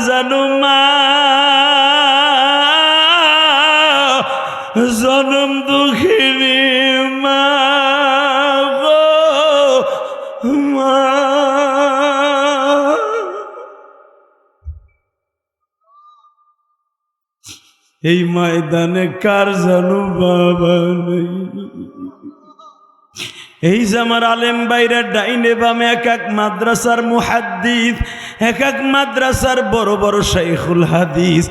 জানো মা, জনম দুঃখিনী মা গো মা। এই ময়দানে কার জানো বাবা নেই। এই যে আমার আলেম বাইরে ডাইনে বামে এক এক মাদ্রাসার মুহাদ্দিস, এক এক মাদ্রাসার বড় বড় শাইখুল হাদিস,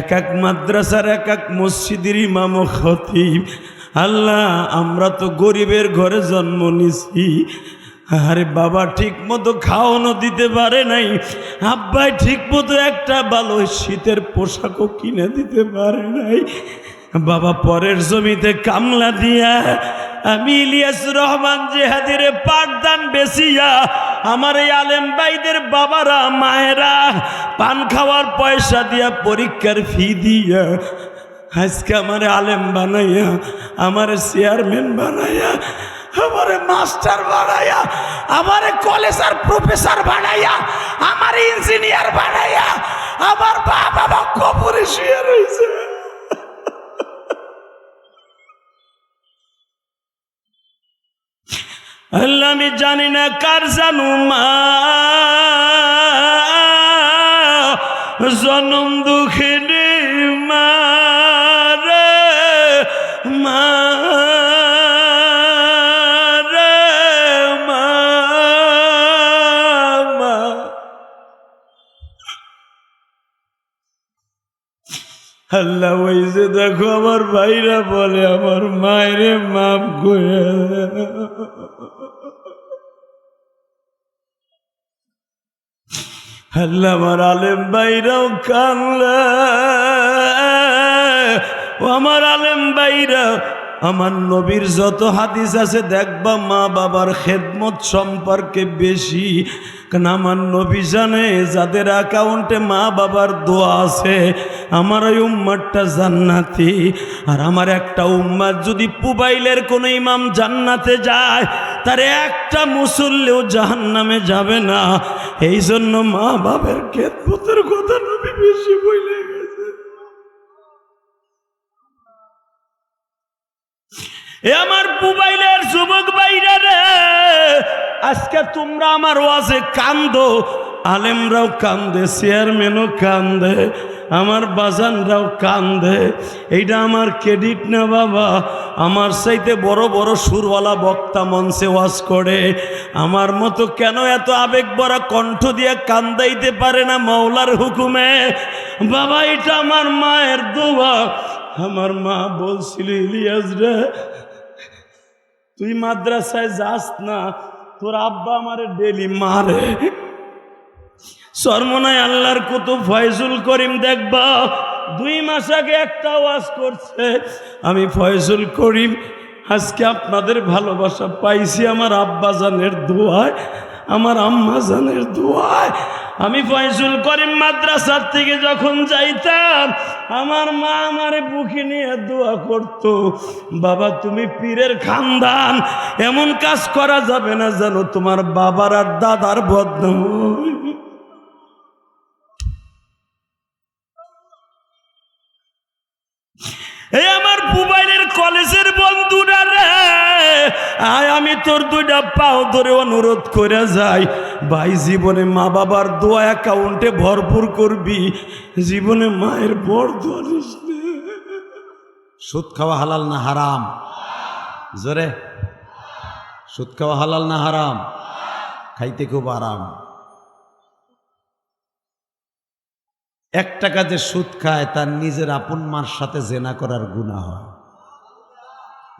এক এক মাদ্রাসার এক এক মসজিদের ইমাম ও খতিব। আল্লাহ, আমরা তো গরিবের ঘরে জন্ম নিছি। আরে বাবা ঠিক মতো খাওয়ানো দিতে পারে নাই, আব্বাই ঠিক মতো একটা ভালো শীতের পোশাকও কিনে দিতে পারে নাই। বাবা পরের জমিতে কামলা দিয়া আমি ইলিয়াস রহমান জিহাদির পাঠদান বেচিয়া আমার এই আলেম ভাইদের বাবারা মায়েরা পান খাওয়ার পয়সা দিয়া পরীক্ষার ফি দিয়া আজকে আমার আলেম বানাইয়া, আমার চেয়ারম্যান বানাইয়া, আমারে মাস্টার বানাইয়া, আমারে কলেজের প্রফেসর বানাইয়া, আমার ইঞ্জিনিয়ার বানাইয়া আমার বাবা কবরে শুয়ে রয়েছে। আল্লাহ, আমি জানি না কার জানু মা, জনম দুঃখিনী মা রে মা রে মা মা। আল্লাহ, ওই যে দেখো আমার ভাইরা বলে আমার মায়ের মাপ করে। আল্লাহ, আমার আলেম ভাইরাও কানলে, ও আমার আলেম ভাইরা, আমার নবীর যত হাদিস আছে দেখবা মা বাবার খেদমত সম্পর্কে বেশি। কারণ আমার নবী জানে যাদের অ্যাকাউন্টে মা বাবার দোয়া আছে আমার ওই উম্মাতটা জান্নাতি। আর আমার একটা উম্মাত যদি পুবাইলের কোনো ইমাম জান্নাতে যায় তার একটা মুসল্লিও জাহান্নামে যাবে না। এই জন্য মা বাবার খেদমতের কথা নবী বেশি বলে গেছে। এ আমার পুবাইলের যুবক ভাইরা রে, আজকে তোমরা আমার ওয়াজে কান্দো, আলেমরাও কান্দে, চেয়ারম্যানও কান্দে, আমার বাজানরাও কান্দে। এইটা আমার ক্রেডিট না বাবা। আমার চাইতে বড় বড় সুরওয়ালা বক্তা মঞ্চে ওয়াজ করে, আমার মতো কেন এত আবেগ ভরা কণ্ঠ দিয়ে কান্দাইতে পারে না মওলার হুকুমে? বাবা, এটা আমার মায়ের দোয়া। আমার মা বলছিল, ইলিয়াস রে তুই মাদ্রাসায় যাস না, তোর আব্বা আমারে ডেলি মারে। সরমনায় আল্লাহর কুতুব ফয়জুল করিম দেখবা 2 মাস আগে একটা ওয়াজ করছে। আমি ফয়জুল করিম আজকে আপনাদের ভালোবাসা পাইছি আমার আব্বা জানের দোয়ায়, আমার আম্মা জানের দোয়ায়। আমি ফয়জুল করিম মাদ্রাসার থেকে যখন যাইতাম আমার মা আমারে বুকে নিয়ে দোয়া করত, বাবা তুমি পীরের খানদান, এমন কাজ করা যাবে না জানো তোমার বাবার আর দাদার বদনাম। এই আমার মোবাইলের কলেজের বন্ধুরা রে, আয় আমি তোর 2টা পাও ধরে অনুরোধ করে যাই, ভাই জীবনে মা বাবার দোয়া অ্যাকাউন্টে ভরপুর করবি, জীবনে মায়ের বড় দোয়া নিস। সুদ খাওয়া হালাল না হারাম? জোরে, সুদ খাওয়া হালাল না হারাম? খাইতে খুব আরাম। 1 টাকা যে সুদ খায় তার নিজের আপন মার সাথে জেনা করার গুনাহ হয়।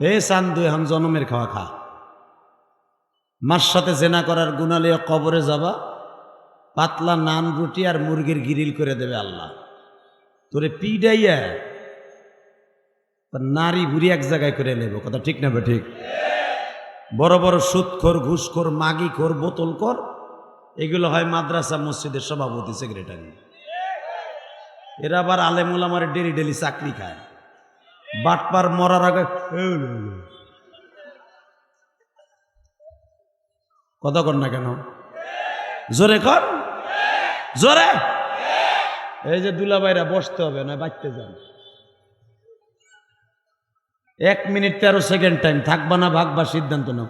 এ চান্দু এখন জনমের খাওয়া খা, মার সাথে জেনা করার গুনাহ লিয়ে কবরে যাবা, পাতলা নান রুটি আর মুরগির গিরিল করে দেবে আল্লাহ তোরে পিডাইয়া, নারী বুড়ি এক জায়গায় করে নেব। কথা ঠিক না বে ঠিক? বড় বড় সুদখোর, ঘুষখোর, মাগিখোর, বোতলখোর, এগুলো হয় মাদ্রাসা মসজিদের সভাপতি, সেক্রেটারি। এরা আবার আলেমুল আমার ডেলি ডেলি চাকরি খায়, বাটপার মরার আগে কথা কর না কেন? জোরে কর, জোরে। এই যে দুলাভাইরা বসতে হবে না, বাঁচতে যান। 1 মিনিট 13 সেকেন্ড টাইম, থাকবা না ভাগবা সিদ্ধান্ত নাও।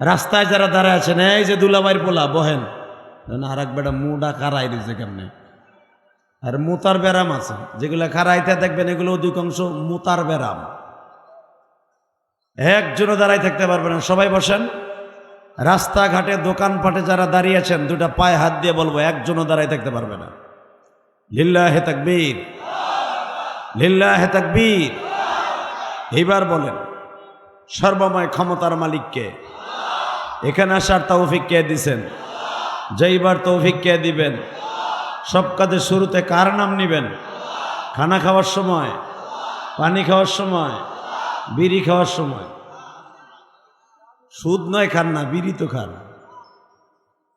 রাস্তায় যারা দাঁড়ায় আছেন, এই যে দুলাভাইয়ের পোলা বহেন না, আর এক বেটা মুডা খারাই দিয়েছে কেমনে। আর মুতার ব্যারাম আছে, যেগুলো খারাইতে দেখবেন এগুলো অধিকাংশ মুতার ব্যারাম। একজনও দাঁড়াই থাকতে পারবে না, সবাই বসেন। রাস্তাঘাটে দোকানপাটে যারা দাঁড়িয়ে আছেন, দুটা পায়ে হাত দিয়ে বলবো, একজনও দাঁড়াই থাকতে পারবে না। লিল্লাহে তাকবীর, লিল্লাহে তাকবীর। এইবার বলেন, সর্বময় ক্ষমতার মালিককে? এখানে আসার তৌফিক কে দিছেন? যেইবার তৌফিক কে দিবেন? সব কাজের শুরুতে কার নাম নিবেন? খানা খাওয়ার সময়, পানি খাওয়ার সময়, বিড়ি খাওয়ার সময়। সুদ নয় খান না, বিড়ি তো খান।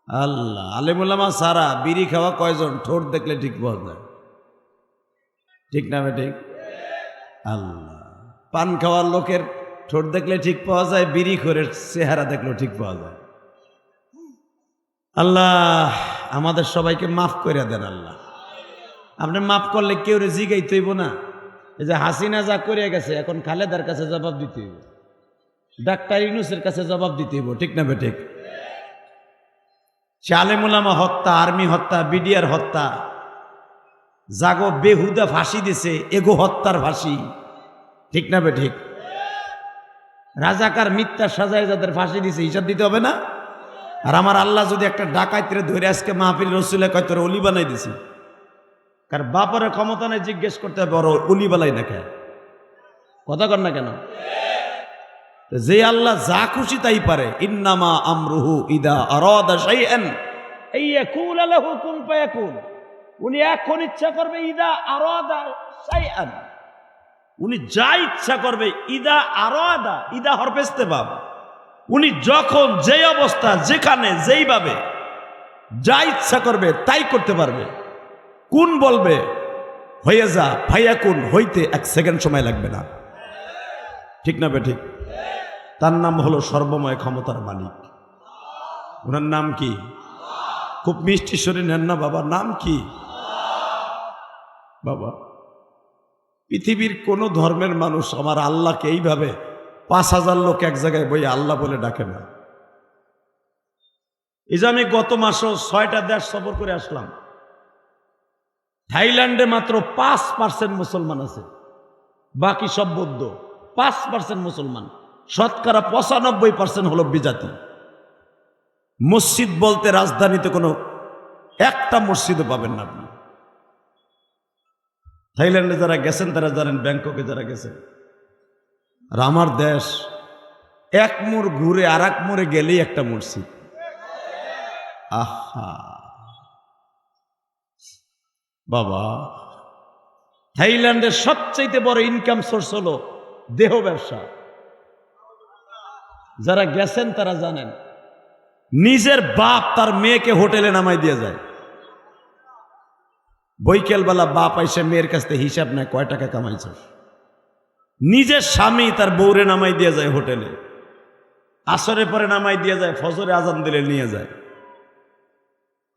আল্লাহ, আলেমুল্লামা সারা বিড়ি খাওয়া কয়জন? ঠোঁট দেখলে ঠিক পাওয়া যায়, ঠিক না ঠিক? আল্লাহ, পান খাওয়ার লোকের ঠোঁট দেখলে ঠিক পাওয়া যায়, বিড়ি করে চেহারা দেখলেও ঠিক পাওয়া যায়। আল্লাহ আমাদের সবাইকে মাফ করে দেন। আল্লাহ, আপনি মাফ করলে কেউ জিগাইতে হইব না। এই যে হাসিনা যা করে গেছে, এখন খালেদার কাছে জবাব দিতে হইব, ডাক্তার ইউনূসের কাছে জবাব দিতে হইব, ঠিক না ঠিক? আলেমুলামা হত্যা, আর্মি হত্যা, বিডিআর হত্যা, জাগো বেহুদা ফাঁসি দিছে, এগো হত্যার ফাঁসি, ঠিক না ঠিক? রাজাকার মিথ্যা সাজায় যাদের ফাঁসি দিছে, হিসাব দিতে হবে না? আর আমার আল্লাহ যদি একটা ডাকাইতে ধরে আজকে মাহফিল রসুলে কয় তোর অলি বানাই দিছি, কার বাপরের ক্ষমতা নেই জিজ্ঞেস করতে হবে ওর অলি বালাই না কেন? কথা কর না কেন? যে আল্লাহ যা খুশি তাই পারে, ইন্নামা আমরুহু ইদা আরাদা শাইআন আইয়াকুল লাহু কুন ফায়াকুন। উনি এখন ইচ্ছা করবে, ইদা আরাদা শাইআন, উনি যা ইচ্ছা করবে। ইদা আরাদা, ইদা হরফে ইস্তেফহাম, উনি যখন যেই অবস্থা, যেখানে যেইভাবে যা ইচ্ছা করবে তাই করতে পারবে। কোন বলবে হয়ে যা, ফায়াকুন, হইতে 1 সেকেন্ড সময় লাগবে না, ঠিক না ঠিক? তার নাম হলো সর্বময় ক্ষমতার মালিক। ওনার নাম কি? খুব মিষ্টি স্বরে নেন না বাবা, নাম কি? বাবা, পৃথিবীর কোন ধর্মের মানুষ আমার আল্লাহকে এইভাবে 5000 লোক এক জায়গায় বই আল্লাহ বলে ডাকে না। এই যে আমি গত মাসও 6টা দেশ সফর করে আসলাম। থাইল্যান্ডে মাত্র 5% মুসলমান আছে, বাকি সব বৌদ্ধ। 5% মুসলমান, শতকরা 95% হলো বিজাতি। মসজিদ বলতে রাজধানীতে কোনো একটা মসজিদও পাবেন না আপনি। থাইল্যান্ডে যারা গেছেন তারা জানেন, ব্যাংককে যারা গেছেন। আর আমার দেশ, এক মোড় ঘুরে আর এক মোড়ে গেলেই একটা মসজিদ। আহা বাবা, থাইল্যান্ডের সবচেয়ে বড় ইনকাম সোর্স হলো দেহ ব্যবসা। যারা গেছেন তারা জানেন, নিজের বাপ তার মেয়েকে হোটেলে নামাই দিয়ে যায়। বৈকালবেলা বাপ আইসে মেয়ের কাছ থেকে হিসাব নেয়, কয় টাকা কামাইছ। নিজের স্বামী তার বউরে নামাই দিয়ে যায় হোটেলে, আসরে পরে নামাই দিয়ে যায়, ফজরে আজান দিলে নিয়ে যায়।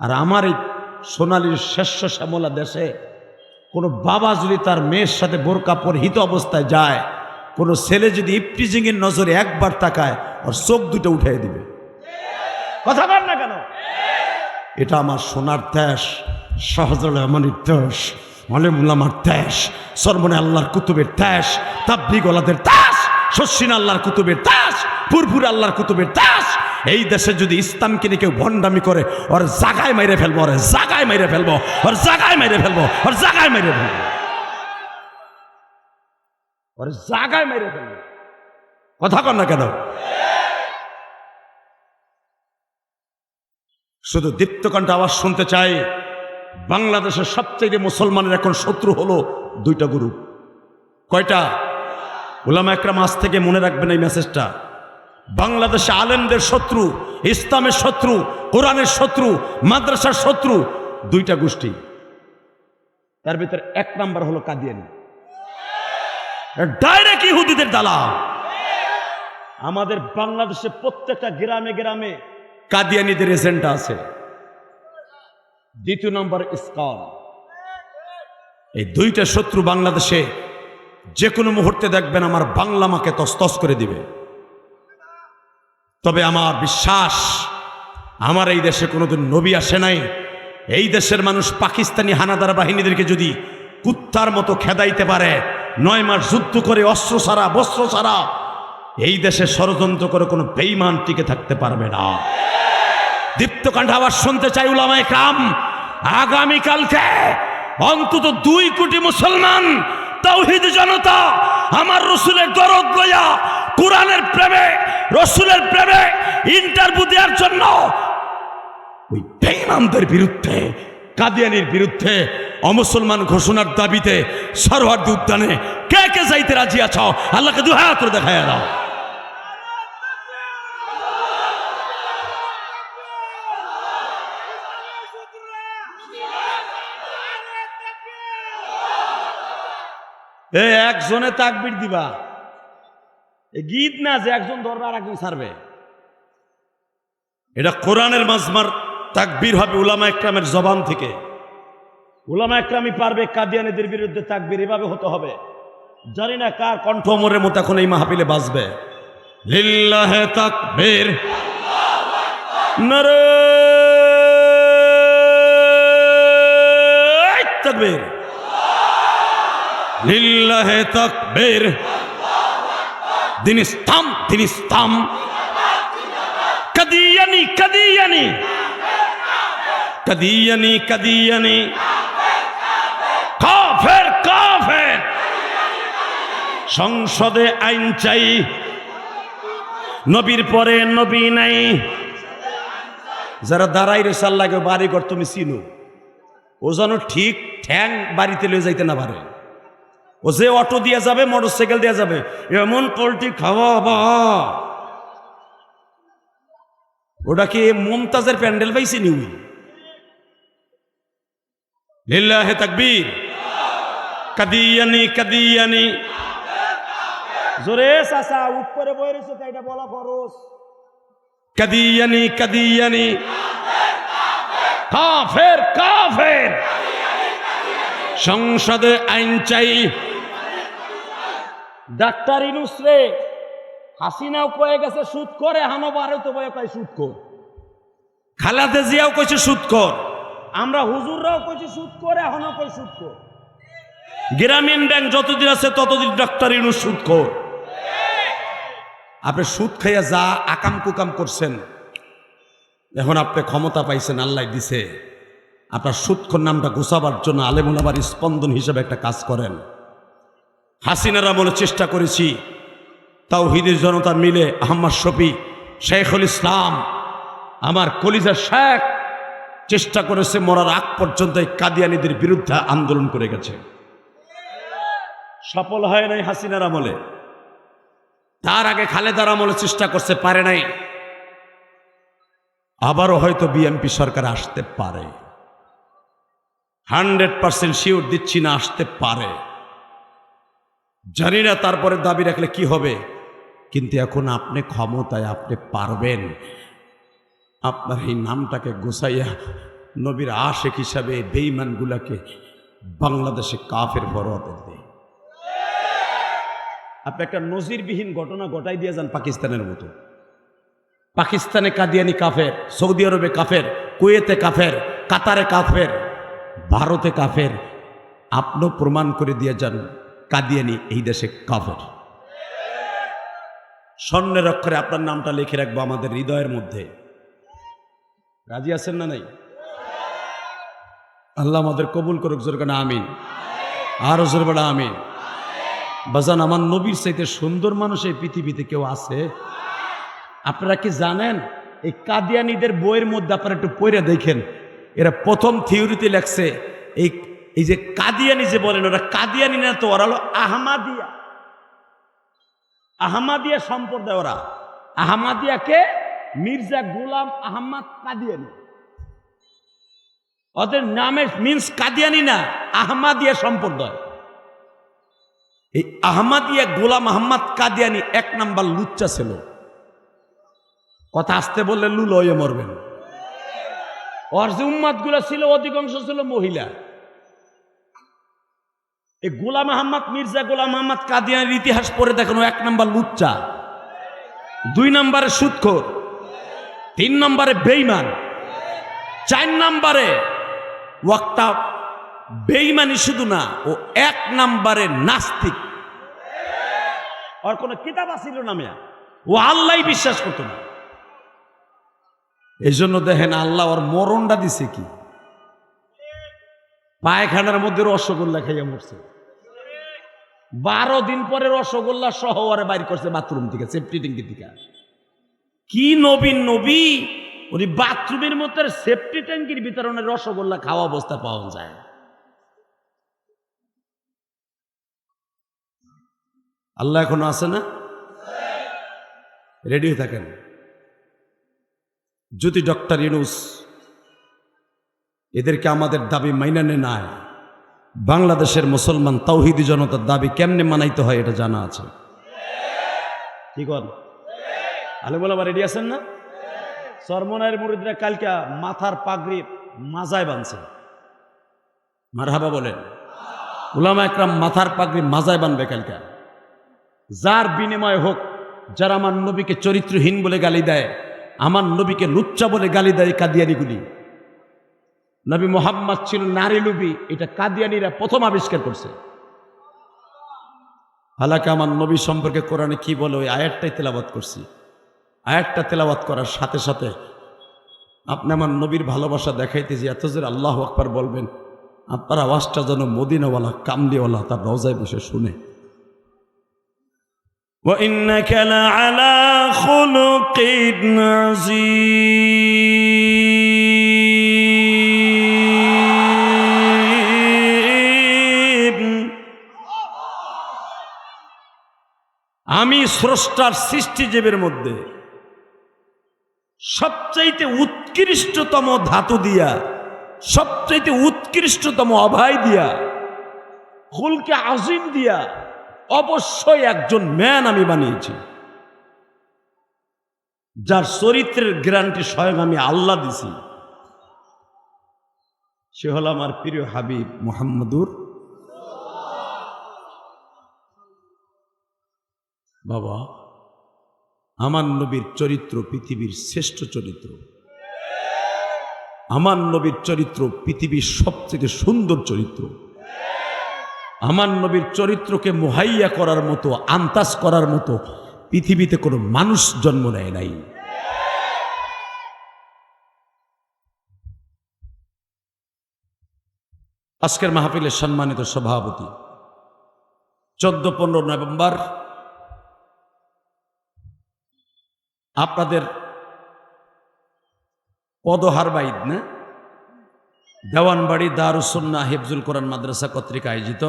আর আমার এই সোনালীর শস্য শ্যামলা দেশে কোনো বাবা যদি তার মেয়ের সাথে বোরকা পরিহিত অবস্থায় যায়, কোনো ছেলে যদি ইফটিজিংয়ের নজরে একবার তাকায়, ওর চোখ দুটো উঠাই দিবে। কথা বল না কেন? এটা আমার সোনার দেশ, শাহজালাল রহমানের দেশ, আলেমুলামার দেশ, সরমনে আল্লাহর কুতুবের দেশ, তাবলীগওয়ালাদের দেশ, শস্যিন আল্লাহর কুতুবের দেশ, ফুরফুরে আল্লাহর কুতুবের দেশ। এই দেশে যদি ইসলামকে নিয়ে কেউ ভণ্ডামি করে, ওর জায়গায় মেরে ফেলবো, ওর জায়গায় মেরে ফেলবো, ওর জায়গায় মেরে ফেলবো, ওর জায়গায় মেরে ফেলবো, ওর জায়গায় মেরে ফেলবো। কথা কর না কেন? শুধু দীপ্তকণ্ঠ আওয়াজ শুনতে চাই, বাংলাদেশের সবচেয়ে মুসলমানের এখন শত্রু হলো 2টা গ্রুপ। কয়টা? উলামা একরাম আজ থেকে মনে রাখবেন এই মেসেজটা। বাংলাদেশে আলেমদের শত্রু, ইসলামের শত্রু, কোরআনের শত্রু, মাদ্রাসার শত্রু 2টা গোষ্ঠী। তার ভিতরে 1 নাম্বার হলো কাদিয়ানি, ডাইরেক্ট ইহুদিদের দালাল। আমাদের বাংলাদেশে প্রত্যেকটা গ্রামে গ্রামে কাদিয়ানিদের এজেন্ডা আছে। দ্বিতীয় নম্বর ইসকন। এই দুইটা শত্রু বাংলাদেশে যে কোনো মুহূর্তে দেখবেন আমার বাংলা মাকে তসতস করে দিবে। তবে আমার বিশ্বাস, আমার এই দেশে কোনোদিন নবী আসে নাই। এই দেশের মানুষ পাকিস্তানি হানাদার বাহিনীদেরকে যদি কুত্তার মতো খেদাইতে পারে, 9 মাস যুদ্ধ করে অস্ত্র ছাড়া বস্ত্র ছাড়া, এই দেশে ষড়যন্ত্র করে কোনো বেঈমান টিকে থাকতে পারবে না। দীপ্তকণ্ঠ আওয়াজ শুনতে চাই উলামায়ে কেরাম, আগামীকালকে অন্তত 2 কোটি মুসলমান তাওহীদ জনতা আমার রসুলের দরদ লইয়া কোরআনের প্রেমে রসুলের প্রেমে ইন্টারভিউ দেওয়ার জন্য ওই বেঈমানদের বিরুদ্ধে, কাদিয়ানির বিরুদ্ধে অমুসলমান ঘোষণার দাবিতে সরওয়ার্দী উদ্যানে কে কে যাইতে রাজি আছো? আল্লাহকে দুই হাত করে দেখাইয়া দাও। একজনে তাকবীর দিবা, গীত না যে একজন ধরবে আর একজন ছাড়বে। এটা কোরআনের মাজমার তাকবীর হবে উলামায়ে কেরামের জবান থেকে। উলামায়ে কেরামই পারবে কাদিয়ানীদের বিরুদ্ধে তাকবীর এভাবে হতে হবে। জানি না কার কণ্ঠ মোরের মতো এখন এই মাহফিলে বাজবে। লিল্লাহে তাকবীর, নারে তাকবীর, লিল্লাহে তাকবীর। দিন ইসলাম, দিন ইসলাম। কাদিয়ানি, কাদিয়ানি, কাদিয়ানি, কাদিয়ানি, কাফের, কাফের। সংসদে আইন চাই, নবীর পরে নবী নাই। যারা দাঁড়াই রে সাল্লাকে বাড়ি ঘর তুমি চিনো, ও যেন ঠিক ঠ্যাং বাড়িতে লয়ে যাইতে না পারে। ও যে অটো দিয়ে যাবে, মোটর সাইকেল দিয়ে যাবে, এমন পোল্ট্রি খাওয়া বা ওটা কি মুমতাজের প্যান্ডেল পাইছে নি? লিল্লাহে তাকবীর। কাদিয়ানি, কাদিয়ানি। জোরে চাচা উপরে বই রয়েছে, এটা বলা খরচ। কাদিয়ানি, কাদিয়ানি, কাফের, কাফের। সংসদে আইন চাই। ডাক্তার ইউনূস রে হাসিনাও কয়ে গেছে সুদ করে, হানবারও তো বয়ে কয় সুদ কর। খালেদা জিয়াও কইছে সুদ কর। আমরা হুজুররাও কইছে সুদ করে, এখনো কই সুদ কর। গ্রামীণ ব্যাংক যতদিন আছে ততদিন ডাক্তার ইউনূস সুদ কর। আপনি সুদ খাইয়া যা আকাম কুকাম করছেন, এখন আপনি ক্ষমতা পাইছেন, আল্লাহ দিছে। আপনার সুদখোর নামটা ঘুষাবার জন্য আলেমুল আবার স্পন্দন হিসেবে একটা কাজ করেন। হাসিনারা বলে চেষ্টা করেছি, তাওহীদের জনতা মিলে আহমদ শফি, শেখুল ইসলাম, আমার কলিজা শেখ চেষ্টা করেছে মরার আগ পর্যন্ত এই কাদিয়ানীদের বিরুদ্ধে আন্দোলন করে গেছে। সফল হয় নাই হাসিনার আমলে। তার আগে খালেদার আমলে চেষ্টা করছে, পারে নাই। আবারও হয়তো বিএনপি সরকার আসতে পারে, 100% শিওর দিচ্ছি না, আসতে পারে, জানি না। তারপরে দাবি রাখলে কি হবে, কিন্তু এখন আপনি ক্ষমতায়, আপনি পারবেন। আপনার এই নামটাকে গোছাইয়া নবীর আশেক হিসাবে বেঈমানগুলাকে বাংলাদেশে কাফের বরতে দেয়। আপনি একটা নজিরবিহীন ঘটনা ঘটাই দিয়ে যান পাকিস্তানের মতো। পাকিস্তানে কাদিয়ানি কাফের, সৌদি আরবে কাফের, কুয়েতে কাফের, কাতারে কাফের, ভারতে কাফের। আপনিও প্রমাণ করে দিয়ে যান কাদিয়ানি এই দেশে কাফের। স্বর্ণের অক্ষরে আপনার নামটা লিখে রাখবো আমাদের হৃদয়ের মধ্যে। রাজি আছেন না নাই? আল্লাহ আমাদের কবুল করুক, জোর করে আমিন। আরো জোর বড় আমিন। বাজান, আমার নবীর চাইতে সুন্দর মানুষ এই পৃথিবীতে কেউ আছে? আপনারা কি জানেন, এই কাদিয়ানীদের বইয়ের মধ্যে আপনারা একটু পড়ে দেখেন, এরা প্রথম থিওরিতে লেখছে এই যে কাদিয়ানি যে বলেন, ওরা কাদিয়ানি না তো, ওরা হলো আহমাদিয়া। আহমাদিয়া সম্প্রদায়। ওরা আহমাদিয়াকে মির্জা গোলাম আহমদ কাদিয়ানি, ওদের নামে মিন্স কাদিয়ানি না, আহমাদিয়া সম্প্রদায়। এই আহমাদিয়া গোলাম আহমদ কাদিয়ানি 1 নাম্বার লুচ্চা ছিল। কথা আসতে বললে লুল হয়ে মরবেন। ওর যে উম্মাদ গুলা ছিল অধিকাংশ ছিল মহিলা। এই গোলাম আহমদ, মির্জা গোলাম আহমদ কাদিয়ানির ইতিহাস পড়ে দেখেন, ও 1 নম্বর লুচ্চা, 2 নম্বরে সুদখোর, 3 নম্বরে বেঈমান, 4 নম্বরে ওয়াক্তা বেঈমানি শুধু না, ও 1 নম্বরে নাস্তিক। ওর কোনো কিতাব ছিল না মিয়া, ও আল্লাহই বিশ্বাস করতো না। এই জন্য দেখেন আল্লাহ ওর মরণটা দিছে কি, পায়খানার মধ্যে রসগোল্লা খাইয়া মরছে। 12 দিন পরে রসগোল্লা সহ ওরে বাইর করছে বাথরুম থেকে, সেফটি ট্যাঙ্কি থেকে। কি নবীন নবী, উনি বাথরুমের মধ্যে সেফটি ট্যাঙ্কির ভিতরে রসগোল্লা খাওয়া অবস্থা পাওয়া যায়। আল্লাহ এখনো আছে না? রেডি হয়ে থাকেন। যদি ডক্টর ইউনূস এদেরকে আমাদের দাবি মাইনানে নাই, বাংলাদেশের মুসলমান তাওহীদি জনতার দাবি কেমনে মানাইতে হয় এটা জানা আছে। কি কর আলেমুল আবার রেডি আছেন না? সরমনায়ের মুরিদরা কালকে মাথার পাগড়ি মাজায় বানছে, মারহাবা বলেন। উলামা একরাম মাথার পাগড়ি মাজায় বানবে কালকে। যার বিনিময় হোক, যারা আমার নবীকে চরিত্রহীন বলে গালি দেয়, আমার নবীকে লুচ্চা বলে গালি দেয় কাদিয়ানিগুলি। নবী মোহাম্মদ ছিল নারী লুবি, এটা কাদিয়ানিরা প্রথম আবিষ্কার করছে। হালাকা আমার নবী সম্পর্কে কোরআনে কি বলে ওই আয়াতটাই তেলাওয়াত করছি। আয়াতটা তেলাওয়াত করার সাথে সাথে আপনি আমার নবীর ভালোবাসা দেখাইতে যে এত জোরে আল্লাহু আকবার বলবেন, আপনার আওয়াজটা যেন মদিনাওয়ালা কামলিওয়ালা তার রওজায় বসে শুনে। وإنك لعلى خلق عظيم। আমি স্রষ্টার সৃষ্টিজীবের মধ্যে সবচাইতে উৎকৃষ্টতম ধাতু দিয়া, সবচাইতে উৎকৃষ্টতম অভয় দিয়া, খুলকে আজিম দিয়া অবশ্যই একজন ম্যান আমি বানিয়েছি, যার চরিত্রের গ্যারান্টি স্বয়ং আমি আল্লাহ দিছি। সে হল আমার প্রিয় হাবিব মুহাম্মদুর। বাবা, আমার নবীর চরিত্র পৃথিবীর শ্রেষ্ঠ চরিত্র। আমার নবীর চরিত্র পৃথিবীর সবচেয়ে সুন্দর চরিত্র। আমার নবীর চরিত্রকে মুহাইয়া করার মতো, আন্তাজ করার মতো পৃথিবীতে কোনো মানুষ জন্ম নেয় নাই। আজকের মাহফিলের সম্মানিত সভাপতি, 14-15 নভেম্বর আপনাদের পদহার বাইদ না দেওয়ানবাড়ি দারুস সুন্নাহ হিফজুল কোরআন মাদ্রাসা কর্তৃক আয়োজিত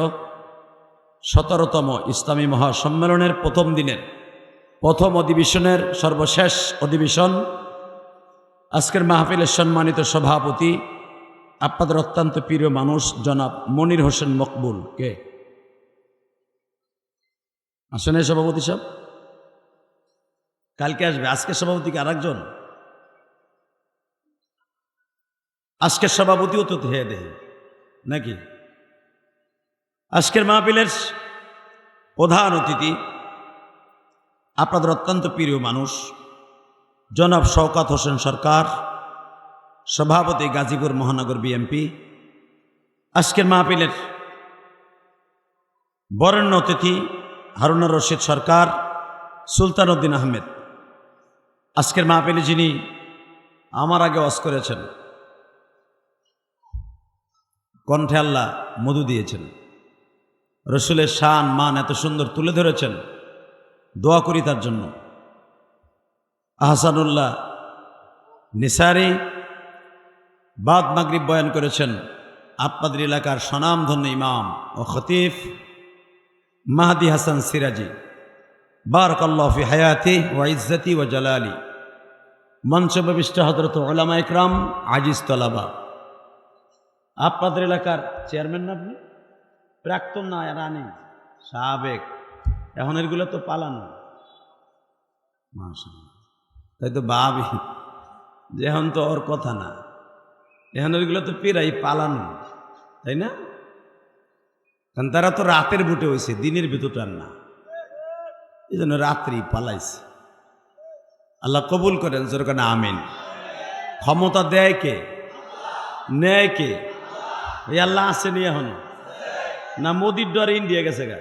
17তম ইসলামী মহাসম্মেলনের প্রথম দিনের প্রথম অধিবেশনের সর্বশেষ অধিবেশন। আজকের মাহফিলের সম্মানিত সভাপতি, আপনাদের অত্যন্ত প্রিয় মানুষ জনাব মনির হোসেন মকবুল। কে আসেন সভাপতি সাহেব? কালকে আসবে। আজকের সভাপতিকে আরেকজন, আজকের সভাপতিও তো ধেয়ে দেয় নাকি? আজকের মাহফিলের প্রধান অতিথি আপনাদের অত্যন্ত প্রিয় মানুষ জনাব শওকত হোসেন সরকার, সভাপতি গাজীপুর মহানগর বিএনপি। আজকের মাহফিলের বরেণ্য অতিথি হারুনুর রশিদ সরকার, সুলতান উদ্দিন আহমেদ। আজকের মাহফিলে যিনি আমার আগে ওয়াজ করেছেন, কণ্ঠে আল্লাহ মধু দিয়েছেন, রসুলের শান মান এত সুন্দর তুলে ধরেছেন, দোয়া করি তার জন্য। আহসানুল্লাহ নিসারি বাদ মাগরিব বয়ান করেছেন আপনাদের এলাকার স্বনামধন্য ইমাম ও খতিব মাহদি হাসান সিরাজি, বারাকাল্লাহু ফি হায়াতি ওয়া ইজ্জতি ওয়া জালালি। মঞ্চবিষ্ট হযরত উলামা ইকরাম, আজিজ তলাবা, আপনাদের এলাকার চেয়ারম্যান না আপনি? প্রাক্তন না, রানি, সাবেক, এখন এগুলো তো পালানো। মাশাআল্লাহ, তাই তো ভাবি যে এখন তো ওর কথা না। এখন ওইগুলো তো পেরাই পালানো, তাই না? কারণ তারা তো রাতের বুটে হয়েছে, দিনের ভিতরটার না, এই জন্য রাত্রি পালাইছে। আল্লাহ কবুল করেন, যেরকম আমিন। ক্ষমতা দেয় কে? নেয় কে? এই আল্লাহ আসেনি এখনো? না মোদির ডরে ইন্ডিয়া গেছে গা?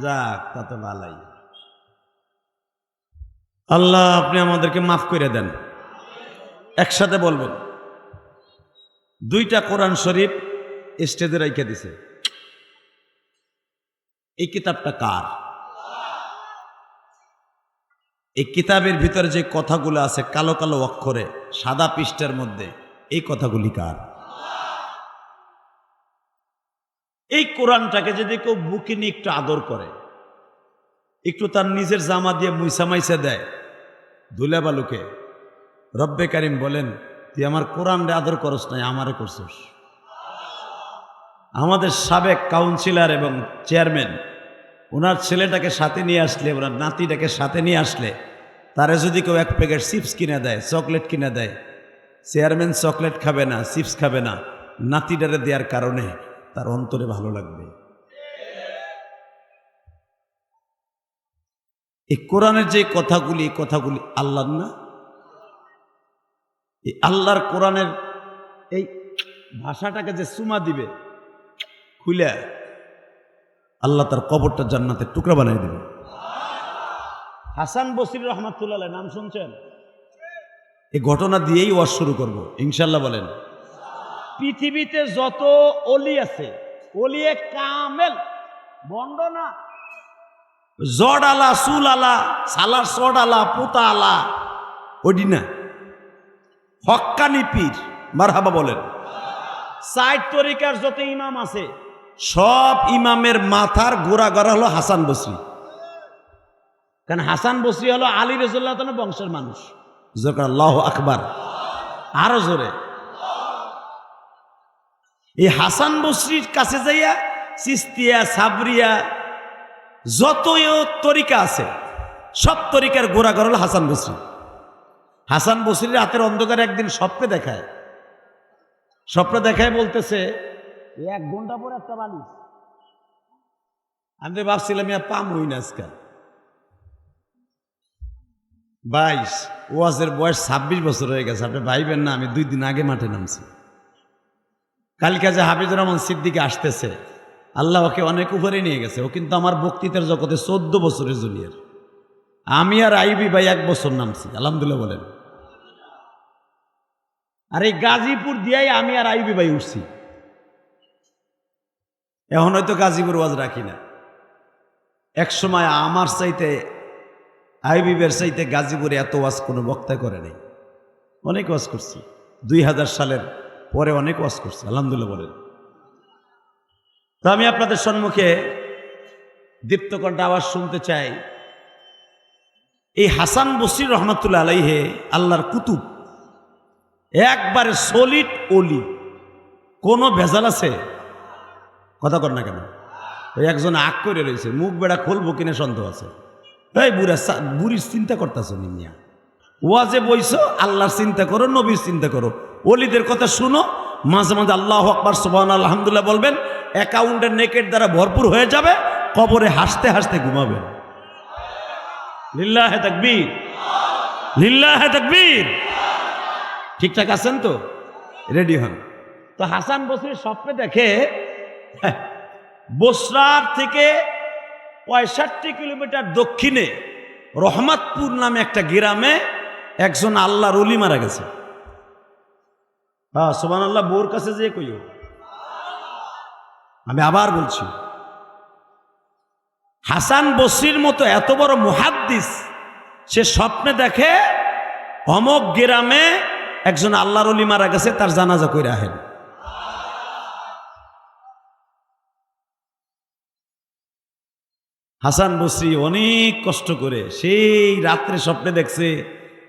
যাক, তাতে ভালাই। আল্লাহ আপনি আমাদেরকে মাফ করে দেন। একসাথে বলবেন, দুইটা কোরআন শরীফ স্টেজে রাইখা দিছে। এই কিতাবটা কার? এই কিতাবের ভিতরে যে কথাগুলো আছে কালো কালো অক্ষরে সাদা পৃষ্ঠার মধ্যে, এই কথাগুলি কার? এই কোরআনটাকে যদি কেউ বুকে নিয়ে একটু আদর করে, একটু তার নিজের জামা দিয়ে মুইসা মাইসা দেয় ধুলা বালুকে, রব্বে কারিম বলেন, তুই আমার কোরআনরে আদর করস নাই, আমারে করছস। আমাদের সাবেক কাউন্সিলর এবং চেয়ারম্যান, ওনার ছেলেটাকে সাথে নিয়ে আসলে, ওনার নাতিটাকে সাথে নিয়ে আসলে, তারা যদি কেউ এক প্যাকেট চিপস কিনে দেয়, চকলেট কিনে দেয়, চেয়ারম্যান চকলেট খাবে না, চিপস খাবে না, নাতিটারে দেওয়ার কারণে তার অন্তরে ভালো লাগবে। এই কোরআনের যে কথাগুলি, এই কথাগুলি আল্লাহর না? এই আল্লাহর কোরআনের এই ভাষাটাকে যে চুমা দিবে খুলে, আল্লাহ তার কবরটা জান্নাতের টুকরা বানিয়ে দিবে। হাসান বসরি রহমাতুল্লাহ নাম শুনছেন? এই ঘটনা দিয়েই ওয়াজ শুরু করব ইনশাল্লাহ। বলেন, পৃথিবীতে যত অলি আছে, অলিয়ে কামেল বন্ড না, জড আলা, চুল আলা, সালার চড আলা, পোতা আলা, ওডি না, হক্কানি পীর, মারহাবা বলেন। সাইড তরিকার যত ইমাম আছে, সব ইমামের মাথার গোড়া গড়া হলো হাসান বসরি। কারণ হাসান বসরি হলো আলী রাদিয়াল্লাহু তাআলা বংশের মানুষ। আল্লাহু আকবার, আরো জোরে। এই হাসান বসরির কাছে যাইয়া চিস্তিয়া, সাবরিয়া, যত তরিকা আছে, সব তরিকার গোড়া গড়া হলো হাসান বসরি। হাসান বসরির রাতের অন্ধকারে একদিন স্বপ্নে দেখায় বলতেছে, 1 ঘন্টা পর একটা বালিশ। আমি তো ভাবছিলাম পামই না আজকাল। 22, ওয়াজের বয়স 26 বছর হয়ে গেছে। আপনি ভাইবেন না আমি 2 দিন আগে মাঠে নামছি। কালকে যে হাফিজুর রহমান সিদ্দিকী আসতেছে, আল্লাহ ওকে অনেক উপরে নিয়ে গেছে। ও কিন্তু আমার বক্তৃতার জগতে 14 বছরের জুনিয়র। আমি আর আইবি ভাই 1 বছর নামছি, আলহামদুলিল্লাহ বলেন। আর এই গাজীপুর দিয়াই আমি আর আইবি ভাই উঠছি। এখন হয়তো গাজীপুর ওয়াজ রাখি না। এক সময় আমার চাইতে, আইবিবের চাইতে গাজীপুরে এত ওয়াজ কোনো বক্তা করে নাই। অনেক ওয়াজ করছি, 2000 সালের পরে অনেক ওয়াজ করছি, আলহামদুলিল্লাহ বলেন। তো আমি আপনাদের সম্মুখে দীপ্তকণ্ঠ আওয়াজ শুনতে চাই। এই হাসান বসরি রহমাতুল্লাহ আলাইহে আল্লাহর কুতুব, একবারে সলিড অলি, কোনো ভেজাল আছে? কথা কর না কেন? ওই একজন আগ করে রয়েছে, মুখ বেড়া খুলবো কিনা সন্দেহ আছে। এই বুড়ির চিন্তা করতেছো নিমিয়া, ওয়াজে বইছো, আল্লাহর চিন্তা করো, নবীর চিন্তা করো, অলিদের কথা শুনো, মাঝে মাঝে আল্লাহু আকবার সুবহানাল্লাহ আলহামদুলিল্লাহ বলবেন। অ্যাকাউন্টের নেকেট দ্বারা ভরপুর হয়ে যাবে, কবরে হাসতে হাসতে ঘুমাবেন। লিল্লাহে তাকবীর, লিল্লাহে তাকবীর। ঠিকঠাক আছেন তো? রেডি হন। তো হাসান বসরি স্বপ্নে দেখে বসরার থেকে 65 কিলোমিটার দক্ষিণে রহমতপুর নামে একটা গ্রামে একজন আল্লাহর ওলি মারা গেছে। হ্যাঁ, সুবহানাল্লাহ বোর কাছে যে কইও। আমি আবার বলছি, হাসান বসরির মতো এত বড় মুহাদ্দিস, সে স্বপ্নে দেখে অমক গ্রামে একজন আল্লাহর ওলি মারা গেছে, তার জানাজা কইরা আহেন। হাসান বসরি অনেক কষ্ট করে সেই রাত্রে স্বপ্নে দেখছে,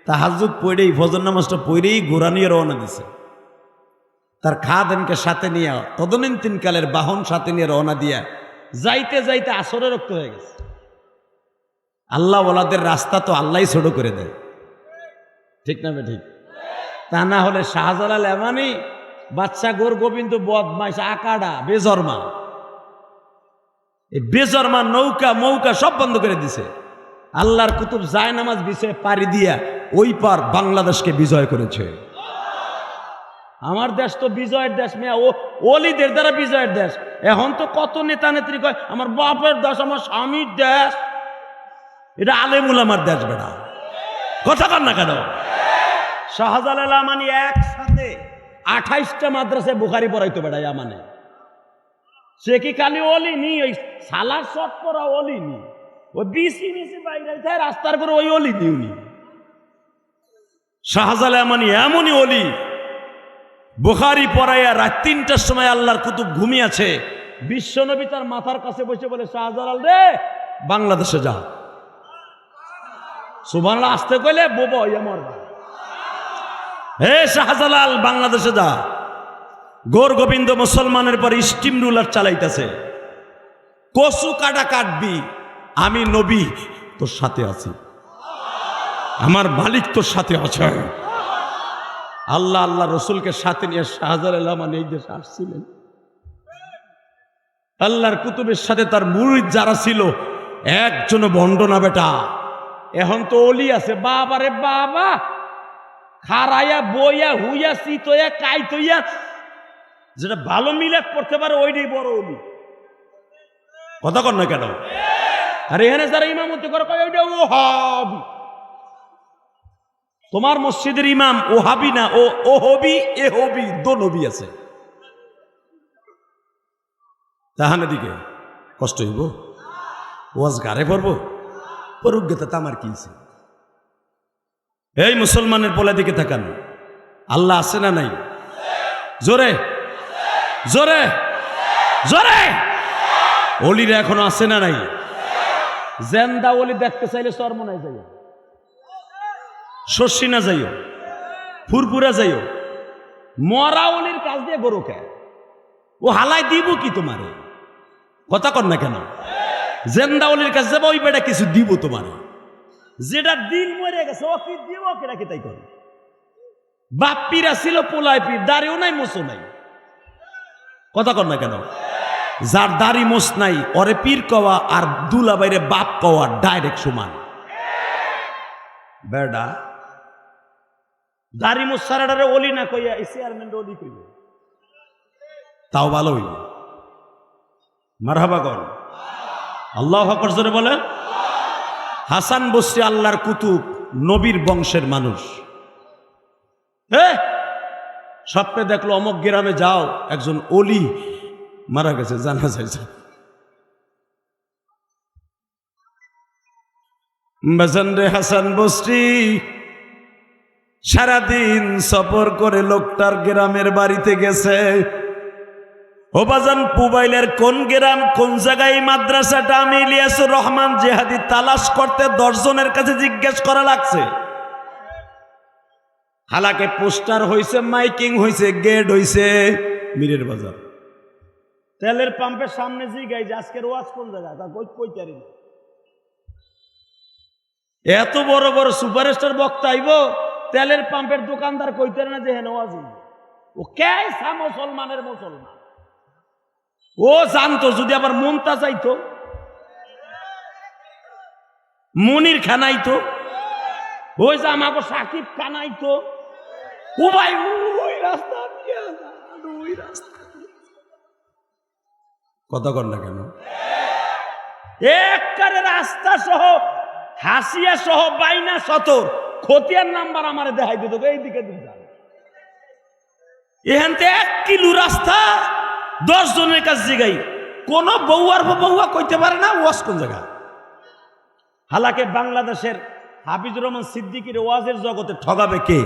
তাহাজ্জুদ পড়েই, ফজর নামাজটা পড়েই ঘোড়া নিয়ে রওনা দিছে। তার খাদেমকে সাথে নিয়ে, তদনীন্তন কালের বাহন সাথে নিয়ে রওনা দিয়া যাইতে যাইতে আসরে রক্ত হয়ে গেছে। আল্লাহ ওয়ালাদের রাস্তা তো আল্লাহই ছোট করে দেয়, ঠিক না? ঠিক। তা না হলে শাহজালাল এমানি বাচ্চা গোর গোবিন্দ বদমাইশ আকাডা বেজরমা, এই বেজরমা নৌকা মৌকা সব বন্ধ করে দিছে। আল্লাহর কুতুব জায়নামাজ বিষয়ে পাড়ি দিয়া ওই পার বাংলাদেশকে বিজয় করেছে। আমার দেশ তো বিজয়ের দেশ, মেয়া ও ওলিদের দ্বারা বিজয়ের দেশ। এখন তো কত নেতা নেত্রী কয় আমার বাপের দেশ, আমার স্বামীর দেশ। এটা আলেমুল আমার দেশ বেড়া, কথা কর না কেন? শাহজালাল আমানি একসাথে 28টা মাদ্রাসায় বুখারি পড়াইতো বেড়া আমানে। সে কি খালি অলি নি, ওই সালার শট পরা অলি নি, ওই বিসি নিচে বাইরে রাস্তার করে ওই অলি দিউনি। শাহজালাল আমানি এমনই অলি, বুখারি পড়াইয়া রাত 3টার সময় আল্লাহর কুতুব ঘুমিয়েছে, বিশ্বনবী তার মাথার কাছে বসে বলে শাহজালাল রে বাংলাদেশে যা। সুবহানাল্লাহ আসতে কইলে বোবা হইয়া মরবা। হে শাহজালাল বাংলাদেশে যা। গোর গোবিন্দ মুসলমানের পর স্টিম রুলার চালাইতেছে, কচু কাটা কাটবি, আমি নবী তোর সাথে আছি, আমার মালিক তোর সাথে আছে। আল্লাহ আল্লাহ রসুলকে সাথে নিয়ে শাহজালাল আমানি এই দেশে আসছিলেন। আল্লাহর কুতুবের সাথে তার মুরিদ যারা ছিল একজনও ভণ্ড না বেটা। এখন তো অলি আছে, বাবা রে বাবা, খারাইয়া বইয়া হুইয়া চিতইয়া কাইতইয়া যেটা ভালো মিলাদ পড়তে পারে ওইটাই বড় অলি, কথা কর না কেন? আর এখানে যারা ইমামতি করে কয় ওইটা ওহাবি। তোমার মসজিদের ইমাম ওহাবি না, ও ওহবি এহবি, দো নবী আছে। তাহানে দিকে কষ্ট হইব, ওয়াজ গারে পড়বো, পরুজ্ঞতা তামার কি? এই মুসলমানের পোলা দিকে তাকান, আল্লাহ আছে না নাই? জোরে জোরে জোরে। অলিরা এখনো আছে না নাই? জেন্দা অলি দেখতে চাইলে চরমনায় যাইও, শর্ষিনা যাইও, ফুরপুরা যাইও। মরা অলির কাজ দিয়ে গরু খায়, ও হালাই দিব কি তোমারে? কথা কর না কেন? জেন্দা অলির কাছে যাবো, ওই বেটা কিছু দিব তোমারে। যেটা দিন মরে গেছে ও কি দিব, কেটা কি তাই করে। বাপ পীরা ছিল, পোলায় পীর, দাড়িও নাই মোছো নাই, কথা কর না কেন? যার দাড়ি মোছ নাই ওরে পীর কওয়া আর দুলা বাইরে বাপ কওয়া ডাইরেক্ট সমান। বেডা দাড়ি মোছ সারাডারে অলি না কইয়া এই চেয়ারম্যান অলি কইল, তাও ভালো হইল। মারহাবা কর, আল্লাহু আকবার জোরে বলেন। হাসান বসরি আল্লাহর কুতুব, নবীর বংশের মানুষ। স্বপ্নে দেখলো অমক গ্রামে যাও, একজন অলি মারা গেছে, জানা যায়। বাজান রে হাসান বসরি সারাদিন সফর করে লোকটার গ্রামের বাড়িতে গেছে। ও বাজান, পুবাইলের কোন গ্রাম কোন জায়গায় মাদ্রাসাটা আমি ইলিয়াসুর রহমান জেহাদি তালাশ করতে 10 জনের কাছে জিজ্ঞেস করা লাগছে। হালাকে পোস্টার হইছে, মাইকিং হইছে, গেট হইছে মীরের বাজার। তেলের পাম্পের সামনে জিগাই যে আজকের ওয়াজ কোন জায়গায়, তা কইতারি না। এত বড় বড় সুপারস্টার বক্তা আইব, তেলের পাম্পের দোকানদার কইতারে না যে হেন ওয়াজ। ও কেসা মুসলমানের মুসলমান, ও জানতো যদি আবার মনটা চাইতো, মনির খানাইতো, ওই যে আমাকে সাকিব খানাইতো, ও ভাই ওই রাস্তা দিয়ে ওই রাস্তা। কথা কর না কেন? একবারে রাস্তা সহ হাসিয়া সহ বাইনা সতর খতিয়ার নাম্বার আমারে দেখাই দিত, এইদিকে এখান থেকে 1 কিলো রাস্তা 10 জনের কাছে জিগাই, কোন বউয়ার বউয়া কইতে পারে না ওয়াজ কোন জায়গা। হালাকে বাংলাদেশের হাফিজুর রহমান সিদ্দিকীর ওয়াজের জগতে ঠগাবে কে?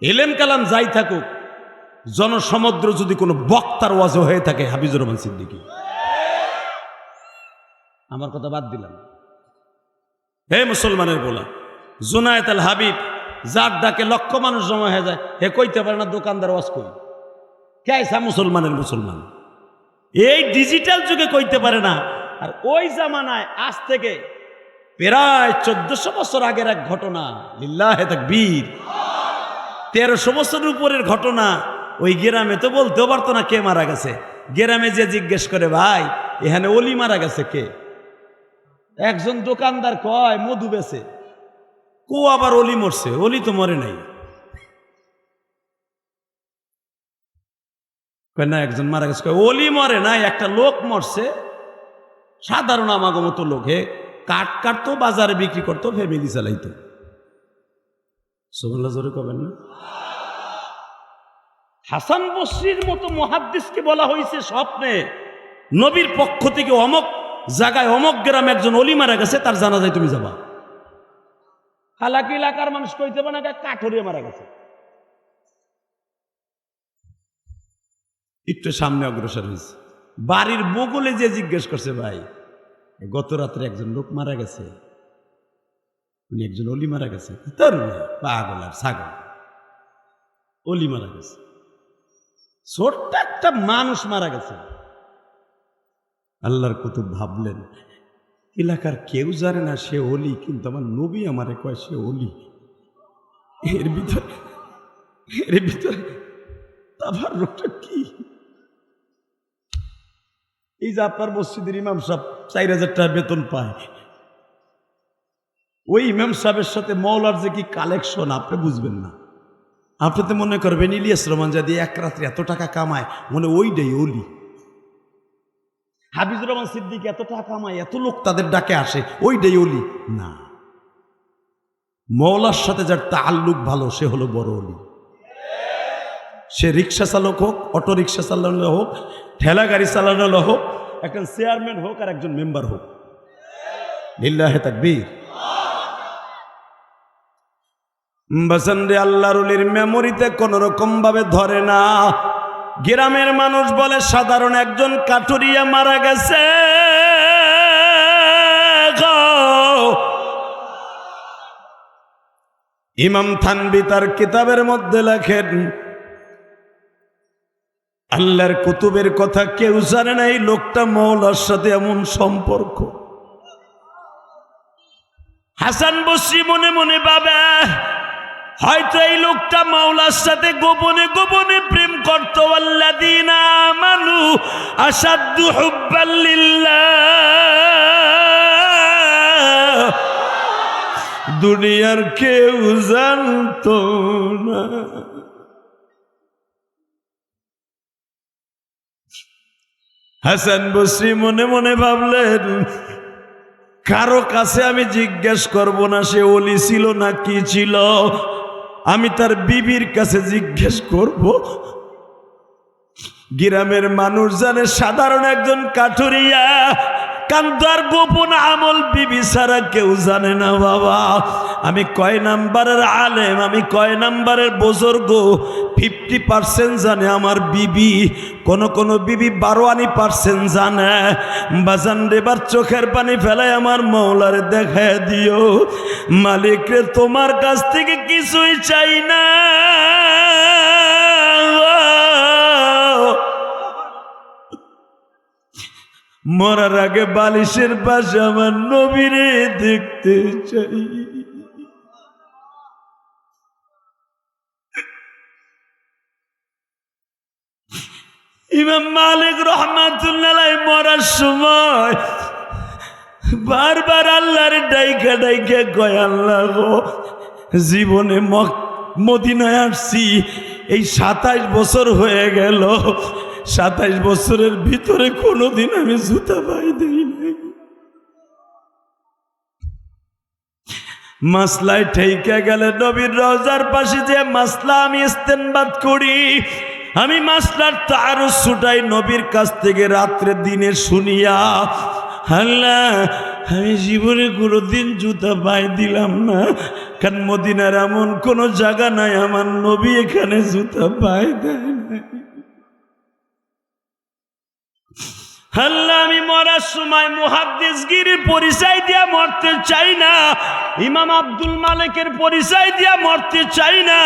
এলেম কালাম যাই থাকুক, জনসমুদ্র যদি কোনো বক্তার ওয়াজও হয়ে থাকে হাফিজুর রহমান সিদ্দিকী। আমার কথা বাদ দিলাম। হে মুসলমানের বলা, জুনায়েদ আল হাবিব যার ডাকে লক্ষ মানুষ জমা হয়ে যায়, হে কইতে পারে না দোকানদার ওয়াজ কই। কেসা মুসলমানের মুসলমান, এই ডিজিটাল যুগে কইতে পারে না। আর ওই জামানায় আজ থেকে প্রায় 1400 বছর আগের এক ঘটনা, লিল্লাহে তাকবীর, 1300 বছরের উপরের ঘটনা। ওই গ্রামে তো বলতেও পারতো না কে মারা গেছে। গ্রামে যে জিজ্ঞেস করে ভাই এখানে অলি মারা গেছে কে, একজন দোকানদার কয় মধু বেচে, কো আবার অলি মরছে, অলি তো মরে নাই। না একজন মারা গেছে, অলি মরে নাই, একটা লোক মরছে, সাধারণ আমাগো মতো লোক, হে কাঠ কাটতো, বাজারে বিক্রি করতো, ফ্যামিলি চালাইতো। সুবহানাল্লাহ জোরে কবেন না? হাসান বসরির মতো মুহাদ্দিসকে বলা হয়েছে স্বপ্নে নবীর পক্ষ থেকে অমক জায়গায় অমক গ্রামে একজন অলি মারা গেছে, তার জানাজায় তুমি যাবা। হালাকি এলাকার মানুষ কইতে পারে না কাঠরিয়া মারা গেছে। একটু সামনে অগ্রসর হয়েছে, বাড়ির বগলে যে জিজ্ঞেস করছে ভাই গত রাত্রে একজন লোক মারা গেছে, উনি একজন অলি মারা গেছে। তার পাগল আর ছাগল, অলি মারা গেছে, ছোট্ট একটা মানুষ মারা গেছে। আল্লাহর কুতুব ভাবলেন এলাকার কেউ জানে না সে অলি, কিন্তু আমার নবী আমারে কয় সে অলি। এর ভিতরে আবার রোগটা কি? এই যে আপনার মসজিদের ইমাম সাহেব 4000 টাকা বেতন পায়, ওই ইমাম সাহেবের সাথে মৌলার যে কি কালেকশন আপনি বুঝবেন না। আপনি তো মনে করবেন ইলিয়াস রহমান যদি এক রাত্রে এত টাকা কামায় মনে ওইটাই অলি। হাফিজুর রহমান সিদ্দিক এত টাকা কামায়, এত লোক তাদের ডাকে আসে, ওইটাই অলি না। মৌলার সাথে যার তাআল্লুক ভালো সে হলো বড় অলি। সে রিক্সা চালক হোক, অটো রিক্সা চালানো হোক, ঠেলা গাড়ি চালানো হোক, একজন চেয়ারম্যান হোক আর একজন মেম্বার হোক। লিল্লাহে তাকবীর। বাসন্ডে আল্লাহর ওলির মেমোরিতে কোন রকম ভাবে ধরে না। গ্রামের মানুষ বলে সাধারণ একজন কাঠুরিয়া মারা গেছে। ইমাম থানবী তার কিতাবের মধ্যে লেখেন আল্লাহর কুতুবের কথা কেউ জানে না এই লোকটা মৌলার সাথে এমন সম্পর্ক। হাসান বসরি মনে মনে ভাবে হয়তো এই লোকটা মাওলার সাথে গোপনে গোপনে প্রেম করত। আল্লাযীনা আমানু আশাদ্দু হুব্বাল লিল্লাহ, দুনিয়ার কেউ জানতো না। হাসান বসরি মনে মনে ভাবলেন কারো কাছে আমি জিজ্ঞেস করব না সে ওলি ছিল না কি ছিল, আমি তার বিবির কাছে জিজ্ঞেস করব। গ্রামের মানুষ জানে সাধারণ একজন কাঠুরিয়া, কান্ত আর গোপন আমল বিবি ছাড়া কেউ জানে না। বাবা আমি কয় নাম্বারের আলেম, আমি কয় নাম্বারের বুজুর্গ, 50% জানে আমার বিবি, কোন বিবি 12% জানে। বাজান এবার চোখের পানি ফেলায় আমার মৌলারে দেখায় দিও, মালিক রে তোমার কাছ থেকে কিছুই চাই না, মরার আগে বালিশের পাশে আমার নবীরে দেখতে চাই। ইমাম মালিক রাহমাতুল্লাহ আলাইহি মরার সময় বারবার আল্লাহর ডাইকা ডাইকা কয় আল্লাহ গো, জীবনে মদিনায় আসছি এই 27 বছর হয়ে গেল, 27 বছরের ভিতরে কোনোদিন আমি জুতা পাই দেই নাই। মাসলায় ঠেইকা গেলে নবীর রওজার পাশে যে মাসলা আমি ইস্তেনবাত করি, আমি মাসলার তারও ছুটাই নবীর কাছ থেকে রাত্রে দিনে শুনিয়া। আল্লাহ আমি জীবনে কোনোদিন জুতা পাই দিলাম না, কারণ মদিনার এমন কোনো জায়গা নাই আমার নবী এখানে জুতা পাই দেয় নাই। আল্লাহ আমি মরার সময় মুহাদ্দিসগিরির পরিচয় দিয়া মরতে চাই না, ইমাম আব্দুল মালিকের পরিচয় দিয়া মরতে চাই না,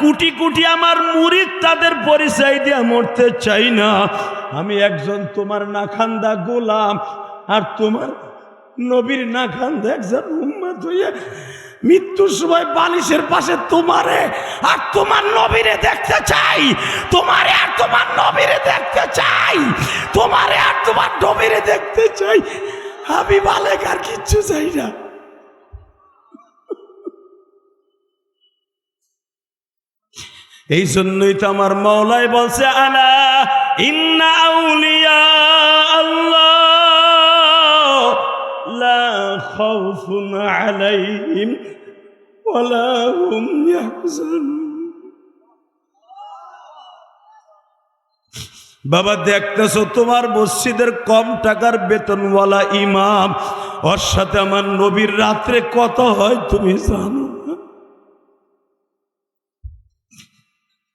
কোটি কোটি আমার মুরিদ তাদের পরিচয় দিয়া মরতে চাই না। আমি একজন তোমার নাখান্দা গোলাম আর তোমার নবীর নাখান্দা একজন উম্মত হইয়া মৃত্যুর সময় বালিশের পাশে তোমারে আর তোমার নবীরে দেখতে চাই, তোমারে আর তোমার নবীরে দেখতে চাই, তোমারে আর তোমার নবীরে দেখতে চাই। আমি বালেক আর কিচ্ছু চাই না। এই জন্যই তো আমার মওলাই বলছে, আলা ইন্না আউলিয়া আল্লাহ লা খাউফুন আলাইহিম ওয়ালা হুম ইয়াহজানুন। বাবা দেখতেছো তোমার মসজিদের কম টাকার বেতনওয়ালা ইমাম, ওর সাথে আমার নবীর রাত্রে কত হয় তুমি জানো না?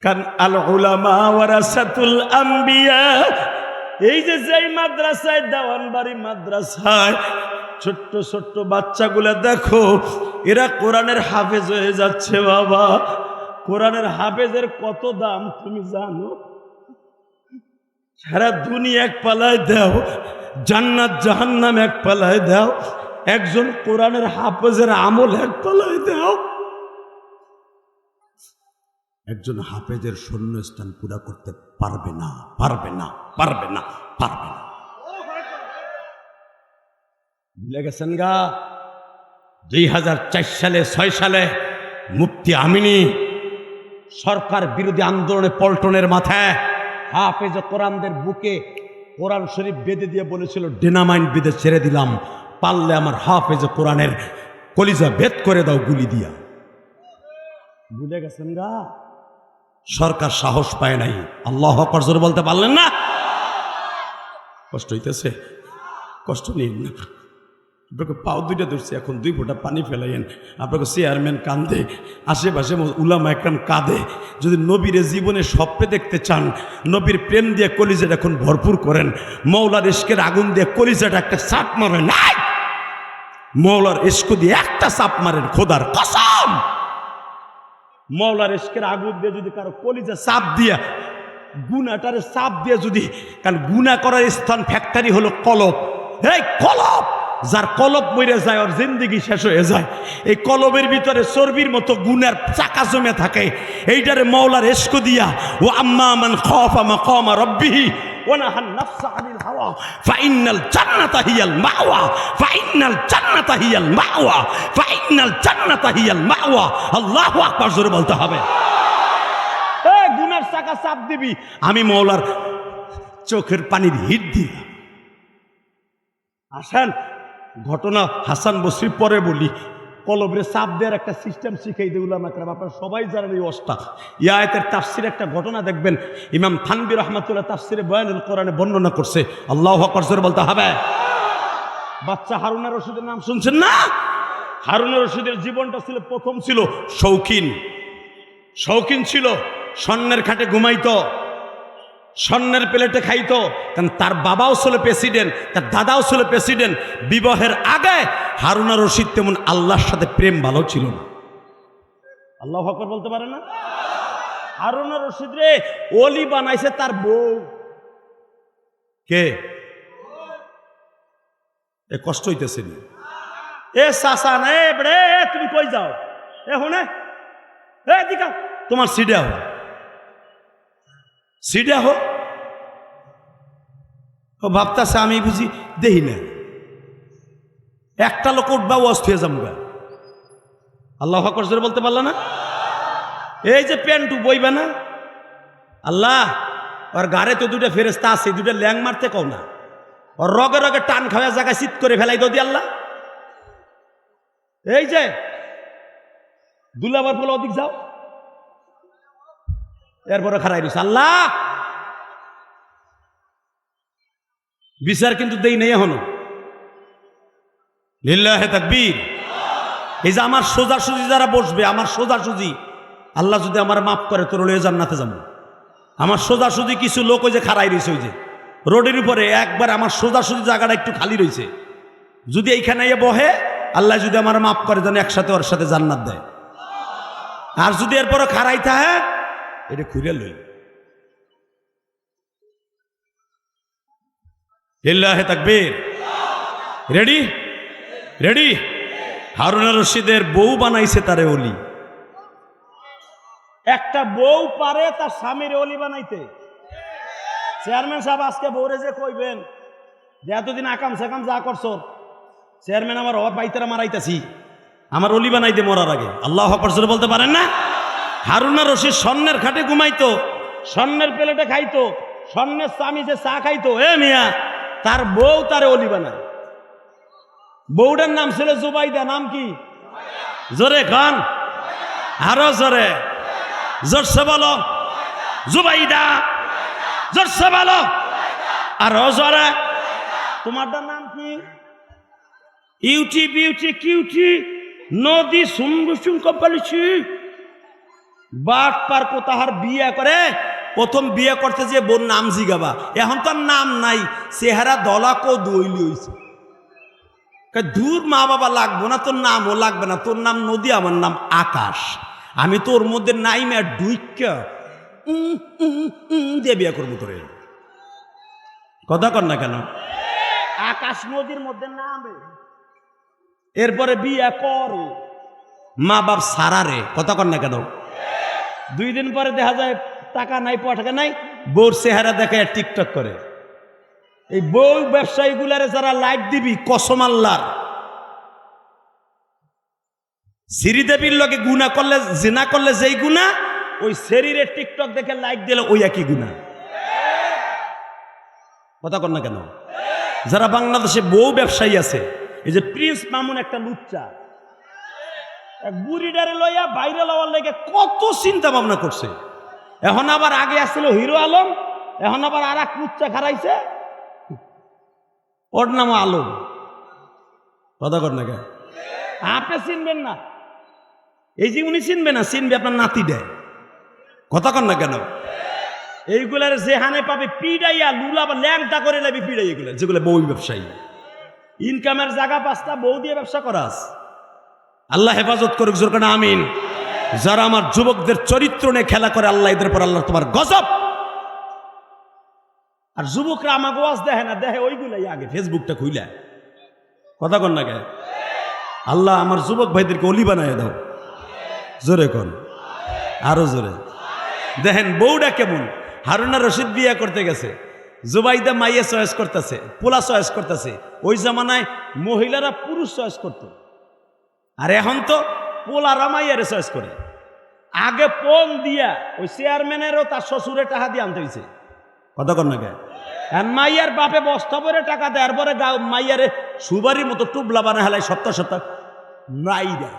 কারণ আল উলামা ওয়ারাসাতুল আম্বিয়া। এই যে যেই মাদ্রাসায়, দেওয়ানবাড়ি মাদ্রাসায় ছোট্ট ছোট্ট বাচ্চাগুলা দেখো, এরা কোরআনের হাফেজ হয়ে যাচ্ছে। বাবা কোরআনের হাফেজের কত দাম তুমি জানো? সারা দুনিয়া এক পালায় দাও, জান্নাত জাহান্নাম এক পালায় দাও, একজন কোরআনের হাফেজের আমল এক পালায় দাও। একজন হাফেজের শূন্যস্থান পুরা করতে পারবে না, পারবে না, পারবে না, পারবে না। ভুলে গেছেন গা? 2004 সালে 6 সালে মুফতি আমিনী সরকার বিরোধী আন্দোলনে পল্টনের মাথায় হাফেজ কোরআনদের বুকে কোরআন শরীফ বেঁধে দিয়ে বলেছিল, ডিনামাইট বেঁধে ছেড়ে দিলাম, পারলে আমার হাফেজ কোরআনের কলিজা ভেদ করে দাও গুলি দিয়া। ভুলে গেছেন গা? সরকার সাহস পায় নাই। আল্লাহু আকবার জোরে বলতে পারলেন না? কষ্ট হইতেছে? কষ্ট নিন না। আপনাকে পাও দুইটা ধরছে, এখন 2 ফোঁটা পানি ফেলাইয়েন। আপনাকে চেয়ারম্যান কান্দে, আশেপাশে উলামা একরাম কাঁদে। যদি নবীর জীবনে স্বপ্নে দেখতে চান, নবীর প্রেম দিয়ে কলিজাটা এখন ভরপুর করেন। মওলার ইশকের আগুন দিয়ে কলিজাটা একটা চাপ মারেন। নাই, মওলার ইশক দিয়ে একটা চাপ মারেন, খোদার কসম। মওলার ইশকের আগুন দিয়ে যদি কারো কলিজা চাপ দিয়া, গুনাহটারে চাপ দিয়ে যদি, কারণ গুনাহ করার স্থান ফ্যাক্টরি হলো কলব। এই কলব, যার কলব মরে যায় ওর জিন্দেগি শেষ হয়ে যায়। এই কলবের ভিতরে চর্বির মতো গুনার চাকা জমে থাকে। এইটারে মওলার ইশক দিয়া, ও আম্মা মান খাফা মাকামা রাব্বিহি ওয়া নাহান নাফসা আনিল হাওয়া ফাইন্নাল জান্নাতা হিয়াল মাওয়া, ফাইন্নাল জান্নাতা হিয়াল মাওয়া, ফাইন্নাল জান্নাতা হিয়াল মাওয়া। আল্লাহু আকবার জোরে বলতে হবে। এই গুনার চাকা চাপ দিবি, আমি মওলার চোখের পানির হিট দিয়া। আসেন ঘটনা হাসান বসরি পরে বলি। কলবের চাপ দেওয়ার একটা সিস্টেম শিখাই দিই উলামা একরাম, আপনারা সবাই জানেন এই অবস্থা। এই আয়াতের তাফসিরে একটা ঘটনা দেখবেন, ইমাম থানভী রহমাতুল্লাহ তাফসিরে বয়ানুল কোরআনে বর্ণনা করছে। আল্লাহু আকবার জোরে বলতে হবে। বাচ্চা হারুন আর রশিদের নাম শুনছেন না? হারুন আর রশিদের জীবনটা ছিল, প্রথম ছিল শৌখিন। শৌখিন ছিল, স্বর্ণের খাটে ঘুমাইতো, স্বর্ণের প্লেটে খাইতো। কারণ তার বাবাও ছিল প্রেসিডেন্ট, তার দাদাও ছিল প্রেসিডেন্ট। বিবাহের আগে হারুন আর রশিদ তেমন আল্লাহর সাথে প্রেম ভালো ছিল না। আল্লাহু আকবার বলতে পারে না? হারুন আর রশিদ রে ওলি বানাইছে তার বউ। কে? এ কষ্ট হইতেছে নি? এ চাচা না, এ বড়ে, তুমি কই যাও? এ হনে, এ দিকা তোমার সিডে হো, সিডে হো। ও ভাবতাছে আমি বুঝি দেহি না, একটা লোক উঠবা অস্ত হয়ে যাবো। আল্লাহু আকবার জোরে বলতে পারলা না? এই যে প্যান্টু বইবে না, আল্লাহ ওর গাড়ে তো 2টা ফেরেশতা আছে, 2টা ল্যাং মারতে কও না, ওর রগে রগে টান খাওয়া জায়গায় চিত করে ফেলাই দাও দি আল্লাহ। এই যে দুলাবার বলে ওদিক যাও, এরপরে খারাই দিছে। আল্লাহ বিচার কিন্তু দেই নেই এখনো। লিল্লাহে তাকবীর। এই যে আমার সোজাসুজি যারা বসবে, আমার সোজাসুজি, আল্লাহ যদি আমার মাফ করে তোর লয়ে জান্নাতে যাবো। আমার সোজাসুজি কিছু লোক ওই যে খাড়াই রয়েছে, ওই যে রোডের উপরে একবার আমার সোজাসুজি জায়গাটা একটু খালি রয়েছে, যদি এইখানে বহে, আল্লাহ যদি আমার মাফ করে জানে একসাথে ওর সাথে জান্নাত দেয়। আর যদি এরপরে খাড়াই থাকে, এটা খুলে লই। লিল্লাহে তাকবীর। রেডি? রেডি? হারুনা রশিদের বউ বানাইছে তারে অলি। একটা বউ পারে তার স্বামীর অলি বানাইতে। চেয়ারম্যান সাহেব আজকে বউরে যে কইবেন যে এতদিন আকাম সাকাম যা করছো, চেয়ারম্যান আমার অভাব পাইতারা মারাইতেছি, আমার অলি বানাইতে মরার আগে। আল্লাহ আকবার জোরে বলতে পারেন না? হারুনা রশিদ স্বর্ণের খাটে ঘুমাইতো, স্বর্ণের প্লেটে খাইতো, স্বর্ণের স্বামী যে চা খাইতো, এ মিয়া তার বউ তারে অলি বানায়। বউটার নাম ছিল জুবাইদা। নাম কি? জোরে খান, আরো জোরে, জোরসে বলো জুবাইদা, জোরসে বলো আরো জোরে। তোমারটার নাম কি? ইউটি বিউটি কিউটি নদী সুন্দর কপালিছি। বাট পার কোথাহার বিয়ে করে, প্রথম বিয়ে করতে যে বোন নাম জিগাবা, এখন তার নাম নাই, চেহারা দলাকো দইলি হইছে। দূর মা বাবা লাগবো না, তোর নামও লাগবে না, তোর নাম নদী, আমার নাম আকাশ। আমি তোর মধ্যে নাই মে ডুইকা দিয়ে বিয়ে করবো তোরে। কথা কর না কেন? আকাশ নদীর মধ্যে নামে, এরপরে বিয়ে করে মা বাপ সারারে। কথা কর না কেন? 2 দিন পরে দেখা যায় টাকা নাই, টাকা নাই, বউর চেহারা দেখে টিকটক করে। এই বউ ব্যবসায়ী গুলারে যারা লাইক দিবি, কসম আল্লাহর, শ্রীদেবীর লগে গুনাহ করলে, জিনা করলে যেই গুনাহ, ওই শরীরে টিকটক দেখে লাইক দিলে ওই একই গুনাহ। কথা কর না কেন? যারা বাংলাদেশে বউ ব্যবসায়ী আছে, এই যে প্রিন্স মামুন একটা লুচ্চা, এক বুড়িডারে লইয়া বাইরে লওয়ার লেগে কত চিন্তা ভাবনা করছে। এখন আবার আগে আসছিল হিরো আলম, এখন আবার আর এক লুচ্চা খারাইছে, ওর নাম আলম। কথা কর না কেন? আপনি চিনবেন না, এই যে উনি চিনবে না, চিনবে আপনার নাতি দেয়। কথা কর না কেন? এইগুলার যেখানে পাবে পিডাইয়া লুলা বা ল্যাংটা করে নেবি পিডাই, এগুলো যেগুলো বউ ব্যবসায়ী, ইনকামের জায়গা 5টা বউ দিয়ে ব্যবসা করাস। আল্লাহ হেফাজত করুক, জোর করে আমিন। যারা আমার যুবকদের চরিত্র নিয়ে খেলা করে, আল্লাহ এদের পর আল্লাহ তোমার গজব। আর যুবকরা আমাকে ওয়াজ দেখে না, দেখে ওইগুলাই আগে ফেসবুকটা খুইলা। কথা কর না কেন? আল্লাহ আমার যুবক ভাইদেরকে অলি বানায় দাও। জোরে কর, আরো জোরে। দেখেন বউটা কেমন। হারুনা রশিদ বিয়ে করতে গেছে, জুবাইদা মাইয়া চয়েস করতেছে, পোলা চয়েস করতেছে। ওই জামানায় মহিলারা পুরুষ চয়েস করত, আর এখন তো পোলারা মাইয়ারে চয়েস করে। আগে পণ দিয়া ওই চেয়ারম্যানেরও তার শ্বশুরে টাকা দিয়ে আনতে হয়েছে। কথা কর না কে? মাইয়ার বাপে বস্তা ভরে টাকা দেয়, এরপরে মাইয়ারে সুবারির মতো টুবলা বানা হেলায় সপ্তাহ সপ্তাহ নাইরা।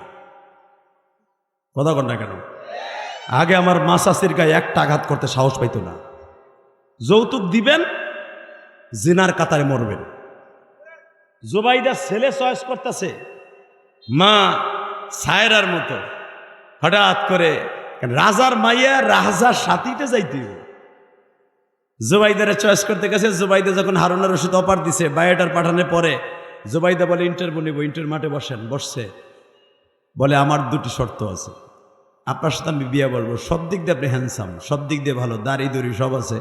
কথা কর না কেন? আগে আমার মাসাসির গায়ে একটা আঘাত করতে সাহস পাইত না। যৌতুক দিবেন, জিনার কাতারে মরবেন। জুবাইদা ছেলে চয়েস করতেছে, মা সায়রার মতো। হঠাৎ করে রাজার মাইয়া রাজার সাথীতে যাইতে, জুবাইদারে চয়েস করতে গেছে। জুবাইদা যখন হারুনা রশিদ অপার দিছে, বায়োটার পাঠানোর পরে জুবাইদা বলে ইন্টারভিউ নিব, ইন্টার মাঠে বসেন। বসছে, বলে আমার 2টি শর্ত আছে, আপনার সাথে আমি বিয়ে বলবো। সব দিক দিয়ে আপনি হ্যান্ডসাম, সব দিক দিয়ে ভালো, দাড়ি দড়ি সব আছে,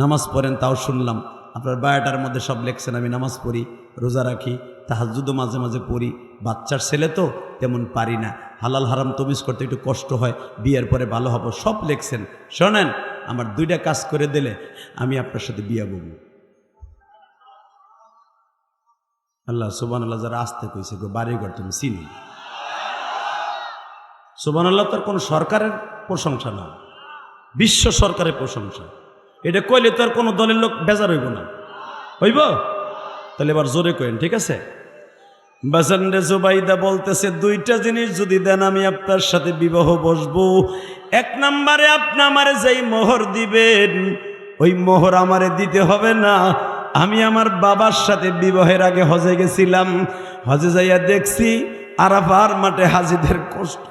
নামাজ পড়েন, তাও শুনলাম। আপনার বায়োটার মধ্যে সব লেখছেন, আমি নামাজ পড়ি, রোজা রাখি, তাহাজ্জুদও মাঝে মাঝে পড়ি, বাচ্চার ছেলে তো তেমন পারি না, হালাল হারাম তমিজ করতে একটু কষ্ট হয়, বিয়ের পরে ভালো হবো, সব লেখছেন। শোনেন, আমার 2টা কাজ করে দিলে আমি আপনার সাথে বিয়ে বলবো। আল্লাহ সুবহানাল্লাহ, যারা আসতে কইছে গো বাড়িঘর তুমি চিনি। সুবহানাল্লাহ, তার কোনো সরকারের প্রশংসা না, বিশ্ব সরকারের প্রশংসা। এটা কইলে তো আর কোনো দলের লোক বেজার হইব না, হইব? তাহলে এবার জোরে কইন, ঠিক আছে? বাসান্ডে জুবাইদা বলতেছে, 2টা জিনিস যদি দেন আমি আপনার সাথে বিবাহ বসবো। 1 নম্বরে আপনি আমারে যেই মোহর দিবেন, ওই মোহর আমারে দিতে হবে না। আমি আমার বাবার সাথে বিবাহের আগে হজে গেছিলাম, হজে যাইয়া দেখছি আরাফার মাঠে হাজিদের কষ্ট,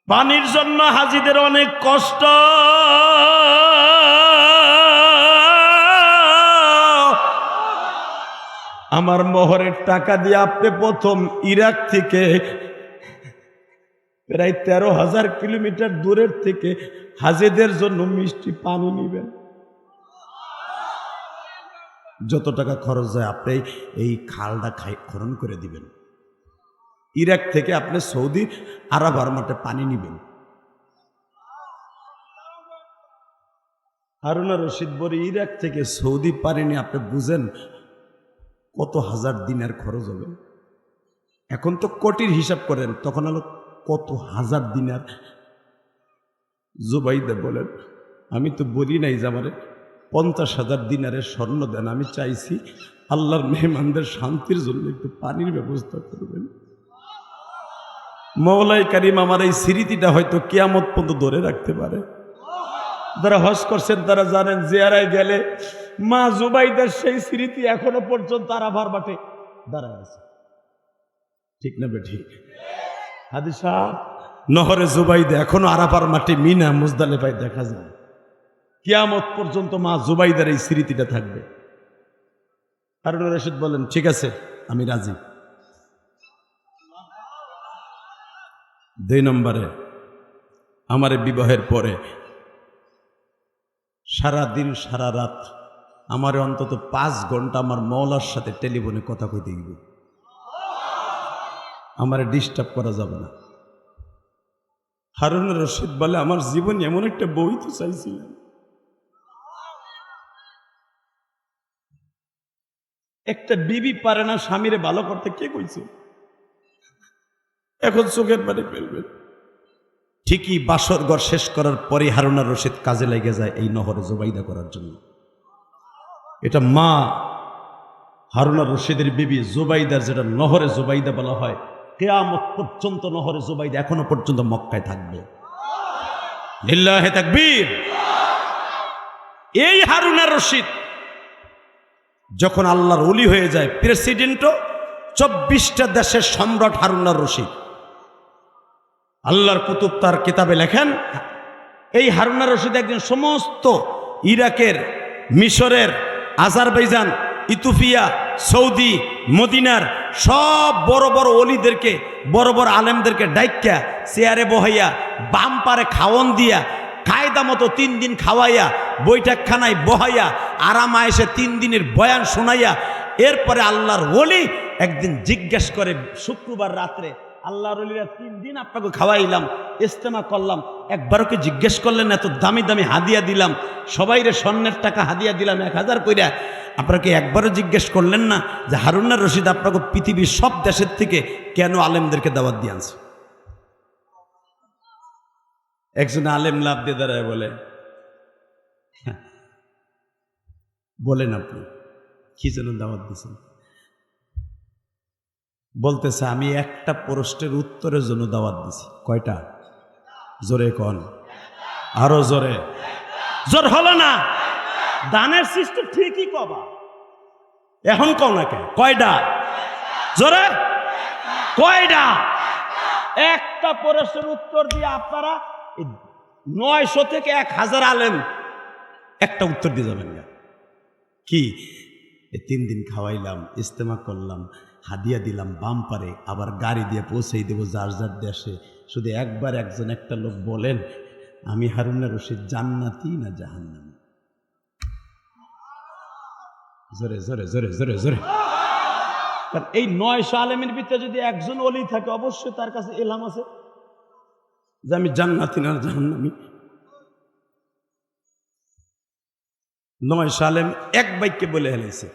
পানির জন্য হাজিদের অনেক কষ্ট। আমার মোহরের টাকা দিয়ে আপনি প্রথম ইরাক থেকে প্রায় 13,000 কিলোমিটার দূরের থেকে হাজিদের জন্য মিষ্টি পানি নিবেন। যত টাকা খরচ যায় আপনি এই খালটা খনন করে দিবেন। ইরাক থেকে আপনি সৌদি আরব মাঠে পানি নিবেন। হারুনা রশিদ বলে ইরাক থেকে সৌদি পানি নিয়ে আপনি বুঝেন কত হাজার দিনের খরচ হবে। এখন তো কোটির হিসাব করেন, তখন হলো কত হাজার দিনার। জুবাইদা বলেন আমি তো বলি নাই যে আমারে 50,000 দিনারের স্বর্ণ দেন, আমি চাইছি আল্লাহর মেহমানদের শান্তির জন্য একটু পানির ব্যবস্থা করবেন। মওলাই কারিম আমার এই স্মৃতিটা হয়তো কিয়ামত পর্যন্ত ধরে রাখতে পারে। যারা হজ করছেন তারা জানেন জিয়ারায় গেলে মা জুবাইদার সেই স্মৃতি এখনো পর্যন্ত আরাফার মাঠে দাঁড়ায় আছে। ঠিক না বেঠিক? হাদি সাহেব, নহরে জুবাইদা এখনো আরাফার মাঠে মিনা মুজদালিফায় দেখা যায়। কিয়ামত পর্যন্ত মা জুবাইদার এই স্মৃতিটা থাকবে। হারুন রশিদ বলেন ঠিক আছে আমি রাজি। 2 নম্বরে আমার বিবাহের পরে সারা দিন সারা রাত আমার অন্তত 5 ঘন্টা আমার মওলার সাথে টেলিফোনে কথা কইতে গিয়ে আমার ডিস্টার্ব করা যাবে না। হারুন রশিদ বলে আমার জীবনে এমন একটা বই তো চাইছিলাম। একটা বিবি পারে না স্বামীরে ভালো করতে, কে কইছে? এখন চোখের পানি ফেলবেন। ঠিকই বাসর ঘর শেষ করার পরে হারুনা রশিদ কাজে লেগে যায় এই নহরে জুবাইদা করার জন্য। এটা মা হারুনা রশিদের বিবি জুবাইদার, যেটা নহরে জুবাইদা বলা হয়, কিয়ামত পর্যন্ত নহরে জুবাইদা এখনো পর্যন্ত মক্কায় থাকবে। লিল্লাহি তাকবীর। এই হারুনা রশিদ যখন আল্লাহর ওলি হয়ে যায়, প্রেসিডেন্টও 24টা দেশের সম্রাট হারুনা রশিদ। আল্লাহর কুতুব তার কিতাবে লেখেন এই হারুনা রশিদ একদিন সমস্ত ইরাকের, মিশরের, আজারবাইজান, ইথিওপিয়া, সৌদি, মদিনার সব বড় বড় ওলিদেরকে, বড় বড় আলেমদেরকে ডাইক্কা চেয়ারে বহাইয়া বাম পারে খাওয়ন দিয়া কায়দা মতো 3 দিন খাওয়াইয়া বৈঠকখানায় বহাইয়া আরাম আয়েসে 3 দিনের বয়ান শোনাইয়া এরপরে আল্লাহর ওলি একদিন জিজ্ঞেস করে, শুক্রবার রাত্রে আল্লাহর ওলিরা 3 দিন আপনাকে খাওয়াইলাম, ইস্তেমা করলাম, একবারও কি জিজ্ঞেস করলেন? এত দামি দামি হাদিয়া দিলাম, সবাইরে স্বর্ণের টাকা হাদিয়া দিলাম 1000 কইরা, আপনাকে একবারও জিজ্ঞেস করলেন না যে হারুনা রশিদ আপনাকে পৃথিবীর সব দেশের থেকে কেন আলেমদেরকে দাওয়াত দিয়ে আনছে? একজন আলেম লাভ দিয়ে দাঁড়ায় বলেন আপনি কি যেন দাওয়াত দিয়েছেন? বলতেছে আমি একটা প্রশ্নের উত্তরের জন্য দাওয়াত দিছি। কয়টা? জোরে কোন, আরো জোরে। জোর হলো না? দানের সিস্টেম ঠিকই কবা, এখন কও না কেন? কয়টা? জোরে কয়টা? একটা প্রশ্নের উত্তর দিয়ে আপনারা 900 থেকে 1000 আলেম একটা উত্তর দিয়ে যাবেন না। কি 3 দিন খাওয়াইলাম, ইস্তেমা করলাম, হাদিয়া দিলাম বাম পারে, আবার গাড়ি দিয়ে পৌঁছেই দেবো যার যার দেশে। শুধু একবার একজন একটা লোক বলেন আমি হারুনা রশিদ জান্নাতি না জাহান্নামী? জোরে জোরে জোরে জোরে জোরে। কারণ এই 900 আলেমের ভিতরে যদি একজন ওলি থাকে, অবশ্যই তার কাছে এলহাম আছে যে আমি জান্নাতি না জাহান্নামী। 900 আলেম এক বাক্যে বলে হেলেছে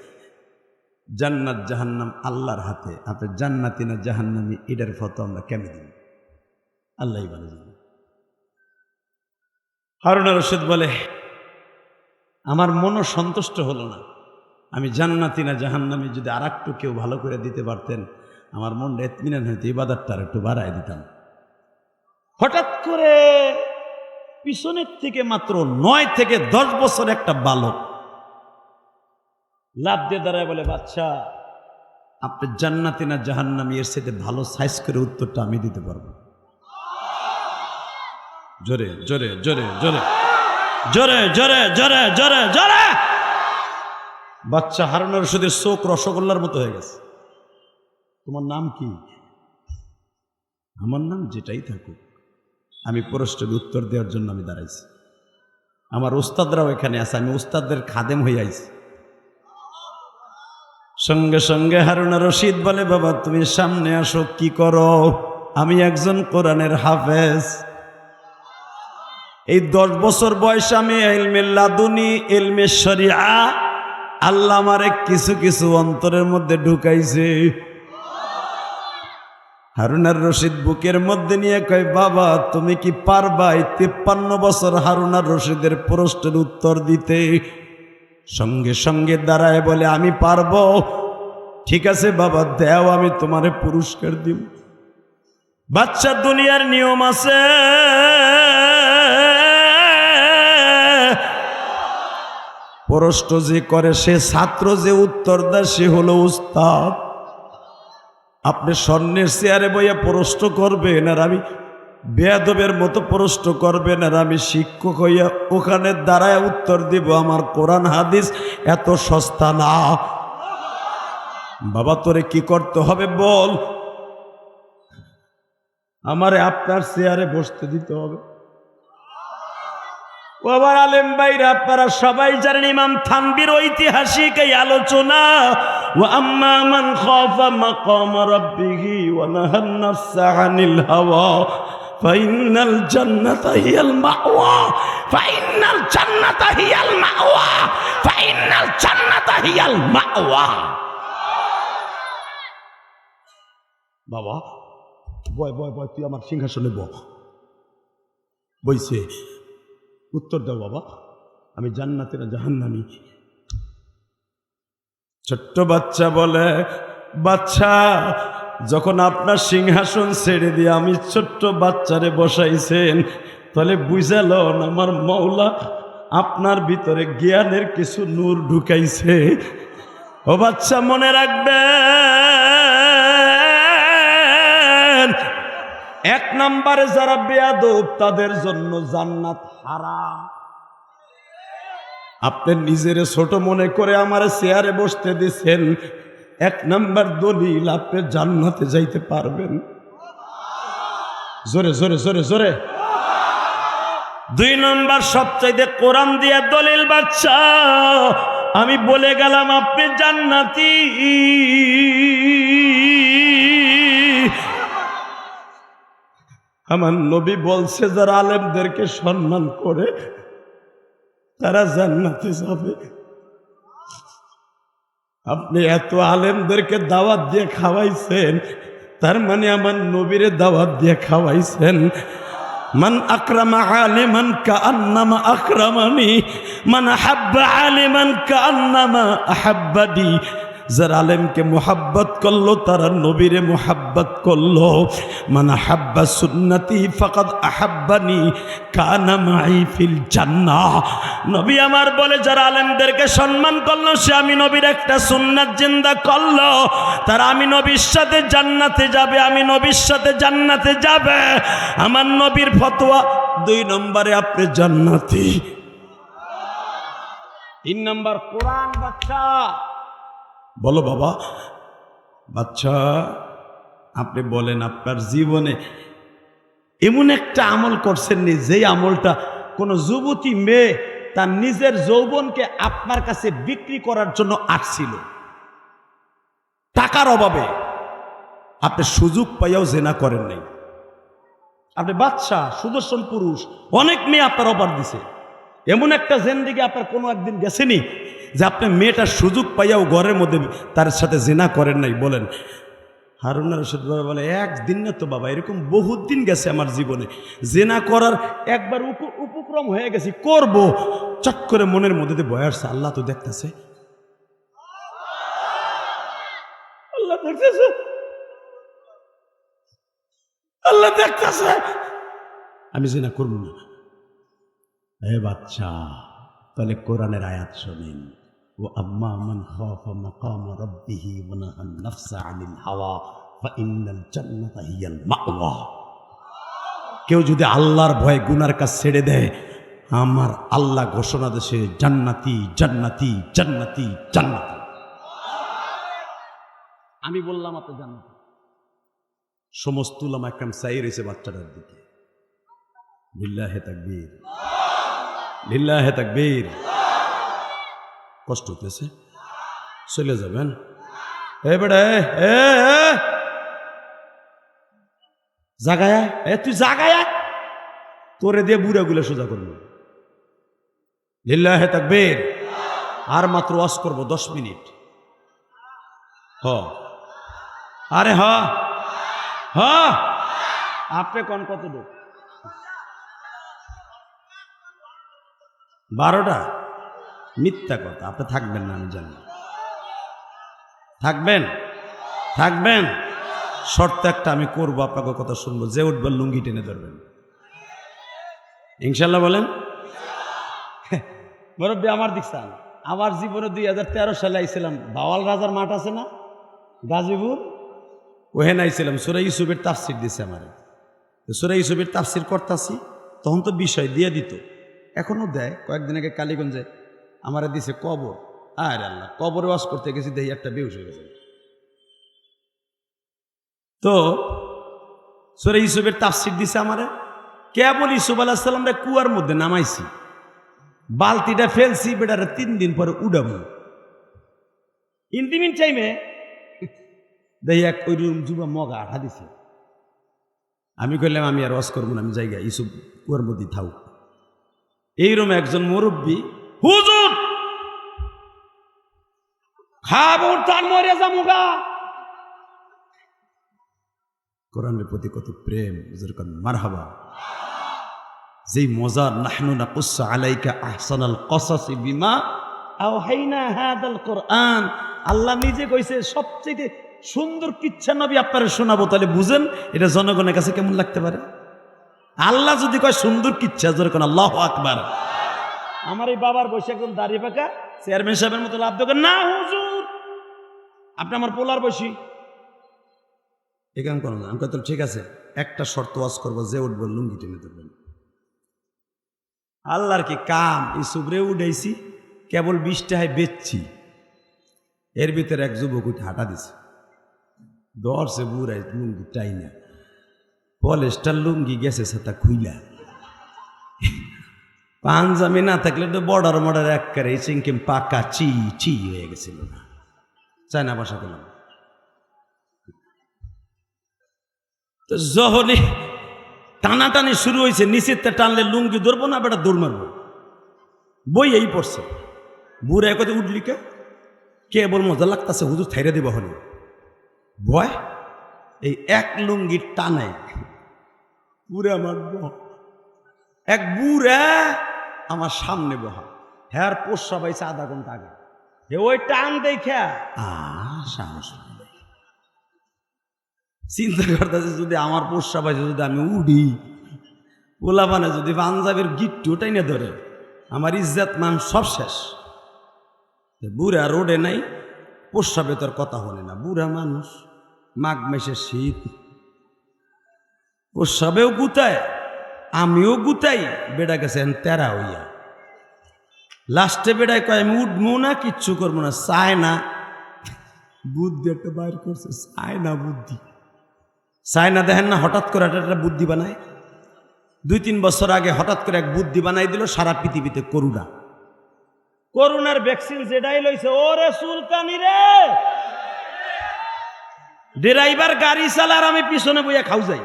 জান্নাত জাহান্নাম আল্লাহর হাতে, আপনি জান্নাতি না জাহান্নামী এটার ফতো আমরা কেমন দিই? আল্লাহই ভালো জানে। হারুনা রশিদ বলে আমার মনও সন্তুষ্ট হলো না, আমি জান্নাতি না জাহান্নামী যদি আর একটু কেউ ভালো করে দিতে পারতেন আমার মনটা ইতমিনান হইতে, ইবাদতটা আর একটু বাড়ায় দিতাম। হঠাৎ করে পিছনের থেকে মাত্র 9 থেকে 10 বছর একটা বালক লাভ দিয়ে দাঁড়ায় বলে বাচ্চা আপনি জান্নাতি না জাহান্নামী এর সাথে ভালো সাইজ করে উত্তরটা আমি দিতে পারবো। জোরে জোরে জোরে জোরে জোরে জোরে জোরে জোরে জোরে। বাচ্চা হারুনা রশিদের চোখ রসগোল্লার মতো হয়ে গেছে। তোমার নাম কি? আমার নাম যেটাই থাকুক, আমি প্রশ্নের উত্তর দেওয়ার জন্য আমি দাঁড়াইছি। আমার উস্তাদরাও এখানে আছে, আমি উস্তাদদের খাদেম হয়ে আইছি। সঙ্গে সঙ্গে হারুনা রশিদ বলে, বাবা তুমি সামনে আসো, কি করো? আমি একজন কোরআনের হাফেজ। এই 10 বছর বয়স আমি ইলমে লাদুনি, ইলমে শরিয়া আল্লাহ আমারে কিছু কিছু অন্তরের মধ্যে ঢুকাইছে। হারুনার রশিদ বুকের মধ্যে নিয়ে কয়, বাবা তুমি কি পারবা এই 53 বছর হারুনার রশিদের প্রশ্নের উত্তর দিতে? সঙ্গে সঙ্গে দাঁড়ায় বলে, আমি পারবো। ঠিক আছে বাবা, দেও, আমি তোমারে পুরস্কার দিব। বাচ্চা দুনিয়ার নিয়ম আছে, প্রশ্ন যে করে সে ছাত্র, যে উত্তর দেয় সে হলো উস্তাদ। আপনি স্বর্ণের চেয়ারে বইয়া প্রশ্ন করবেন, আর আমি বেয়াদবের মতো প্রশ্ন করবেন, আর আমি শিক্ষক হইয়া ওখানে দাঁড়ায় উত্তর দিব। আমার কোরআন হাদিস এত সস্তা না। বাবা তোরে কি করতে হবে বল? আমারে আপনার চেয়ারে বসতে দিতে হবে। বাবার আলেম ভাইরা, আপনারা সবাই জানেন ইমাম থানবীর ঐতিহাসিক এই আলোচনা, ওয়া আম্মা মান খাফা মাকাম রাব্বিহি ওয়া নাহান নাফসা আনিল হাওয়া ফাইনাল জান্নাতা হিয়াল মাওয়া, ফাইনাল জান্নাতা হিয়াল মাওয়া, ফাইনাল জান্নাতা হিয়াল মাওয়া। বাবা বয় বয় বয়, তুই আমার সিংহাসনে বইছে। উত্তর দাও বাবা, আমি জান্নাতে না জাহান্নামী? ছোট্ট বাচ্চা বলে, বাচ্চা যখন আপনার সিংহাসন ছেড়ে দিয়ে আমি ছোট্ট বাচ্চারে বসাইছেন, তাহলে বুঝালেন আমার মওলা আপনার ভিতরে জ্ঞানের কিছু নূর ঢুকাইছে। ও বাচ্চা মনে রাখবেন, 1 নম্বরে যারা বেয়াদব তাদের জন্য জান্নাত হারাম। আপনি নিজের ছোট মনে করে আমার চেয়ারে বসতে দিচ্ছেন, 1 নম্বর দলিল আপনি জান্নাতে যাইতে পারবেন। জোরে জোরে জোরে জোরে। 2 নম্বর সবচাইতে কোরআন দিয়ে দলিল, বাচ্চা আমি বলে গেলাম আপনি জান্নাতি। আমার নবী বলছে যারা আলেমদেরকে সম্মান করে তারা জান্নাতে যাবে। আপনি এত আলেমদেরকে দাওয়াত দিয়ে খাওয়াইছেন, তার মানে আমার নবীরে দাওয়াত দিয়ে খাওয়াইছেন। মান আকরামা আলিমান কাআন্নামা আকরামানি, মান আহাব্বা আলিমান কাআন্নামা আহাব্বানি। যারা আলেমকে মোহাব্বত করলো তারা নবীরে মোহাব্বত করলো। মান আহাব্বা সুন্নতি ফাকাদ আহাব্বানি কানা মাই ফিল জান্নাহ। নবী আমার বলে, যারা আলেমদেরকে সম্মান করলো সে আমি নবীর একটা সুন্নাত জিন্দা করলো, তারা আমি নবীর সাথে জান্নাতে যাবে, আমি নবীর সাথে জান্নাতে যাবে। আমার নবীর ফতোয়া 2 নম্বরে আপনি জান্নাতি। 3 নম্বর কোরআন। বাচ্চা বলো বাবা, বাচ্চা আপনি বলেন আপনার জীবনে এমন একটা আমল করছেন নি, যেই আমলটা কোনো যুবতী মেয়ে তার নিজের যৌবনকে আপনার কাছে বিক্রি করার জন্য আসছিল, টাকার অভাবে আপনি সুযোগ পাইয়াও জেনা করেন নাই। আপনি বাচ্চা, সুদর্শন পুরুষ, অনেক মেয়ে আপনার অফার দিছে, এমন একটা জিন্দেগি আপনার কোনো একদিন গেছেনি যে আপনি মেয়েটার সুযোগ পাইয়াও ঘরের মধ্যে তার সাথে জেনা করেন নাই? বলেন। হারুনা রশিদ বাবা বলে, একদিন না তো বাবা, এরকম বহুত দিন গেছে আমার জীবনে, জেনা করার একবার উপক্রম হয়ে গেছি, করব, চট করে মনের মধ্যে ভয় আসছে, আল্লাহ তো দেখতেছে, আল্লাহ দেখতেছে, আল্লাহ দেখতেছে, আমি জেনা করব না। হে বাচ্চা, তাহলে কোরআনের আয়াত শোনেন, ও আম্মা মান খাফা মাকাম রাব্বিহি ওয়া নাহান নাফসা আনিল হাওয়া ফাইনাল জান্নাতা হিয়াল মাওয়া। কেউ যদি আল্লাহর ভয়ে গুনার কাজ ছেড়ে দেয়, আমার আল্লাহ ঘোষণা দেশে জান্নাতি জান্নাতি জান্নাতি জান্নাতি। আমি বললাম আপনি জান্নাতি। সমস্ত উলামা একরাম চাই রয়েছে বাচ্চাটার দিকে। লিল্লাহে তাকবীর, লিল্লাহে তাকবীর। কষ্ট হতেছে, চলে যাবেন। এ বেটা জাগায় তুই জাগায় তোরে দিয়ে বুড়াগুলো সোজা করবো। লিল্লাহে তাকবীর। আর মাত্র ওয়াজ করবো 10 মিনিট। আরে আপনি কোন কত লোক? 12টা। মিথ্যা কথা। আপনি থাকবেন না আমি জানি। থাকবেন শর্ত একটা আমি করবো, আপনাকে কথা শুনবো। যে উঠবেন লুঙ্গি টেনে ধরবেন ইনশাল্লাহ। বলেন মুরব্বী আমার দেখছেন আমার জীবনে 2013 সালে আইছিলাম বাওয়াল রাজার মাঠ আছে না গাজীপুর, ওহেন আইছিলাম। সূরা ইউসুফের তাফসির দিছে আমারে। সূরা ইউসুফের তাফসির করতাছি, তখন তো বিষয় দিয়ে দিত, এখনো দেয়। কয়েকদিন আগে কালীগঞ্জে আমারে দিছে কবর। আরে আল্লাহ, কবরে ওয়াজ করতে গেছি, দেখি একটা বেহুশ হয়ে গেছে। তো সূরা ইউসুফের তাফসির দিছে আমারে। কেবল ইউসুফ আলাইহিস সালাম রে কুয়ার মধ্যে নামাইছি, বালতিটা ফেলছি, বেটারে 3 দিন পরে উড়াবো। ইন্দিমিন চাইমে দেখি এক ওই রুম যুবা মগা আঠা দিছে। আমি কইলাম আমি আর ওয়াজ করবো না, আমি জায়গা ইউসুফ কুয়ার মধ্যে থাও। এই রুমে একজন মুরব্বী, হুজুর খাবো তার মরে যামুগা। কোরআনের প্রতি কত প্রেম, হুজুর কোন মারহাবা। যেই মজার নাহনু নাকুসসু আলাইকা আহসানাল কসাসি বিমা আওহাইনা হাদাল কোরআন। আল্লাহ নিজে কইছে সবচেয়ে সুন্দর কিচ্ছা নবী আপনারা শোনাবো। তাহলে বুঝেন এটা জনগণের কাছে কেমন লাগতে পারে। আল্লাহ যদি কয় সুন্দর কিচ্ছা, জোরে কোন আল্লাহু আকবার। আমার এই বাবার বসে একদম দাড়ি পাকা চেয়ারম্যান সাহেবের মতো লাভ দেবেন না হুজুর, আপনি আমার পোলার বসি এখান করো না। আমি তো ঠিক আছে, একটা শর্ত ওয়াজ করবো, যে উঠবো লুঙ্গি টেনে ধরবেন। আল্লাহর কি কাম, এই সুবরে উঠাইছি, কেবল 20 টাকায় বেচছি। এর ভিতরে এক যুবক উঠে হাঁটা দিছে, দর্শে বুড়াই লুঙ্গি টাই না, পলেস্টার লুঙ্গি গেছে সেটা খুইলা। পাঞ্জাবি না থাকলে তো বর্ডার মর্ডার একবারে চিংকিম পাকা চি হয়ে গেছিল না। চায়না ভাষা করলাম তো যখনই টানাটানি শুরু হয়েছে, নিচের টানলে লুঙ্গি ধরবো না, বেটা দৌড় মারবো। বই এই পড়ছে, বুড়া এক উঠলি কে বল মজা লাগতেছে, হুজুর থাইরে দেবা হলে ভয়। এই এক লুঙ্গির টানে বুড়া মারব। এক বুড়া আমার সামনে বহা, হ্যার পোষা পাইছে আধা ঘন্টা আগে। ওই টান দেখা সাহস চিন্তা করতেছে, যদি আমার পোষা পাইছে, যদি আমি উঠি, ওলা মানে যদি পাঞ্জাবের গিট্টু ওটাই না ধরে, আমার ইজ্জত মান সব শেষ। বুড়া রোডে নাই, পোষা বেতর কথা হলে না। বুড়া মানুষ, মাঘ মাসে শীত, পোষাবেও গুতায়, আমিও গুতাই। বেড়া গেছে তেরা হইয়া। লাস্টে বেড়ায় কয় আমি উঠবো না, কিচ্ছু করবো না। চায় না, বুদ্ধি একটা বাইর করছে, চায় না বুদ্ধি। চায় না দেখেন না, হঠাৎ করে একটা বুদ্ধি বানায়। 2-3 বছর আগে হঠাৎ করে এক বুদ্ধি বানাই দিল, সারা পৃথিবীতে করোনার ভ্যাকসিন যেটাই লইছে, ওরে সুলতানি রে, ড্রাইভার গাড়ি চালার, আমি পিছনে বইয়া খাও যাই।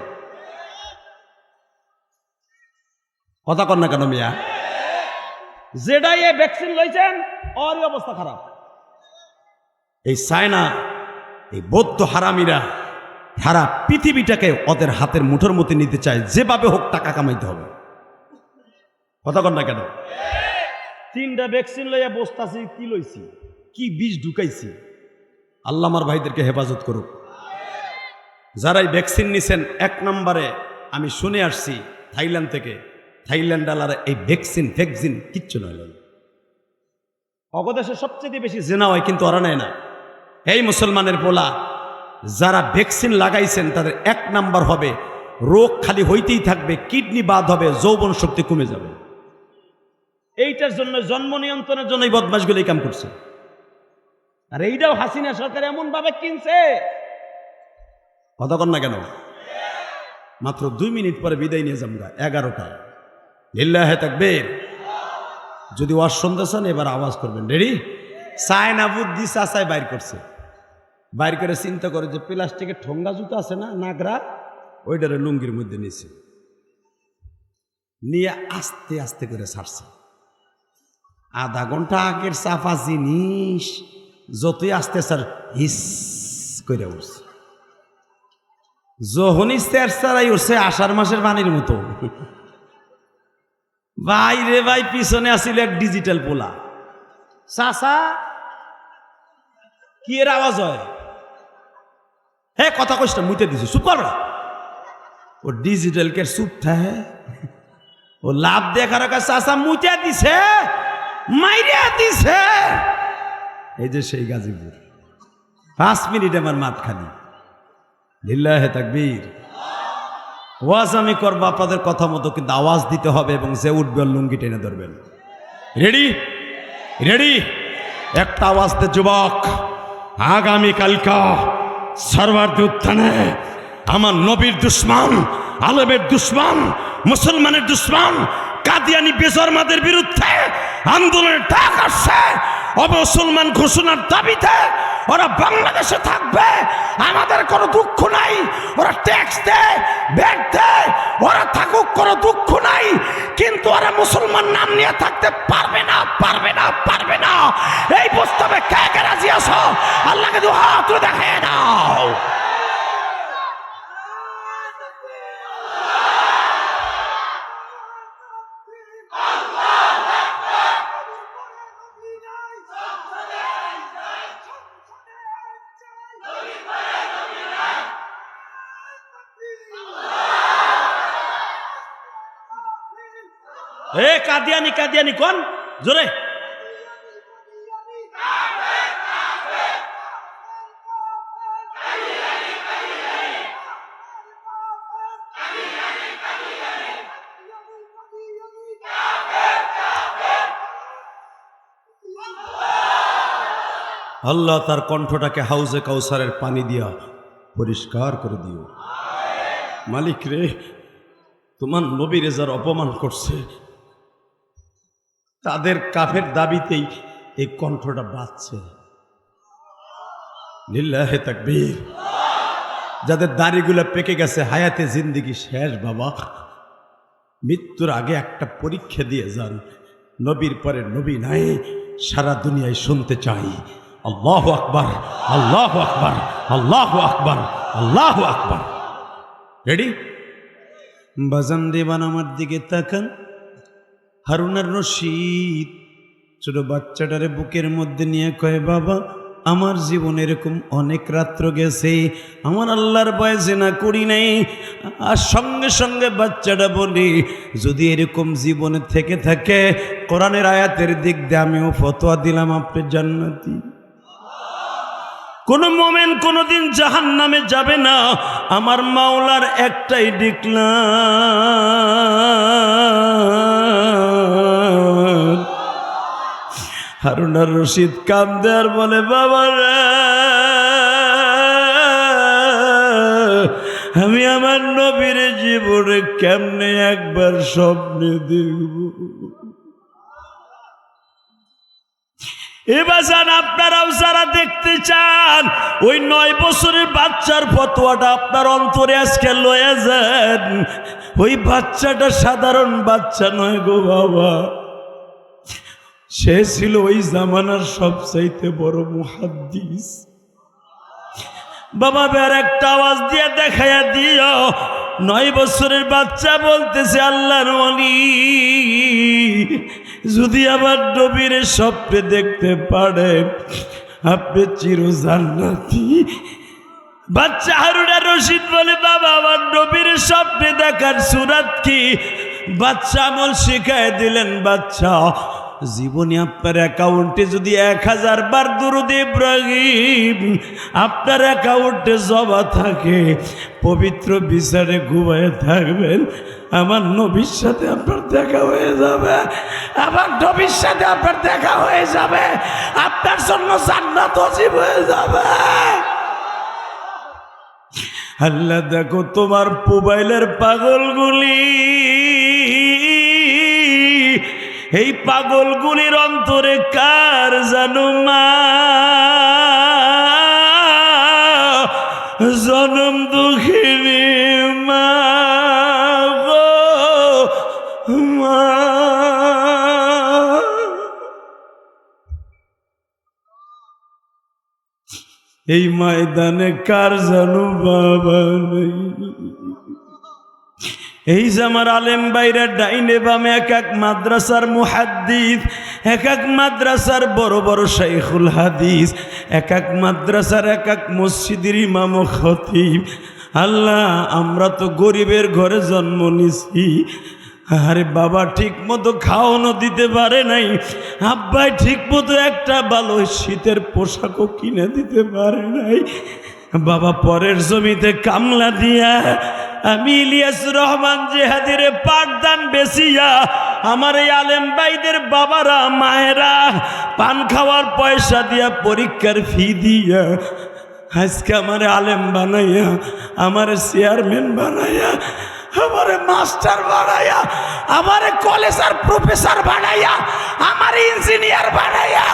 কথা কর না কেন মিয়া? যেটাই এই ভ্যাকসিন লইছেন, ওর অবস্থা খারাপ। এই চায়না, এই বৌদ্ধ হারামিরা সারা পৃথিবীটাকে ওদের হাতের মুঠোর মধ্যে নিতে চায়, যেভাবে হোক টাকা কামাইতে হবে। কথা কর না কেন? 3টা ভ্যাকসিন লইয়া বসতাছি, কি লইছি, কি বিষ ঢুকাইছি। আল্লাহ আমার ভাইদেরকে হেফাজত করুক। যারাই ভ্যাকসিন নিছেন, 1 নম্বরে আমি শুনে আসছি থাইল্যান্ড থেকে, থাইল্যান্ড ডালার এই ভ্যাকসিন কিচ্ছু নয়। অগদেশে সবচেয়ে বেশি জেনা হয়, কিন্তু ওরা নেয় না। এই মুসলমানের পোলা যারা ভ্যাকসিন লাগাইছেন, তাদের 1 নাম্বার হবে রোগ খালি হইতেই থাকবে, কিডনি বাদ হবে, যৌবন শক্তি কমে যাবে। এইটার জন্য, জন্ম নিয়ন্ত্রণের জন্য এই বদমাশগুলো এই কাম করছে। আর এইটাও হাসিনা সরকার এমন ভাবে কিনছে। কথা কর না কেন? মাত্র 2 মিনিট পরে বিদায় নিয়ে যাবো 11টায়। লিল্লাহে তাকবীর। যদি ওয়াজ শুনতে চান এবার আওয়াজ করবেন। রেডি? চায়না বুদ্ধি চাচাই বাইর করছে। বাইর করে চিন্তা করে যে প্লাস্টিকের ঠোঙ্গা জুতো আছে না নাগরা, ওইটারে লুঙ্গির মধ্যে নিয়েছে, নিয়ে আস্তে আস্তে করে ছাড়ছে। আধা ঘন্টা আগের চাপা জিনিস যতই আস্তে স্যার হিস করে উঠছে, যখনই স্যার সারাই উঠছে আষাঢ় মাসের পানির মতো। ভাই রে ভাই, পিছনে আসিল এক ডিজিটাল পোলা। চাচা কি এর আওয়াজ হয়? হে কথা কষ্ট মুইতে দিছে, চুপ কর। ও ডিজিটাল কে চুপ থাকে, ও লাভ দেখার কাছে চাচা মুইতে দিছে, মাইরিয়া দিছে। এই যে সেই গাজীপুর, 5 মিনিট আমার মাঠ খালি। লিল্লাহে তাকবীর। ওয়াজ আমি করবো আপনাদের কথা মতো, কিন্তু আওয়াজ দিতে হবে এবং যে উঠবে লুঙ্গি টেনে ধরবেন। Ready ready? একটা আওয়াজ দে যুবক, আগামীকালকা সরওয়ার্দী উত্থানে আমার নবীর দুশ্মন, আলেমের দুশ্মন, মুসলমানের দুশ্মন কাদিয়ানি বেজরমাদের বিরুদ্ধে আন্দোলনের ডাক আসছে। অমুসলমান ঘোষণার দাবিতে ওরা বাংলাদেশে থাকবে, আমাদের কোনো দুঃখ নাই। ওরা ট্যাক্স দেয়, ভ্যাট দেয়, ওরা থাকুক, কোনো দুঃখ নাই। কিন্তু ওরা মুসলমান নাম নিয়ে থাকতে পারবে না, পারবে না, পারবে না। এই প্রস্তাবে কে কে রাজি আছো? আল্লাহকে দু হাত তুলে দেখায় দাও। এ কাদিয়ানি কাদিয়ানি কোন জোরে? আল্লাহ তার কণ্ঠটাকে হাউজে কাউসারের পানি দিয়া পরিষ্কার করে দিও। মালিক রে, তোমার নবীর যারা অপমান করছে তাদের কাফের দাবিতেই এই কণ্ঠটা বাজছে। লিল্লাহে তাকবীর। যাদের দাড়িগুলো পেকে গেছে, হায়াতে জিন্দেগি শেষ বাবা, মৃত্যুর আগে একটা পরীক্ষা দিয়ে যান। নবীর পরে নবী নাই, সারা দুনিয়ায় শুনতে চাই আল্লাহু আকবার, আল্লাহু আকবার, আল্লাহু আকবার, আল্লাহু আকবার। রেডি? বাজান দেবান আমার দিকে তাকান। হারুনার রশিদ ছোট বাচ্চাটারে বুকের মধ্যে নিয়ে কয়, বাবা আমার জীবনে এরকম অনেক রাত্র গেছে, আমার আল্লাহর ভয়ে জিনা করি নাই। আর সঙ্গে সঙ্গে বাচ্চাটা বলি, যদি এরকম জীবনে থেকে থাকে, কোরআনের আয়াতের দিক দিয়ে আমিও ফতোয়া দিলাম আপনি জান্নাতি। কোন মোমেন কোনদিন জাহান্নামে যাবে না, আমার মাওলার একটাই ডিক্লার। হারুনার রশিদ কান্দে আর বলে, বাবা রে, আমি আমার নবীর জীবনে কেমনে একবার স্বপ্নে দেখব। এবার যান, আপনারাও যারা দেখতে চান, ওই 9 বছরের বাচ্চার ফতোয়াটা আপনার অন্তরে আজকে লয়ে যান। ওই বাচ্চাটা সাধারণ বাচ্চা নয় গো বাবা, সে ছিল ওই জামানার সবচাইতে বড় মুহাদ্দিস। বাবা বের একটা আওয়াজ দিয়ে দেখাইয়া দিও। 9 বছরের বাচ্চা বলতেছে, আল্লাহর ওলি, যদি আবার নবীর স্বপ্নে দেখতে পারেন আপনি চির জান্নাতি। বাচ্চা হারুনার রশিদ বলে, বাবা আমার নবীর স্বপ্নে দেখার সুরাত কি? বাচ্চা আমল শিখায় দিলেন। বাচ্চা, জীবনে আপনার অ্যাকাউন্টে যদি 1000 বার দুরূদ ইব্রাহিম আপনার অ্যাকাউন্টে জমা থাকে, পবিত্র বিচারে ঘুমায় থাকবেন, আমার নবীর সাথে আপনার দেখা হয়ে যাবে। আমার নবীর সাথে আপনার দেখা হয়ে যাবে, আপনার জন্য জান্নাত ওয়াজিব হয়ে যাবে। আল্লাহ দেখো তোমার মোবাইলের পাগলগুলি, এই পাগলগুলির অন্তরে কার জানো মা জনম দুঃখিনী মা গো মা, এই ময়দানে কার জানো বাবা নেই। এই যে আমার আলেম বাইরা ডাইনে বামে এক এক মাদ্রাসার মুহাদ্দিস, এক এক মাদ্রাসার বড় বড় শাইখুল হাদিস, এক এক মাদ্রাসার এক এক মসজিদের ইমাম ও খতিব। আল্লাহ, আমরা তো গরিবের ঘরে জন্ম নিছি। আরে বাবা ঠিক মতো খাওয়ানো দিতে পারে নাই, আব্বাই ঠিক মতো একটা ভালো শীতের পোশাকও কিনে দিতে পারে নাই। বাবা পরের জমিতে কামলা দিয়া আমি ইলিয়াস রহমান জেহাদিরে পাঠদান বেচিয়া আমার এই আলেম ভাইদের বাবারা মায়েরা পান খাওয়ার পয়সা দিয়া পরীক্ষার ফি দিয়া আজকে আমার আলেম বানাইয়া, আমার চেয়ারম্যান বানাইয়া, আমার মাস্টার বানাইয়া, আমার কলেজের প্রফেসর বানাইয়া, আমার ইঞ্জিনিয়ার বানাইয়া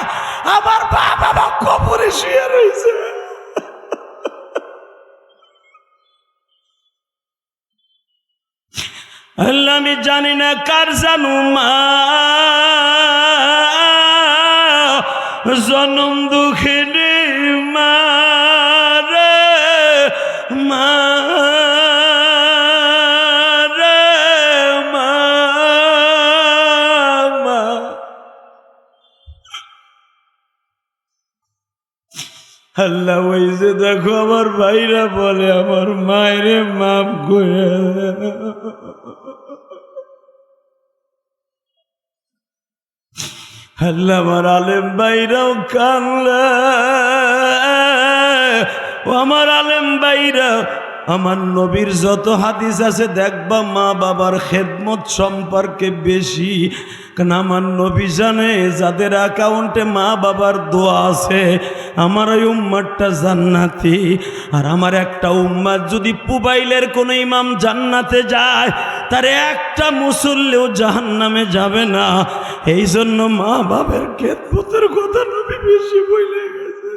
আমার বাবা কবরে শুয়ে রয়েছে। আল্লাহ, আমি জানি না কার জানু মা জনম দুঃখিনী মা রে মা রে মা মা। আল্লাহ, ওই যে দেখো আমার ভাইরা বলে আমার মায়ের মাপ করে। আল্লাহ, আমার আলেম ভাইরাও কানলে, ও আমার আলেম ভাইরা, আমার নবীর যত হাদিস আছে দেখবা মা বাবার খেদমত সম্পর্কে বেশি। কারণ আমার নবী জানে যাদের অ্যাকাউন্টে মা বাবার দোয়া আছে আমার ওই উম্মাতটা জান্নাতি। আর আমার একটা উম্মাত যদি পুবাইলের কোনো ইমাম জান্নাতে যায় তার একটা মুসল্লিও জাহান্নামে যাবে না। এই জন্য মা বাবার খেদমতের কথা নবী বেশি বলে গেছে।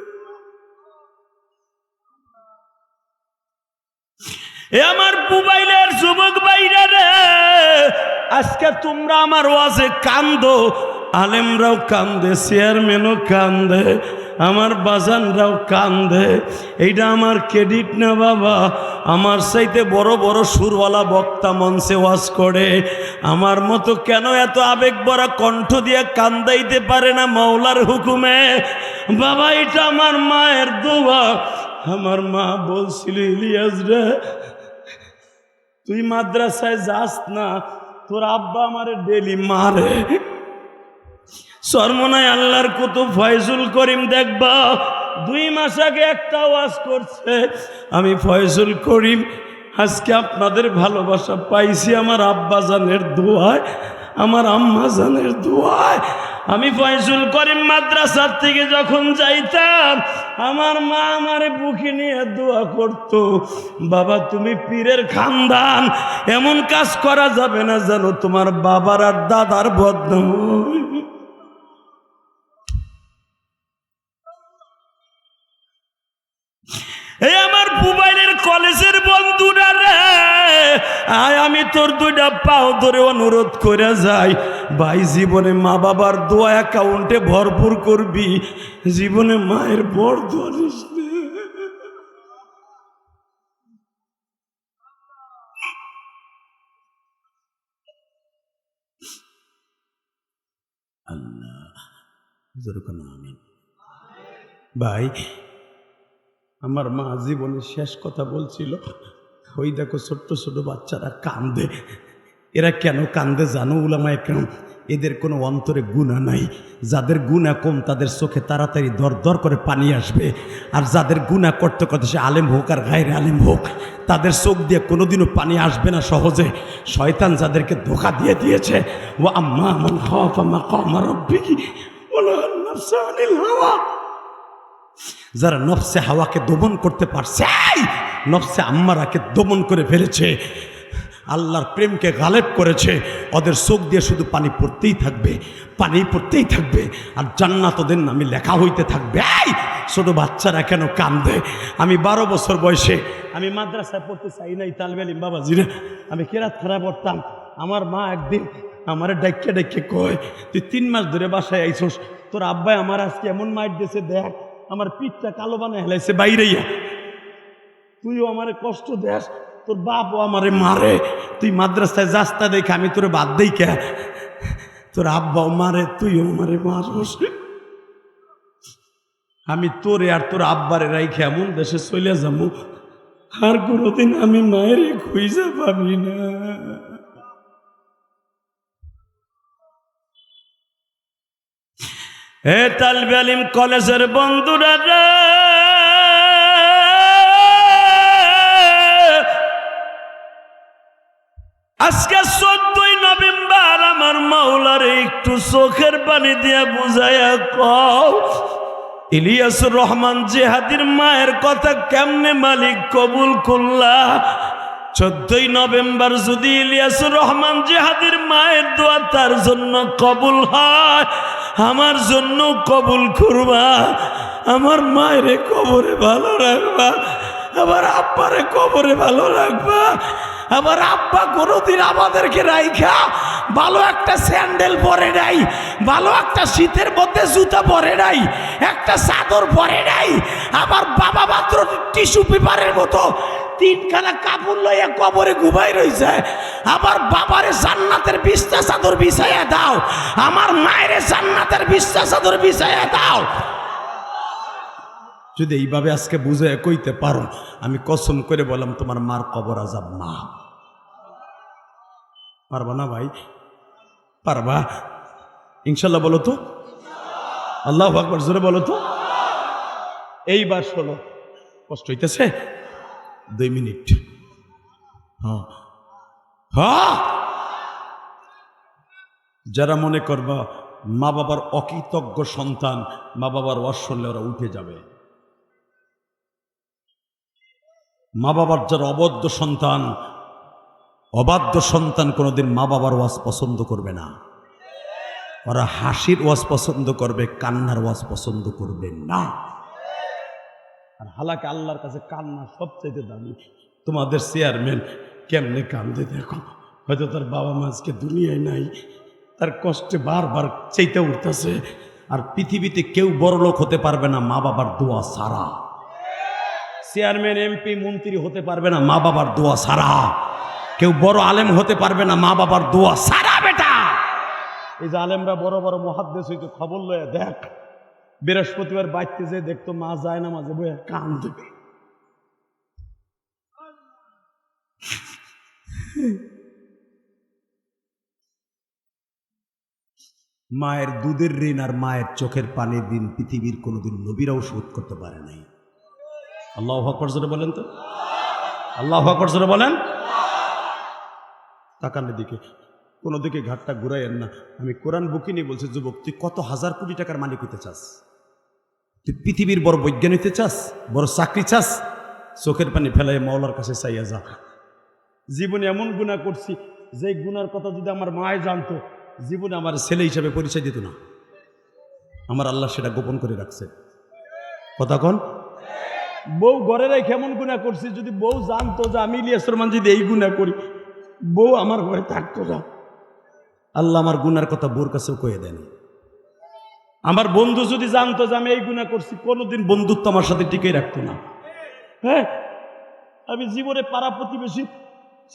এ আমার পুবাইলের যুবক ভাইরা রে, আজকে তোমরা আমার ওয়াজে কান্দো, আলেমরাও কান্দে, চেয়ারম্যানও কান্দে, আমার বাজানরাও কান্দে। এইটা আমার ক্রেডিট না বাবা। আমার চাইতে বড় বড় সুরওয়ালা বক্তা মঞ্চে ওয়াজ করে, আমার মতো কেন এত আবেগ ভরা কণ্ঠ দিয়ে কান্দাইতে পারে না মাওলার হুকুমে? বাবা, এটা আমার মায়ের দোয়া। আমার মা বলছিল, ইলিয়াস রে তুই মাদ্রাসায় যাস না, তোর আব্বা আমারে ডেলি মারে। সরমনায় আল্লাহর কুতুব ফয়জুল করিম দেখবা 2 মাস আগে একটা ওয়াজ করছে। আমি ফয়জুল করিম আজকে আপনাদের ভালোবাসা পাইছি আমার আব্বা জানের দোয়ায়, আমার আম্মা জানের দোয়ায়। আমি ফয়জুল করিম মাদ্রাসার থেকে যখন যাইতাম আমার মা আমারে বুকে নিয়ে দোয়া করত, বাবা তুমি পীরের খানদান, এমন কাজ করা যাবে না জানো তোমার বাবার আর দাদার বদনাম। এই আমার মোবাইলের কলেজের বন্ধুরা রে, আয় আমি তোর 2টা পাও ধরে অনুরোধ করে যাই, ভাই জীবনে মা বাবার দোয়া অ্যাকাউন্টে ভরপুর করবি, জীবনে মায়ের বড় দোয়া নিস না। আল্লাহ যেরকম আমিন। ভাই আমার মা জীবনের শেষ কথা বলছিল, ওই দেখো ছোট্ট ছোট বাচ্চারা কান্দে। এরা কেন কান্দে জানো উলামা একরাম? এদের কোনো অন্তরে গুনাহ নাই। যাদের গুনাহ কম তাদের চোখে তাড়াতাড়ি দর দর করে পানি আসবে, আর যাদের গুনাহ করতে করতে সে আলেম হোক আর গায়রে আলেম হোক তাদের চোখ দিয়ে কোনোদিনও পানি আসবে না সহজে। শয়তান যাদেরকে ধোঁকা দিয়ে দিয়েছে, ও আম্মা মান খাফা মাকাম রাব্বিহি ওয়া নাহা আন-নাফসা আনিল হাওয়া, যারা নফসে হাওয়াকে দমন করতে পারছে, নফসে আম্মারাকে দমন করে ফেলেছে, আল্লাহর প্রেমকে গালেব করেছে, ওদের চোখ দিয়ে শুধু পানি পড়তেই থাকবে, পানি পড়তেই থাকবে, আর জান্নাত ওদের নামে লেখা হইতে থাকবে। ছোট বাচ্চারা কেন কান্দে? আমি 12 বছর বয়সে আমি মাদ্রাসায় পড়তে চাই নাই, তালবে আলিম বাবাজিরা, আমি কেরাত খারাপ পড়তাম। আমার মা একদিন আমার ডাইকে ডাইকে কয়, তুই 3 মাস ধরে বাসায় আইছস, তোর আব্বাই আমার আজকে এমন মাইট দিয়েছে, দেখ আমার পিঠটা কালো বানায় হেলাইছে বাইরেইয়া, তুইও আমারে কষ্ট দেস, তোর বাপও আমারে মারে, তুই মাদ্রাসায় যাস্তা দেখে আমি তোর বাদ দেই কে, তোর আব্বাও মারে, তুইও আমারে মারস। আমি তোরে আর তোর আব্বারে রাইখে এমন দেশে চলে যাবো, আর কোনোদিন আমি মায়ের খুঁজে পাবি না। হে তালবে আলিম কলেজের বন্ধুরা রে, আজকে 14ই নভেম্বর আমার মাওলারে একটু চোখের পানি দিয়ে বুঝাইয়া কও, ইলিয়াসুর রহমান জিহাদির মায়ের কথা কেমনে মালিক কবুল করলা? 14ই নভেম্বর যদি ইলিয়াসুর রহমান জিহাদির মায়ের দোয়া তার জন্য কবুল হয়, আমার জন্য কবুল করবা। আমার মায়ের কবরে ভালো রাখবা, আমার আব্বারে কবরে ভালো রাখবা। আমার আব্বা কোনোদিন আমাদেরকে রাইখা ভালো একটা স্যান্ডেল পরে নাই, ভালো একটা শীতের মধ্যে জুতা পরে নাই, একটা চাদর পরে নাই। আমার বাবা মাত্র টিস্যু পেপারের মতো 3খানা কাপড় লইয়া কবরে ঘুমাই রইছে। আমার বাবারে জান্নাতের বিছনা চাদর বিছাইয়া দাও, আমার মায়ের জান্নাতের বিছনা চাদর বিছাইয়া দাও। যদি এইভাবে আজকে বুঝে কইতে পারো, আমি কসম করে বললাম তোমার মার কবর আযাব না। পারবা না ভাই? পারবা ইনশাল্লাহ? বলো তো আল্লাহু আকবার, জোরে বলো তো। এইবার শোনো, কষ্ট হইতেছে? 2 মিনিট। যারা মনে করবা মা বাবার অকৃতজ্ঞ সন্তান, মা বাবার ওয়াজ শুনলে ওরা উঠে যাবে। মা বাবার যারা অবদ্ধ সন্তান, অবাধ্য সন্তান কোনোদিন মা বাবার ওয়াজ পছন্দ করবে না। ওরা হাসির ওয়াজ পছন্দ করবে, কান্নার ওয়াজ পছন্দ করবে না। আর হালাকে আল্লাহর কাছে কান্না সবচাইতে দামি। তোমাদের চেয়ারম্যান কেমনে কান্দে দেখো, হয়তো তার বাবা মা আজকে দুনিয়ায় নাই, তার কষ্টে বারবার চাইতে উঠতেছে। আর পৃথিবীতে কেউ বড়লোক হতে পারবে না মা বাবার দোয়া ছাড়া। চেয়ারম্যান এমপি মন্ত্রী হতে পারবে না মা বাবার দোয়া ছাড়া। কেউ বড় আলেম হতে পারবে না মা বাবার দোয়া ছাড়া। বেটা, এই যে আলেমরা বড় বড় মুহাদ্দিস হইতো, খবর লয়ে দেখ, বৃহস্পতিবার বাইতে যে দেখতো মা যায় না, মাঝে বয়ে কান দেবে। মায়ের দুধের ঋণ আর মায়ের চোখের পানির ঋণ পৃথিবীর কোনোদিন নবীরাও শোধ করতে পারে নাই। আল্লাহু আকবার জোরে বলেন তো, আল্লাহু আকবার জোরে বলেন। তাকানের দিকে, কোনো দিকে ঘাটটা ঘুরাইয়েন না। আমি কোরআন বুকি নিয়ে বলছি, যুবক তুই কত হাজার কোটি টাকার মালিক হতে চাস? তুই পৃথিবীর বড় বৈজ্ঞানিক হতে চাস, বড় চাকরি চাস? চোখের পানি ফেলাই মাওলার কাছে চাইয়া যা। জীবনে এমন গুনাহ করছি যে গুনার কথা যদি আমার মায় জানতো, জীবনে আমার ছেলে হিসাবে পরিচয় দিত না। আমার আল্লাহ সেটা গোপন করে রাখছে। কথা কন? বউ ঘরে রেখে এমন গুনাহ করছি, যদি বউ জানতো যে আমি ইলিয়াসুর রহমান যদি এই গুনাহ করি, বউ আমার ঘরে থাকতো না। আল্লাহ আমার গুনার কথা বউর কাছেও কয়ে দেন। আমার বন্ধু যদি জানতো যে আমি এই গুনাহ করছি, কোনোদিন বন্ধুত্ব আমার সাথে টিকে রাখতো না। হ্যাঁ, আমি জীবনে পাড়া প্রতিবেশী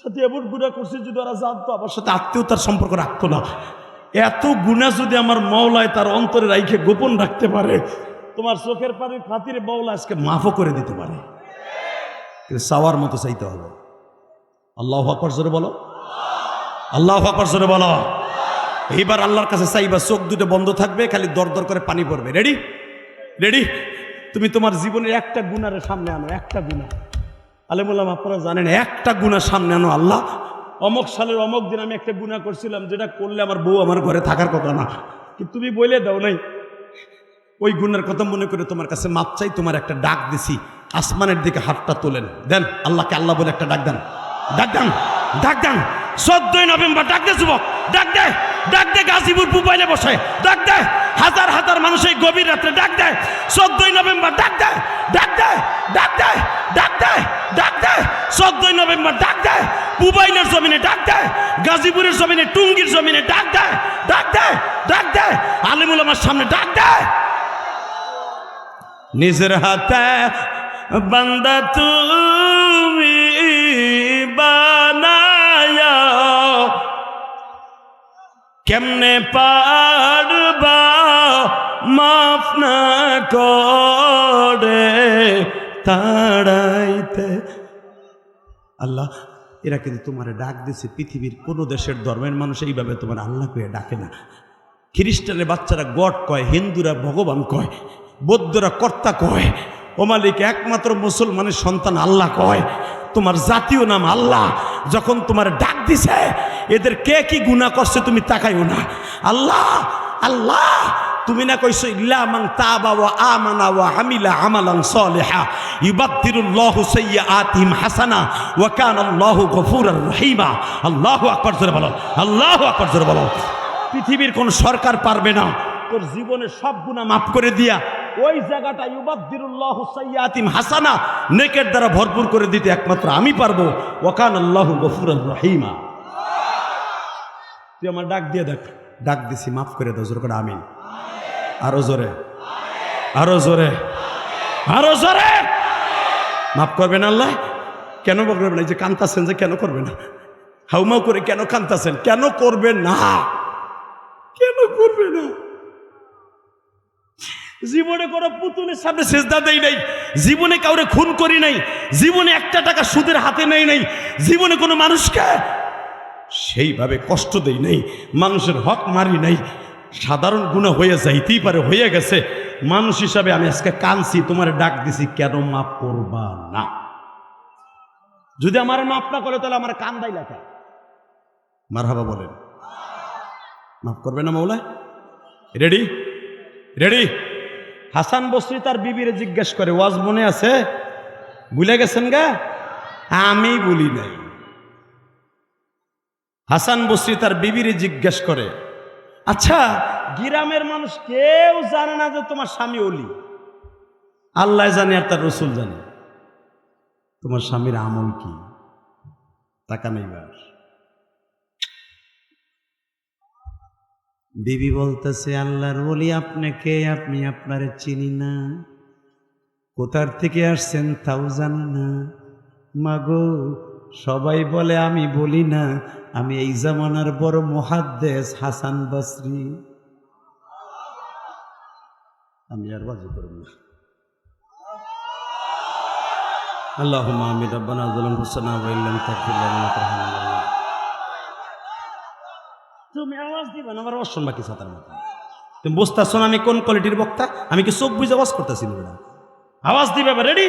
সাথে এমন গুনাহ করছি, যদি ওরা জানতো আমার সাথে আত্মীয়তার সম্পর্ক রাখতো না। এত গুনাহ যদি আমার মাওলায় তার অন্তরে রাইখে গোপন রাখতে পারে, তোমার চোখের পানির খাতিরে মাওলা আজকে মাফও করে দিতে পারে। চাওয়ার মতো চাইতে হবে। আল্লাহু আকবার জোরে বলো, আল্লাহু আকবার জোরে বলো। এইবার আল্লাহর কাছে চাইবা, চোখ দুটো বন্ধ থাকবে, খালি দরদর করে পানি পড়বে। রেডি? রেডি? তুমি তোমার জীবনের একটা গুনার সামনে আনো, একটা গুনাহ। আলেমুল্লাহ আপনারা জানেন, একটা গুনাহ সামনে আনো। আল্লাহ, অমক সালের অমক দিন আমি একটা গুনাহ করছিলাম, যেটা করলে আমার বউ আমার ঘরে থাকার কথা না, কিন্তু তুমি বলে দাও নাই। ওই গুনার কথা মনে করে তোমার কাছে মাপ চাই, তোমার একটা ডাক দিছি, আসমানের দিকে হাতটা তোলেন, দেন আল্লাহকে আল্লাহ বলে একটা ডাক দেন, ডাক দেন, ডাক দেন। 14ই নভেম্বর ডাক দে যুবক, ডাক দে, ডাক দে। গাজীপুর পুবাইলে বসে ডাক দে। হাজার হাজার মানুষ এই গভীর রাত্রে ডাক দেয়। 14ই নভেম্বর ডাক দেয়, ডাক দেয়, ডাক দেয়, ডাক দেয়, ডাক দেয়, 14ই নভেম্বর ডাক দেয়, পুবাইলের জমিনে ডাক দেয়, গাজীপুরের জমিনে, টুঙ্গির জমিনে ডাক দেয়, ডাক দেয়, ডাক দেয়, আলেম ওলামার সামনে ডাক দেয়। নিজের হাতে বান্দা তুমি বানায়া কেমনে পারবা মাফ না করে তাড়াইতে। আল্লাহ, এরা কিন্তু তোমার ডাক দিছে, পৃথিবীর কোনো দেশের ধর্মের মানুষ এইভাবে তোমার আল্লাহ কয়ে ডাকে না। খ্রিস্টানের বাচ্চারা গড কয়, হিন্দুরা ভগবান কয়, বৌদ্ধরা কর্তা কয়, ও মালিক একমাত্র মুসলমানের সন্তান আল্লাহ কয়। তোমার জাতীয় নাম আল্লাহ। যখন তোমার ডাক দিছে, এদের কে কি গুনাহ করছে তুমি তাকাইও না। আল্লাহ, আল্লাহ তুমি না কইছো ইল্লা মান তাবা ওয়া আমানা ওয়া আমিলা আমালান সালিহা ইউবাদদিলুল্লাহু সাইয়্যাতিহিম হাসানা ওয়া কানা আল্লাহু গফুরার রহিমা। আল্লাহু আকবার জোরে বলো, আল্লাহু আকবার জোরে বলো। পৃথিবীর কোন সরকার পারবে না তোর জীবনের সব গুনাহ মাফ করে দিয়া ওই জায়গাটা ইউবাদদিলুল্লাহু সাইয়্যাতিহিম হাসানা নেকের দ্বারা ভরপুর করে দিতে একমাত্র আমি পারবো। ওয়া কানা আল্লাহু গফুরার রহিমা। তুই আমার ডাক দিয়ে দেখ, ডাক দিছি, মাফ করে দাও। জোরে করে আমিন। আরো জোরে, আরো জোরে, আরো জোরে। মাফ করবেন আল্লাহ? কেন করবেন না? এই যে কান্তাছেন, যে কেন করবে না? হাউমাউ করে কেন কান্তাছেন? কেন করবেন না? কেন করবে না? জীবনে কোনো পুতুলের সামনে সেজদা দেই নাই, জীবনে কাউরে খুন করি নাই, জীবনে একটা টাকা সুদের হাতে নেই নাই, জীবনে কোনো মানুষকে সেইভাবে কষ্ট দেই নাই, মানুষের হক মারি নাই। সাধারণ গুনাহ হয়ে যাইতেই পারে, হয়ে গেছে। মানুষ হিসাবে আমি আজকে কাঁদছি, তোমার ডাক দিছি, কেন মাফ করবা না? যদি আমার মাফ না করে তাহলে আমার কান্দাই লেখা। মারহাবা বলেন। মাফ করবে না মৌলা? রেডি? রেডি? হাসান বসরি তার বিবিরে জিজ্ঞেস করে, ওয়াজ মনে আছে? ভুলে গেছেন গা? আমি বলি নাই। হাসান বসরি তার বিবিরে জিজ্ঞেস করে, আচ্ছা গ্রামের মানুষ কেউ জানে না যে তোমার স্বামী ওলি, আল্লাহ জানে আর তার রসুল জানে, তোমার স্বামীর আমল কি? টাকা নেইবার। বিবি বলতেছে, আল্লাহর ওলি আপনি কে? আপনি আপনারে চিনি না, কোথার থেকে আসছেন তাও জান না। মাগো, সবাই বলে আমি বলি না, আমি এই জামানার বড় মুহাদ্দিস হাসান বসরি। আমি আর ওয়াজ করব না। আল্লাহুম্মা আমিন। রব্বানা যালামনা ওয়া ইল্লাম তাগফির লানা ওয়া তারহামনা। তুমি আওয়াজ দিবা না, আমার অসম্ভব বাকি ছাতার মতো। তুমি বুঝতেছো না আমি কোন কোয়ালিটির বক্তা? আমি কি চোখ বুঝে আওয়াজ করতেছি না? আওয়াজ দিবে। রেডি?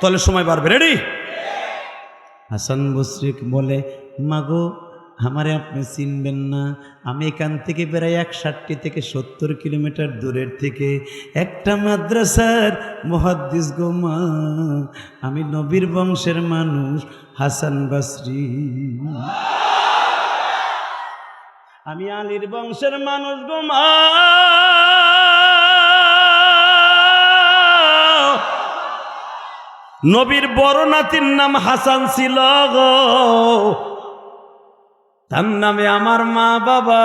তাহলে সময় বাড়বে। রেডি? হাসান বসরি বলে, মাগো আমারে আপনি চিনবেন না, আমি এখান থেকে প্রায় 61 থেকে 70 কিলোমিটার দূরের থেকে একটা মাদ্রাসার মুহাদ্দিস গো মা। আমি নবীর বংশের মানুষ হাসান বসরি। আমি আলীর বংশের মানুষ গো মা। নবীর বড় নাতির নাম হাসান ছিল গো, তার নামে আমার মা বাবা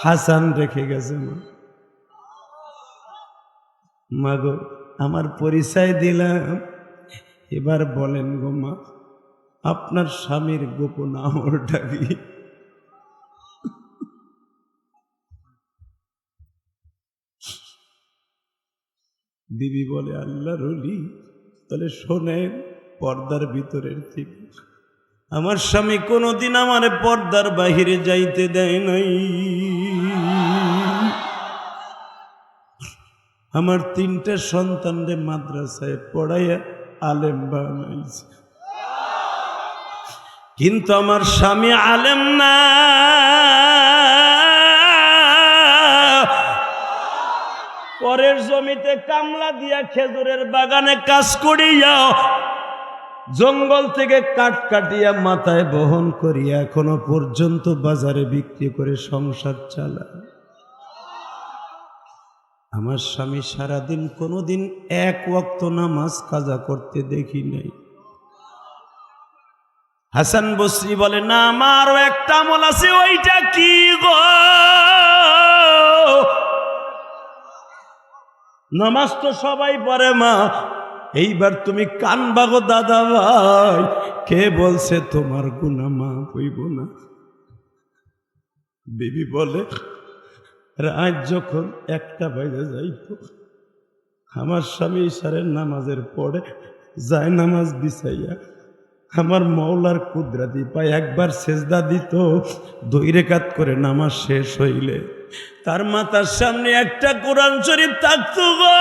হাসান রেখে গেছে। মা গো, আমার পরিচয় দিলাম, এবার বলেন গো মা, আপনার স্বামীর গোপন আমলটা কি? বিবি বলে, আল্লাহর ওলি তাহলে শোনেন, পর্দার ভিতরের থেকে আমার স্বামী কোনোদিন আমার পর্দার বাহিরে যাইতে দেয় নাই। আমার 3টা সন্তানরে মাদ্রাসায় পড়াইয়া আলেম বানাইছে, কিন্তু আমার স্বামী আলেম না। পরের জমিতে কামলা দিয়া খেজুরের বাগানে কাজ করিয়া জঙ্গল থেকে কাঠ কাটিয়া মাথায় বহন করিয়া এখনো পর্যন্ত বাজারে বিক্রি করে সংসার চালায়। আমার স্বামী সারাদিন কোনোদিন এক ওয়াক্ত নামাজ কাজা করতে দেখি নাই। হাসান বসরি বলে, না আমারও একটা আমল আছে, ওইটা কি গো? নামাজ তো সবাই পড়ে মা, এইবার তুমি কান বাগো দাদা ভাই, কে বলছে তোমার গুনাহ মাফ হইব না? বিবি বলে, রাত যখন 1টা বাজে যাইতো, আমার স্বামী ইশারের নামাজের পরে যায় নামাজ বিছাইয়া আমার মওলার কুদরতি পায় একবার সেজদা দিত, 2 রাকাত করে নামাজ শেষ হইলে তার মাথার সামনে একটা কোরআন শরীফ থাকতো গো,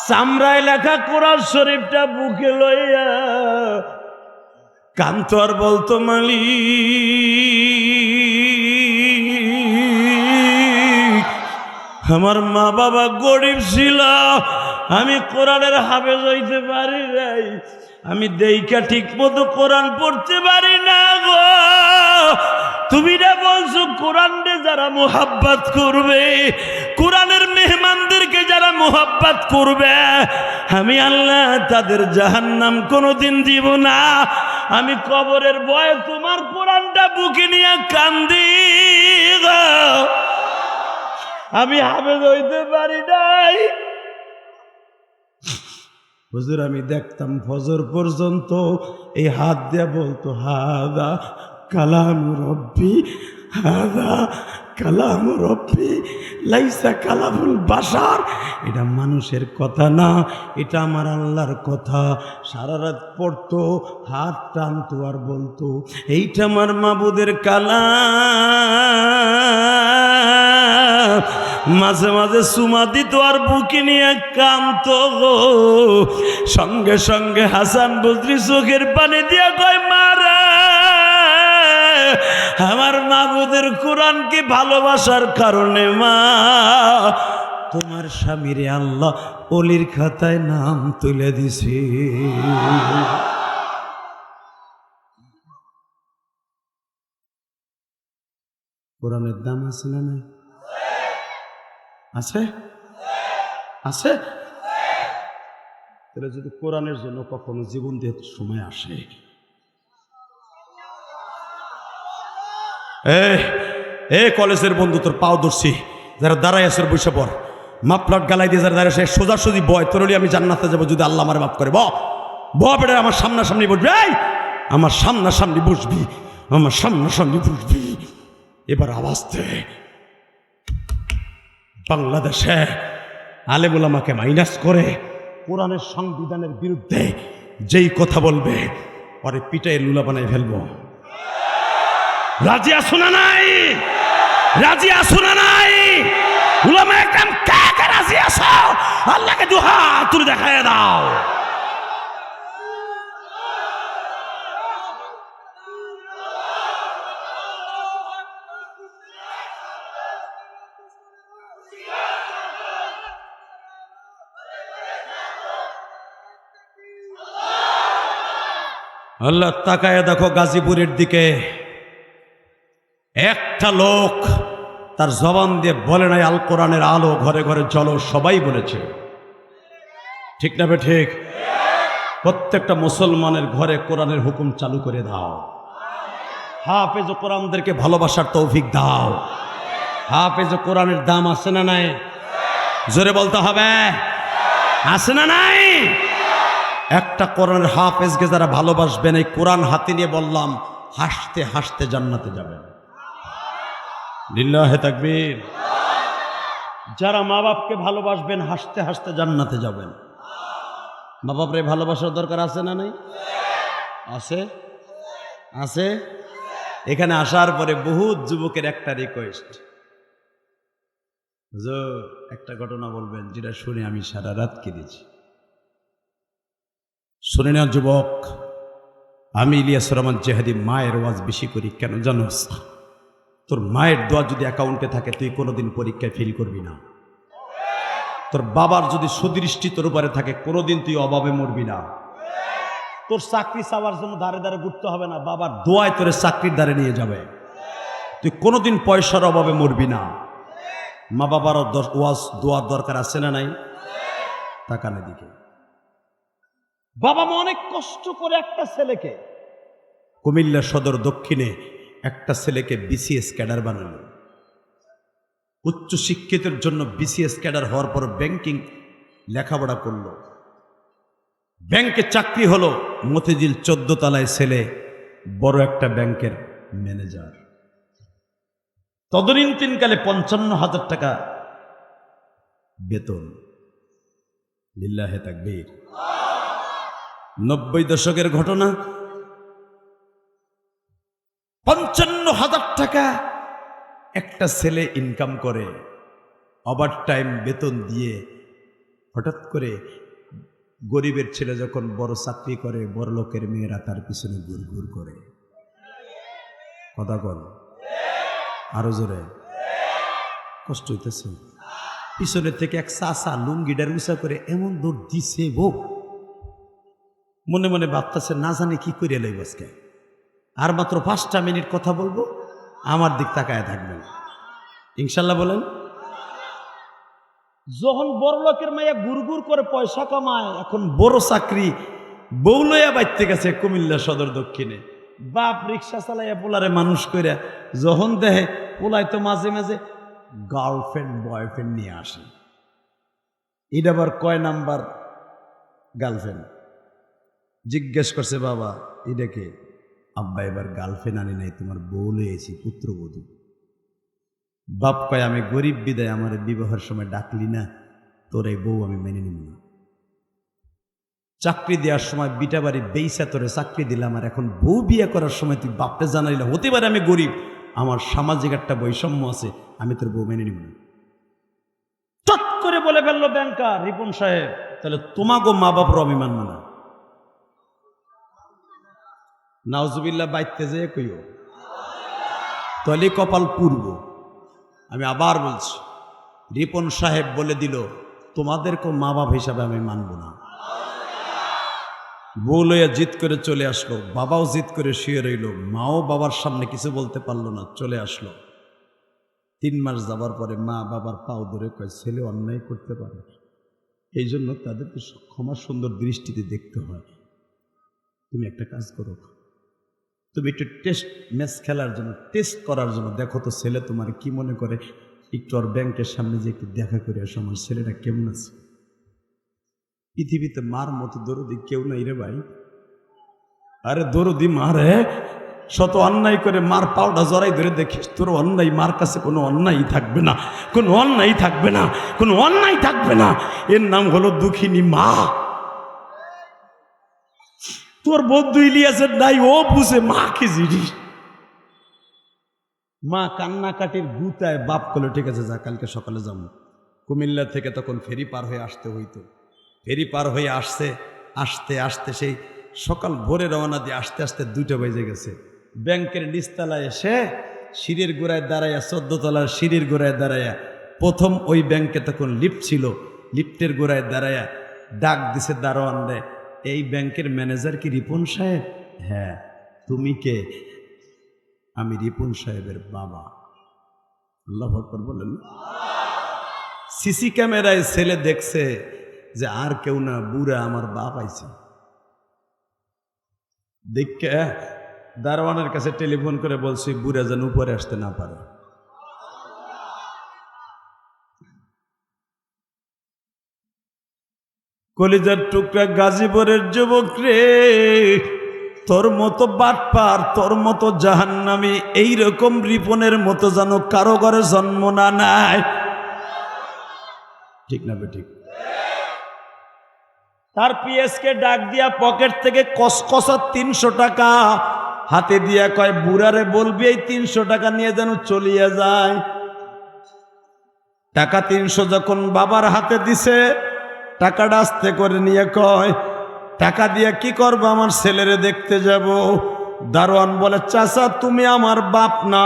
চামড়ায় লেখা কোরআন শরীফটা বুকে লইয়া কান্ত আর বলতো, মালিক আমার মা বাবা গরিব ছিল, আমি কোরআনের হাফেজ হইতে পারি নাই, আমি দেইকা ঠিক মতো কোরআন পড়তে পারি না গো, তুমি না বলছো কোরআনে যারা মোহাব্বত করবে, কোরআনের মেহমানদেরকে যারা মোহাব্বত করবে, আমি আল্লাহ তাদের জাহান্নাম কোনোদিন দিব না। আমি কবরের ভয়ে তোমার কোরআনটা বুকে নিয়ে কান্দি গো, আমি হাফেজ হইতে পারি নাই। হুজুর আমি দেখতাম ফজর পর্যন্ত এই হাত দিয়ে বলতো, হাদা কালাম রব্বি, হাদা কালাম রব্বি লাইসা কালামুল বাশার, এটা মানুষের কথা না, এটা আমার আল্লাহর কথা। সারা রাত পড়তো, হাত টানতো আর বলতো, এইটা আমার মাবুদের কালাম। মাঝে মাঝে সুমা দিত আর বুকে নিয়ে কাঁদতো গো। সঙ্গে সঙ্গে হাসান বসরি চোখের পানি দিয়া কয়, মারা আমার মাবুদের কোরআনকে ভালোবাসার কারণে মা তোমার স্বামীরে আল্লাহ ওলির খাতায় নাম তুলে দিছে। কোরআনের দাম আছে না নাই? আছে আছে। তাহলে যদি কোরআনের জন্য কখনো জীবন দিয়ে সময় আসে, কলেজের বন্ধু তোর পাও ধরছি, যারা দাঁড়ায় আসে বসে পড়, মাপলাট গালাই দিয়ে যারা দাঁড়ায় সোজাসুজি বয়, তোর আমি জান্নাতে যাবো যদি আল্লাহ আমার মাফ করে। বেড়ে আমার সামনাসামনি বসবি, আমার সামনাসামনি বসবি, আমার সামনাসামনি বসবি। এবার আওয়াজ দে, বাংলাদেশে আলেম ওলামাকে মাইনাস করে কোরআনের সংবিধানের বিরুদ্ধে যেই কথা বলবে পরে পিটাই লুলা বানাই ফেলবো। রাজি আছো না নাই? রাজি আছো না নাই? উলামা একদম কাকে রাজি আছো? আল্লাহকে দুহাত তুলে দেখায় দাও। আল্লাহ তাকায় দেখো গাজীপুরের দিকে, একটা লোক তার জবান দিয়ে বলে নাই আল কোরআনের আলো ঘরে ঘরে জ্বলো, সবাই বলেছে। ঠিক না বে ঠিক? প্রত্যেকটা মুসলমানের ঘরে কোরআনের হুকুম চালু করে দাও। হাফেজ কোরআনদেরকে ভালোবাসার তৌফিক দাও। হাফেজ কোরআনের দাম আছে না নাই? জোরে বলতে হবে, আছে না নাই? একটা কোরআনের হাফেজকে যারা ভালোবাসবেন, এই কোরআন হাতে নিয়ে বললাম, হাসতে হাসতে জান্নাতে যাবেন। লিল্লাহে তাকবীর। যারা মা বাপকে ভালোবাসবেন, হাসতে হাসতে জান্নাতে যাবেন। মা বাপরে ভালোবাসার দরকার আছে না নাই? আছে আছে। এখানে আসার পরে বহুত যুবকের একটা রিকোয়েস্ট, একটা ঘটনা বলবেন যেটা শুনে আমি সারা রাত কেঁদেছি। শুনে না যুবক, আমি ইলিয়াস রহমান জেহাদি মায়ের ওয়াজ বেশি করি। কেন জানোস? তোর মায়ের দোয়া যদি অ্যাকাউন্টে থাকে, তুই কোনোদিন পরীক্ষায় ফেল করবি না। তোর বাবার যদি সুদৃষ্টি তোর উপরে থাকে, কোনোদিন তুই অভাবে মরবি না। তোর চাকরি চাওয়ার জন্য দাঁড়ে দাঁড়ে ঘুরতে হবে না, বাবার দোয়ায় তোর চাকরির দ্বারে নিয়ে যাবে। তুই কোনোদিন পয়সার অভাবে মরবি না। মা বাবার ওয়াজ দোয়ার দরকার আছে না নাই? তাকানে দিকে বাবা মা অনেক কষ্ট করে একটা ছেলেকে, কুমিল্লা সদর দক্ষিণে একটা ছেলেকে বিসিএস ক্যাডার বানালো। উচ্চ শিক্ষিতের জন্য বিসিএস ক্যাডার হওয়ার পর ব্যাংকিং লেখাপড়া করলো, ব্যাংকে চাকরি হলো। মতিঝিল 14 তলায় ছেলে বড় একটা ব্যাংকের ম্যানেজার। তদনীন্তনকালে 55,000 টাকা বেতন। লিল্লাহে তাকবীর। 90 দশকের ঘটনা। 55,000 টাকা একটা ছেলে ইনকাম করে, ওভার টাইম বেতন দিয়ে। হঠাৎ করে গরিবের ছেলে যখন বড় চাকরি করে, বড় লোকের মেয়েরা তার পিছনে ঘুরঘুর করে। কথা বল আরো জোরে, কষ্ট হইতেছে। পিছনের থেকে এক চাচা লুঙ্গিটার উঁচা করে এমন দৌড় দিছে, বউ মনে মনে ভাবতেছে না জানি কি করে লইব আজকে। আর মাত্র 5টা মিনিট কথা বলবো, আমার দিক তাকায় থাকবেন ইনশাল্লাহ। বলেন, যখন বড় লোকের মাইয়া গুড়গুড় করে পয়সা কামায়, এখন বড় চাকরি, বউ লইয়া বাইতে গেছে কুমিল্লা সদর দক্ষিণে। বাপ রিক্সা চালাইয়া পোলারে মানুষ করে, যখন দেহে পোলাই তো মাঝে মাঝে গার্লফ্রেন্ড বয়ফ্রেন্ড নিয়ে আসে। এটা আবার কয় নাম্বার গার্লফ্রেন্ড? জিজ্ঞেস করছে বাবা এটাকে। আব্বা এবার গার্লফ্রেন্ড আনি নাই, তোমার বউ লইয়েছি, পুত্রবধূ। বাপ কয় আমি গরিব বিদায় আমার বিবাহের সময় ডাকলি না, তোর এই বউ আমি মেনে নিব না। চাকরি দেওয়ার সময় বিটা বাড়ি বেইসা তোরে চাকরি দিলাম, আর এখন বউ বিয়ে করার সময় তুই বাপটা জানাইলা, হতে পারে আমি গরিব, আমার সামাজিক একটা বৈষম্য আছে, আমি তোর বউ মেনে নিব না। চট করে বলে ফেললো ব্যাংকার রিপন সাহেব, তাহলে তোমাকে মা বাপরও আমি মানব না। নাউজুবিল্লাহ বাইতে যেয়ে কইও, তাহলে কপাল পূর্ব। আমি আবার বলছি, রিপন সাহেব বলে দিল তোমাদেরকে মা বাপ হিসাবে আমি মানব না। বউ লইয়া জিদ করে চলে আসলো, বাবাও জিদ করে শুয়ে রইল, মাও বাবার সামনে কিছু বলতে পারলো না, চলে আসলো। 3 মাস যাবার পরে মা বাবার পাও ধরে কয়, ছেলে অন্যায় করতে পারে, এই জন্য তাদেরকে ক্ষমা সুন্দর দৃষ্টিতে দেখতে হয়। তুমি একটা কাজ করো, তুমি একটু টেস্ট ম্যাচ খেলার জন্য, টেস্ট করার জন্য দেখো তো ছেলে তোমার কি মনে করে, একটু আর ব্যাংকের সামনে যে একটু দেখা করে আসো, আমার ছেলেটা কেমন আছে। পৃথিবীতে মার মতো দরদি কেউ নাই রে ভাই। আরে দরদি মারে, শত অন্যায় করে মার পাউডা জড়াই ধরে দেখিস, তোর অন্যায় মার কাছে কোনো অন্যায় থাকবে না, কোনো অন্যায় থাকবে না, কোনো অন্যায় থাকবে না। এর নাম হলো দুঃখিনী মা। তোর বন্ধু ইলিয়াসের নাই, ও বুঝে মা কি জিনিস। মা কান্নাকাটির গুতায় বাপ করলো, ঠিক আছে যা, কালকে সকালে যাবো। কুমিল্লা থেকে তখন ফেরি পার হয়ে আসতে হইতো। ফেরি পার হয়ে আসতে আসতে আসতে সেই সকাল ভোরে রওনা দিয়ে আসতে আসতে 2টা বেজে গেছে। ব্যাংকের নিচতলায় এসে সিঁড়ির গোড়ায় দাঁড়াইয়া, 14 তলার সিঁড়ির গোড়ায় দাঁড়াইয়া, প্রথম ওই ব্যাংকে তখন লিফট ছিল, লিফটের গোড়ায় দাঁড়াইয়া ডাক দিছে দারোয়ান রে, এই ব্যাংকের ম্যানেজার কি রিপন সাহেব? হ্যাঁ। তুমি কে? আমি রিপন সাহেবের বাবা। আল্লাহু আকবার বলেন। সিসি ক্যামেরায় ছেলে দেখছে যে আর কেউ না, বুড়া আমার বাপ আইছে। দেখে দারোয়ানের কাছে টেলিফোন করে বলছি বুড়া যেন উপরে আসতে না পারে। কলিজার টুকরা গাজীপুরের যুবক রে, তোর মতো বাটপার, তোর মতো জাহান্নামী, এইরকম রিপনের মতো যেন কারো ঘরে জন্ম না নেয়। ঠিক না বেঠিক? তার পিএসকে ডাক দিয়া পকেট থেকে কসকসা 300 টাকা হাতে দিয়া কয়, বুড়ারে বলবি এই 300 টাকা নিয়ে যেন চলিয়া যায়। টাকা 300 যখন বাবার হাতে দিছে, টাকাটা আস্তে করে নিয়ে কয়, টাকা দিয়ে কি করবো? আমার ছেলেরে দেখতে যাব। দারোয়ান বলে, চাচা তুমি আমার বাপ না,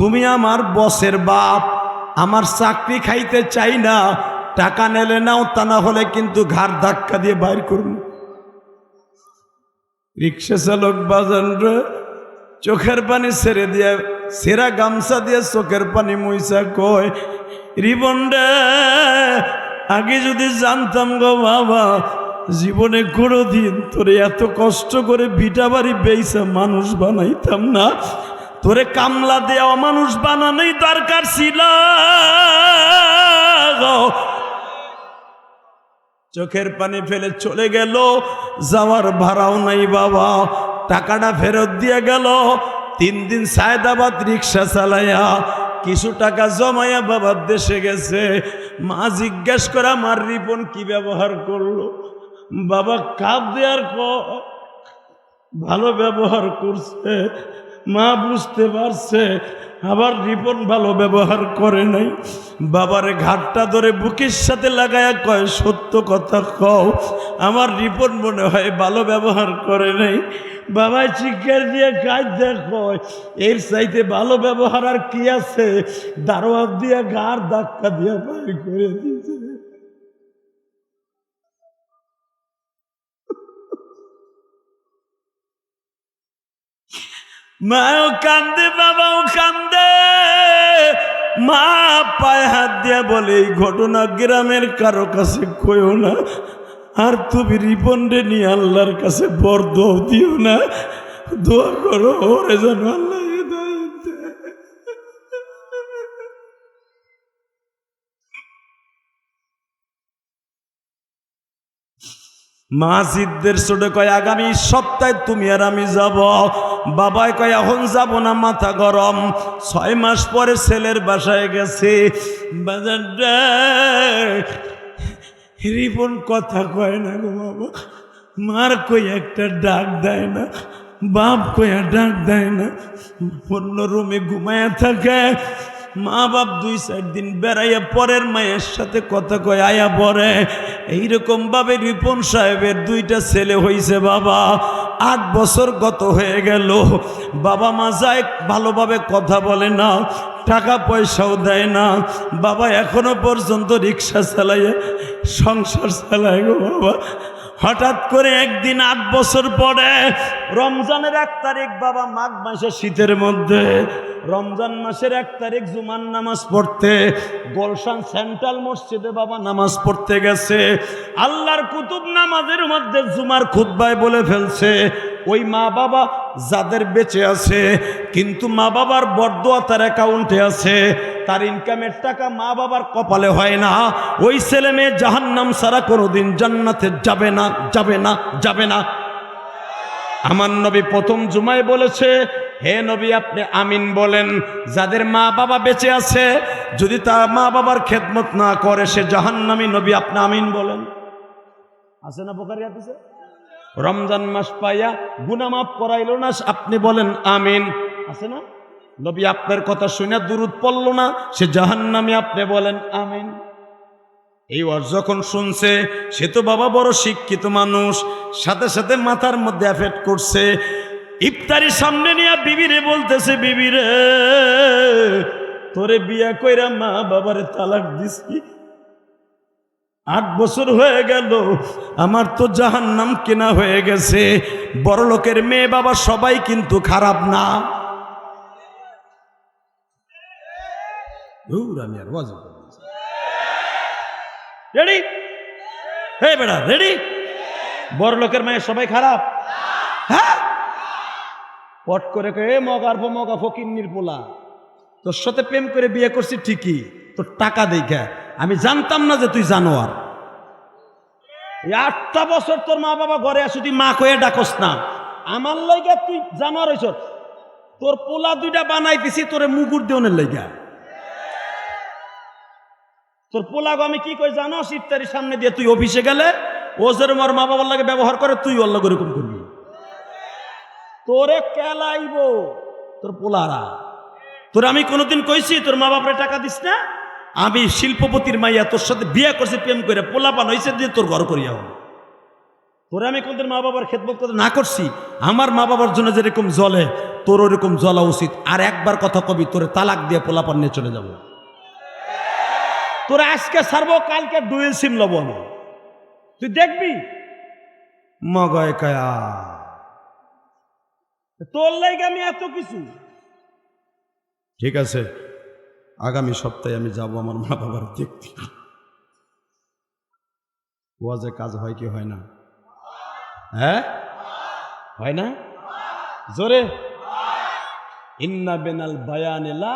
তুমি আমার বসের বাপ, আমার চাকরি খাইতে চাই না, টাকা নেলে নাও, তা না হলে কিন্তু ঘাড় ধাক্কা দিয়ে বাইর করুন। রিক্সা চালক বাজান রে চোখের পানি ছেড়ে দিয়ে সেরা গামছা দিয়ে চোখের পানি মুইসা কয়, রিপন রে, আগে যদি জানতাম গো বাবা, জীবনে কোনোদিন তোরে এত কষ্ট করে ভিটা বাড়ি বেইসা মানুষ বানাইতাম না, তোরে কামলা দেওয়া মানুষ বানানোই দরকার ছিল। চোখের পানি ফেলে চলে গেল, যাওয়ার ভাড়াও নাই বাবা, টাকাটা ফেরত দিয়ে গেল। 3 দিন সায়দাবাদ রিক্সা চালাইয়া কিছু টাকা জমাইয়া বাবার দেশে গেছে। মা জিজ্ঞেস করে আমার রিপন কি ব্যবহার করলো, বাবা কাপ দেওয়ার ভালো ব্যবহার করছে। মা বুঝতে পারছে আবার রিপন ভালো ব্যবহার করে নাই। বাবার ঘাটটা ধরে বুকের সাথে লাগায়া কয়, সত্য কথা কও, আমার রিপন মনে হয় ভালো ব্যবহার করে নাই। বাবাই চিৎকার দিয়ে কাজ দেখো, এর চাইতে ভালো ব্যবহার আর কি আছে? দারোয়ান দিয়া গার ধাক্কা দিয়া বাইর করে দিয়েছে। মাও কান্দে, বাবাও কান্দে। মা পায়ে হাত দিয়া বলে, এই ঘটনা গ্রামের কারো কাছে কইও না, আর তুমি রিপন রে নিয়ে আল্লাহর কাছে বরদোয়া দিও না, দোয়া করো ওরে যেন আল্লাহ হিদায়াত দেয়। মা জিদ্দের ছোট কয়, আগামী সপ্তাহে তুমি আর আমি যাব। বাবাই কয়, এখন যাব না, মাথা গরম। 6 মাস পরে ছেলের বাসায় গেছে। রিপন কথা কয় না গো বাবা, মার কই একটা ডাক দেয় না, বাপ কইয়া ডাক দেয় না, অন্য রুমে ঘুমায়া থাকে। মা বাপ 2-4 দিন বেড়াইয়া পরের মায়ের সাথে কথা কয় আয়া পরে। এইরকম ভাবে রিপন সাহেবের 2টা ছেলে হইছে বাবা। 8 বছর গত হয়ে গেল, বাবা মা যায় ভালোভাবে কথা বলে না, টাকা পয়সাও দেয় না। বাবা এখনো পর্যন্ত রিক্সা চালাইয়া সংসার চালায় গো বাবা। হঠাৎ করে একদিন 8 বছর পরে রমজানের 1 তারিখ, বাবা মাঘ মাসের শীতের মধ্যে, রমজান মাসের 1 তারিখ জুমার নামাজ পড়তে গুলশান সেন্ট্রাল মসজিদে বাবা নামাজ পড়তে গেছে। আল্লাহর কুতুব নামাজের মধ্যে জুমার খুতবায় বলে ফেলছে, ওই মা বাবা যাদের বেঁচে আছে কিন্তু মা বাবার বরদোয়া তার অ্যাকাউন্টে আছে, তার ইনকামের টাকা মা বাবার কপালে হয় না, ওই ছেলে মেয়ে জাহান্নাম ছাড়া কোনোদিন জান্নাতে যাবে না, যাবে না, যাবে না। আমার নবী প্রথম জুমায় বলেছে, হে নবী আপনি আমিন বলেন, যাদের মা বাবা বেঁচে আছে যদি তার মা বাবার খেদমত না করে সে জাহান্নামী। নবী আপনি আমিন বলেন। আছে না বুখারী হাদিসে? রমজান মাস পাইয়া গুনাহ মাফ করাইলো না, আপনি বলেন আমিন। আছে না? নবী আপনার কথা শুনে দুরূদ পড়ল না, সে জাহান্নামী, আপনি বলেন আমিন। এই ওয়াজ যখন শুনছে, সে তো বাবা বড় শিক্ষিত মানুষ, সাথে সাথে মাথার মধ্যে এফেক্ট করছে। ইফতারি সামনে নিয়ে বিবিরে বলতেছে, বিবিরে তোরে বিয়া কইরা মা বাবারে তালাক দিছি, 8 বছর হয়ে গেল, আমার তো জাহান্নাম কেনা হয়ে গেছে। বড় লোকের মেয়ে বাবা সবাই কিন্তু খারাপ না। আমি আর ওয়াজ রেডি? হে বেড়া রেডি? বড় লোকের মেয়ে সবাই খারাপ? হ্যাঁ। পট করে এ মগা ফকিন্নির পোলা, তোর সাথে প্রেম করে বিয়ে করছি ঠিকই, তোর টাকা দেখা আমি জানতাম না যে তুই জানোয়ার। 8টা বছর তোর মা বাবা ঘরে আসে, তুই মা কয়ে ডাকস না, আমার লাইগা তুই জানোয়ার হইছ। তোর পোলা 2টা বানাই দিছি তোরে মুগুর দেওয়ানের লাইগা। তোর পোলাগো আমি কি কই জানোস? ইফতারির সামনে দিয়ে তুই অফিসে গেলে ও যেরকম ওর মা বাবার লাগে ব্যবহার করে, তুই ওর লাগে এরকম করবি। তোরে কেলাইব তোর পোলারা। তোর আমি কোনোদিন কইছি তোর মা বাপরে টাকা দিস না? আমি শিল্পপতির মাইয়া তোর সাথে বিয়ে করছি, প্রেম করে পোলা পান হয়েছে দিয়ে তোর ঘর করিয়া হল। তোরে আমি কোনদিন মা বাবার খেদমত করতে না করছি? আমার মা বাবার জন্য যেরকম জ্বলে তোর ওরকম জ্বলা উচিত। আর একবার কথা কবি, তোরে তালাক দিয়ে পোলা পান নিয়ে চলে যাব। তোরা আজকে ছাড়বো, কালকে ডুয়েল সিম লব আমি, তুই দেখবি। মগায় কায়া তোর লাইগে আমি এত কিছু, ঠিক আছে, আগামী সপ্তাহে আমি যাব আমার মা বাবার দেখতে। ওয়াজে কাজ হয় কি হয় না? হ্যাঁ, হয় না? জোরে ইন্না বেনাল বায়ানে লা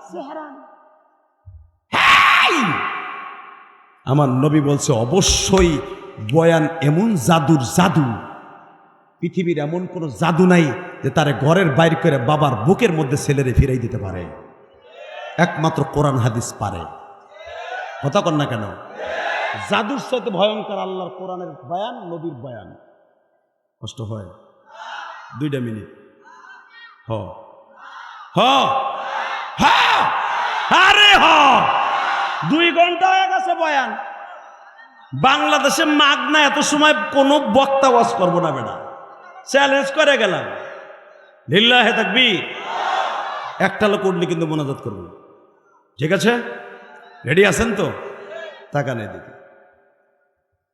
সিহরান। আমার নবী বলছে অবশ্যই বয়ান এমন জাদুর জাদু, পৃথিবীর এমন কোন জাদু নাই যে তারে ঘরের বাইর করে বাবার বুকের মধ্যে ছেলেরে ফিরাই দিতে পারে। একমাত্র কোরআন হাদিস পারে। কথা কন না কেন? জাদুর সাথে ভয়ঙ্কর আল্লাহর কোরআনের বয়ান, নবীর বয়ান। কষ্ট হয় 2 মিনিট। হ হ হ আরে হ 2 ঘন্টা হয়ে গেছে বয়ান। বাংলাদেশে মাগনা এত সময় কোনো বক্তা ওয়াজ করবো না বেটা, চ্যালেঞ্জ করে গেলাম। লিল্লাহে তাকবীর। একটা লোক উঠলে কিন্তু মোনাজাত করবো। ঠিক আছে, রেডি আছেন তো? তাকান এদিকে।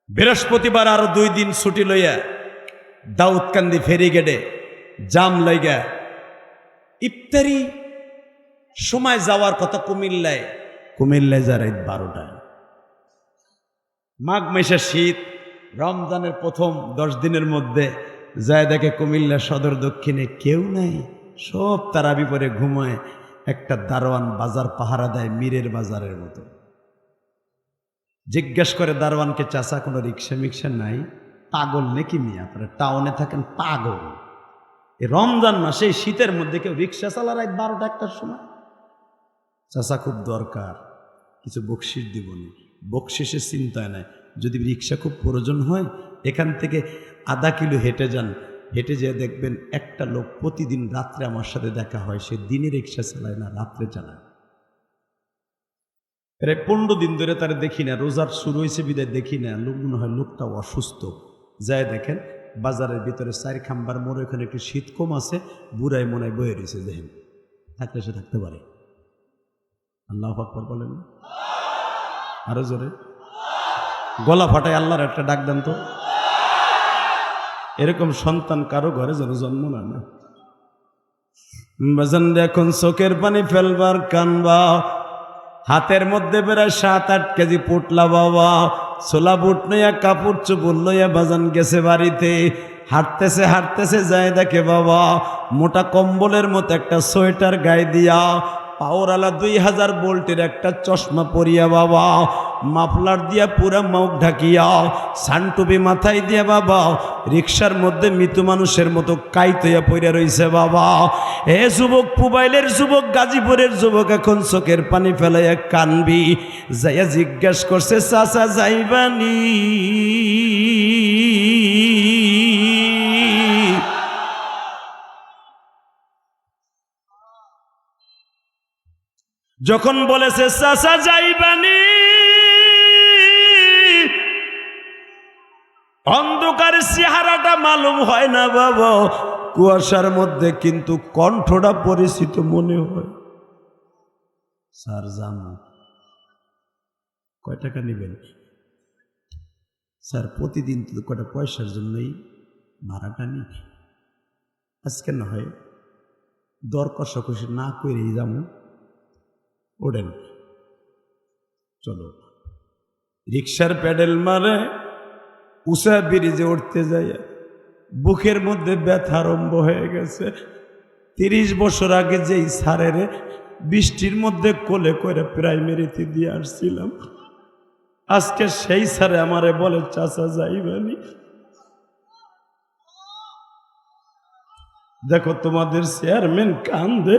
বৃহস্পতিবার আরো 2 দিন ছুটি লইয়া দাউদকান্দি ফেরিগেটে জাম লাইগা ইফতারি সময় যাওয়ার কথা কুমিল্লায় যা রাত 12টায়। মাঘ মাসের শীত, রমজানের প্রথম 10 দিনের মধ্যে যায় দেখে কুমিল্লা সদর দক্ষিণে কেউ নাই, সব তারাবি পরে ঘুমায়। একটা দারোয়ান বাজার পাহারা দেয় মীরের বাজারের মতো। জিজ্ঞেস করে দারোয়ানকে, চাচা কোনো রিক্সা মিক্সা নাই? পাগল নাকি মিয়া, আপনারা টাউনে থাকেন পাগল? এই রমজান মাসে শীতের মধ্যে কেউ রিক্সা চালা রাত 12টা 1টার সময়? চাচা খুব দরকার, কিছু বকশিস দিবনি। বকশিসের চিন্তায় নাই, যদি রিক্সা খুব প্রয়োজন হয় এখান থেকে আধা কিলো হেঁটে যান, হেঁটে যেয়ে দেখবেন একটা লোক প্রতিদিন রাত্রে আমার সাথে দেখা হয়, সে দিনে রিক্সা চালায় না, রাত্রে চালায়। প্রায় 15 দিন ধরে তারা দেখি না, রোজার শুরু হয়েছে বিদায় দেখি না। লোক মনে হয় লোকটা অসুস্থ। যায় দেখেন বাজারের ভিতরে 4 খাম্বার মোড়, এখানে একটু শীত কম আছে, বুড়াই মনে হয় বয়ে রয়েছে। দেখেন থাকলে সে থাকতে পারে। আল্লাহু আকবার বলেন না? আরো জোরে গলা ফাটায় আল্লাহর একটা ডাক দেন তো। এরকম সন্তান কারো ঘরে যেন জন্ম না না। বাজান এখন চোখের পানি ফেলবার কানবা, হাতের মধ্যে প্রায় 7-8 কেজি পুটলা বাবা, ছোলা বুট নইয়া কাপড় চোপড় লইয়া বাজান গেছে বাড়িতে। হাঁটতেছে যায় দেখে বাবা মোটা কম্বলের মতো একটা সোয়েটার গায়ে দিয়া, পাওয়ারওয়ালা 2000 ভোল্টের একটা চশমা পরিয়া বাবা, মাফলার দিয়া পুরা মুখ ঢাকিয়া, সানটুপি মাথায় দিয়া বাবা রিক্সার মধ্যে মৃত মানুষের মতো কাইতইয়া পইরা রইছে বাবা। এ যুবক, মোবাইলের যুবক, গাজীপুরের যুবক, এখন চোখের পানি ফেলাইয়া কানবি। যাইয়া জিজ্ঞেস করছে, চাচা যাইবানি? যখন বলেছে চাচা যাইবানি, অন্ধকার চেহারাটা মালুম হয় না বাবা, কুয়াশার মধ্যে কিন্তু কণ্ঠটা পরিচিত মনে হয়। স্যার জানো কয় টাকা নেবেন? স্যার প্রতিদিন তো কটা পয়সার জন্যই ভাড়াটা নিই, আজকে না হয় দর কষাকষি না করেই যাবো। ওঠেন চলো। রিক্সার প্যাডেল মারে উষা ব্রিজে উঠতে যায়, বুকের মধ্যে ব্যথা আরম্ভ হয়ে গেছে। 30 বছর আগে যেই স্যারের বৃষ্টির মধ্যে কোলে করে প্রাইমারিতে দিয়ে আসছিলাম, আজকে সেই স্যারে আমারে বলে চাচা যাইবানি? দেখো তোমাদের চেয়ারম্যান কান্দে,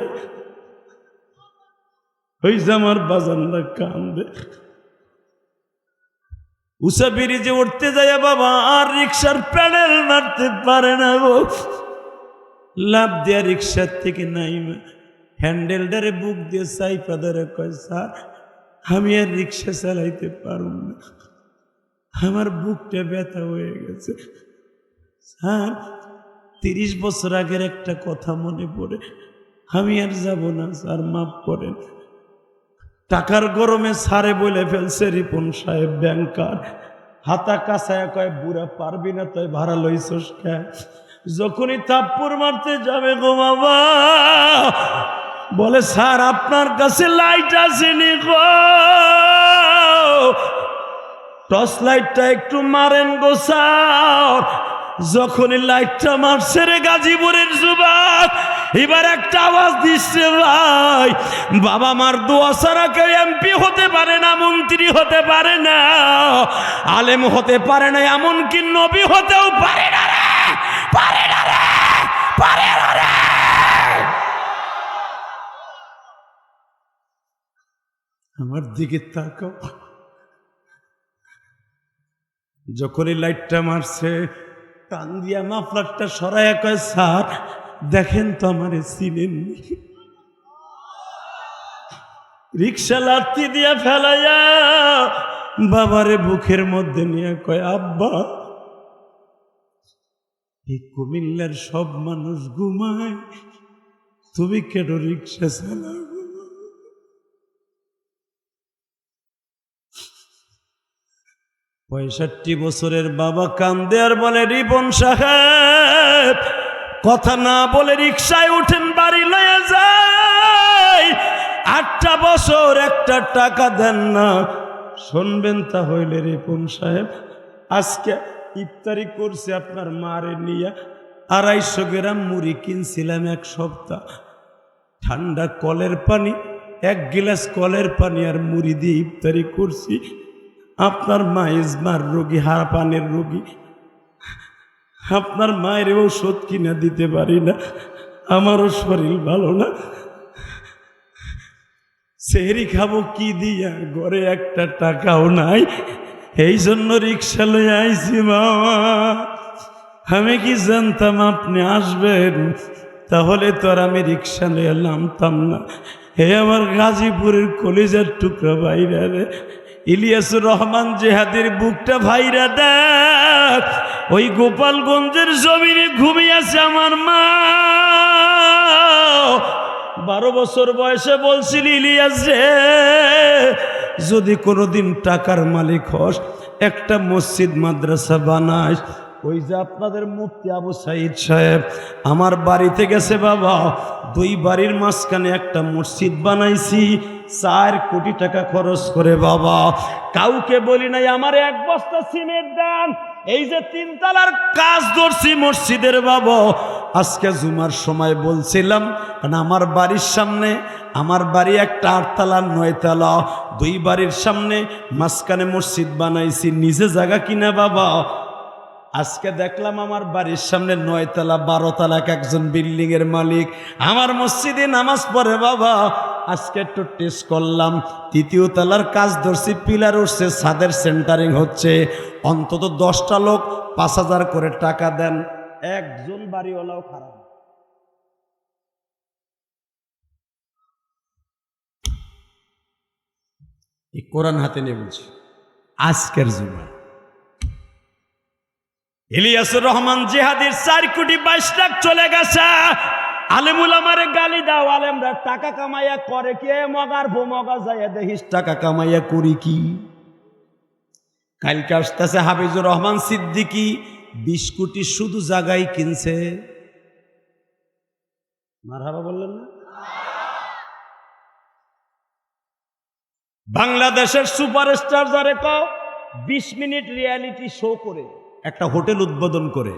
ওই যে আমার বাজানরা কান্দে। উষা ব্রিজে উঠতে যায় বাবা, আর রিক্সার প্যাডেল মারতে পারে না গো। লাভ দিয়া রিক্সার থেকে নাইমা হ্যান্ডেলটারে বুক দিয়ে সাইফা ধরে কয়, স্যার আমি আর রিক্সা চালাইতে পারব না, আমার বুকটা ব্যথা হয়ে গেছে। স্যার 30 বছর আগের একটা কথা মনে পড়ে, আমি আর যাব না স্যার, মাফ করেন। টাকার গরমে সারে বলে ফেলছে রিপন সাহেব ব্যাংকার, হাতা কাছায়া কয়, বুড়া পারবি না তাই ভাড়া লইছস কে? যখনই থাপ্পড় মারতে যাবে গো বাবা, বলে স্যার আপনার কাছে লাইট আসেনি গো, টর্চ লাইটটা একটু মারেন গো স্যার। যখনই লাইটটা মারছে রে গাজীপুরের যুবক, এবার একটা আওয়াজ দিচ্ছে ভাই, বাবা মার দোয়া ছাড়া কেউ এমপি হতে পারে না, মন্ত্রী হতে পারে না, আলেম হতে পারে না, এমনকি নবী হতেও পারে না রে, পারে না রে, পারে না রে। আমার দিকে তাকাও। যখনই লাইটটা মারছে কান দিয়া মাফলারটা সরাইয়া কয় স্যার দেখেন তো আমারে চিনেননি। রিক্সা লাথি দিয়া ফেলাইয়া বাবারে বুকের মধ্যে নিয়ে কয় আব্বা এই কুমিল্লার সব মানুষ ঘুমায়, তুমি কেন রিক্সা চালাও? 65 বছরের বাবা কান্দে আর বলে রিপন সাহেব কথা না বলে রিক্সায় উঠেন, বাড়ি লয়ে যায়, 8টা বছর একটা টাকা দেন না। শুনবেন তাহলে রিপন সাহেব, আজকে ইফতারি করছে আপনার মারে নিয়ে, 250 গ্রাম মুড়ি কিনছিলাম, 1 সপ্তাহ ঠান্ডা কলের পানি, 1 গিলাস কলের পানি আর মুড়ি দিয়ে ইফতারি করছি। আপনার মা ইজমার রোগী, হাড়পানের রোগী, আপনার মায়ের ঔষধ কিনা দিতে পারি না, আমারও শরীর ভালো না, সেহরি খাবো কি দিয়া, ঘরে একটা টাকাও নাই, এই জন্য রিক্সা লয়ে আইছি বাবা। আমি কি জানতাম আপনি আসবেন, তাহলে তো আর আমি রিক্সা লয়ে নামতাম না। হে আমার গাজীপুরের কলিজার টুকরা ভাইরা রে, ইলিয়াসুর রহমান জেহাদের বুকটা ভাইরা দেখ, ওই গোপালগঞ্জের জমিনে ঘুমিয়েছে আমার মা। 12 বছর বয়সে বলছিল ইলিয়াস রে, যদি কোনোদিন টাকার মালিক হস একটা মসজিদ মাদ্রাসা বানাস। ওই যে আপনাদের মুফতি আবু সাইদ সাহেব আমার বাড়িতে গেছে বাবা, 2 বাড়ির মাঝখানে একটা মসজিদ বানাইছি, 4 কোটি টাকা খরচ করে বাবা। কাউকে বলি নাই আমার 1 বস্তা সিমেন্ট দেন, এই যে 3 তলার কাজ ধরছি মসজিদের বাবা। আজকে জুমার সময় বলছিলাম, কারণ আমার বাড়ির সামনে, আমার বাড়ি একটা 8 তলা 9 তলা, 2 বাড়ির সামনে মাঝখানে মসজিদ বানাইছি, নিজে জায়গা কিনা বাবা। আজকে দেখলাম আমার বাড়ির সামনে 9 তলা 12 তলা একজন বিল্ডিং এর মালিক আমার মসজিদে নামাজ পড়ে বাবা। আজকে একটু টেস্ট করলাম, 3য় তলার কাজ ধরছি, পিলার উঠছে, ছাদের সেন্টারিং হচ্ছে, অন্তত 10টা লোক 5000 করে টাকা দেন, একজন বাড়িওয়ালাও খারাপ। এই কোরআন হাতে নিয়ে বলছি আজকের জুমা। ইলিয়াসুর রহমান জিহাদির 4 কোটি 22 লাখ চলে গেছে। আলেমুল আমারে গালি দাও, আলেমরা টাকা কামাইয়া করে কি? মগার ভোমগা যাইয়া দেখিস টাকা কামাইয়া করি কি? কালকে আসতেছে হাফিজুর রহমান সিদ্দিকী 20 কোটি শুধু জায়গায় কিনছে। মারহাবা বললেন না? বাংলাদেশের সুপারস্টার যারে কও 20 মিনিট রিয়ালিটি শো করে একটা হোটেল উদ্বোধন করে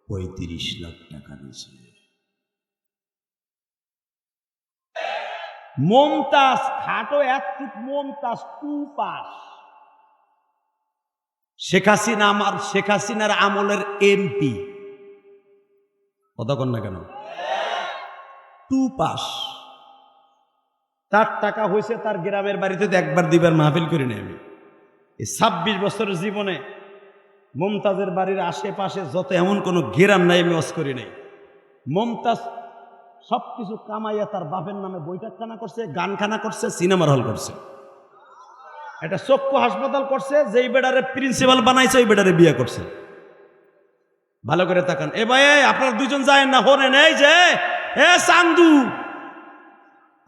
35 লাখ টাকা নিয়েছে। মমতাজ খাটো একটুক মমতাজ 2 পাস। শেখ হাসিনার আমলের এমপি, কথা কন না কেন? 2 পাস। তার টাকা হয়েছে তার গ্রামের বাড়িতে 1বার 2বার মাহফিল করি নাই আমি। এই 26 বছরের জীবনে মমতাজের বাড়ির আশেপাশে যত এমন কোনো গ্রাম নাই আমি ওয়াজ করি নাই। মমতাজ সবকিছু কামাইয়া তার বাপের নামে বৈঠকখানা করছে, গানখানা করছে, সিনেমার হল করছে, একটা চক্ষু হাসপাতাল করছে, যেই বেডারে প্রিন্সিপাল বানাইছে ওই বেডারে বিয়ে করছে। ভালো করে তাকান। এ ভাই আপনার 2জন যায় না হরেন, এই যে এ চান্দু,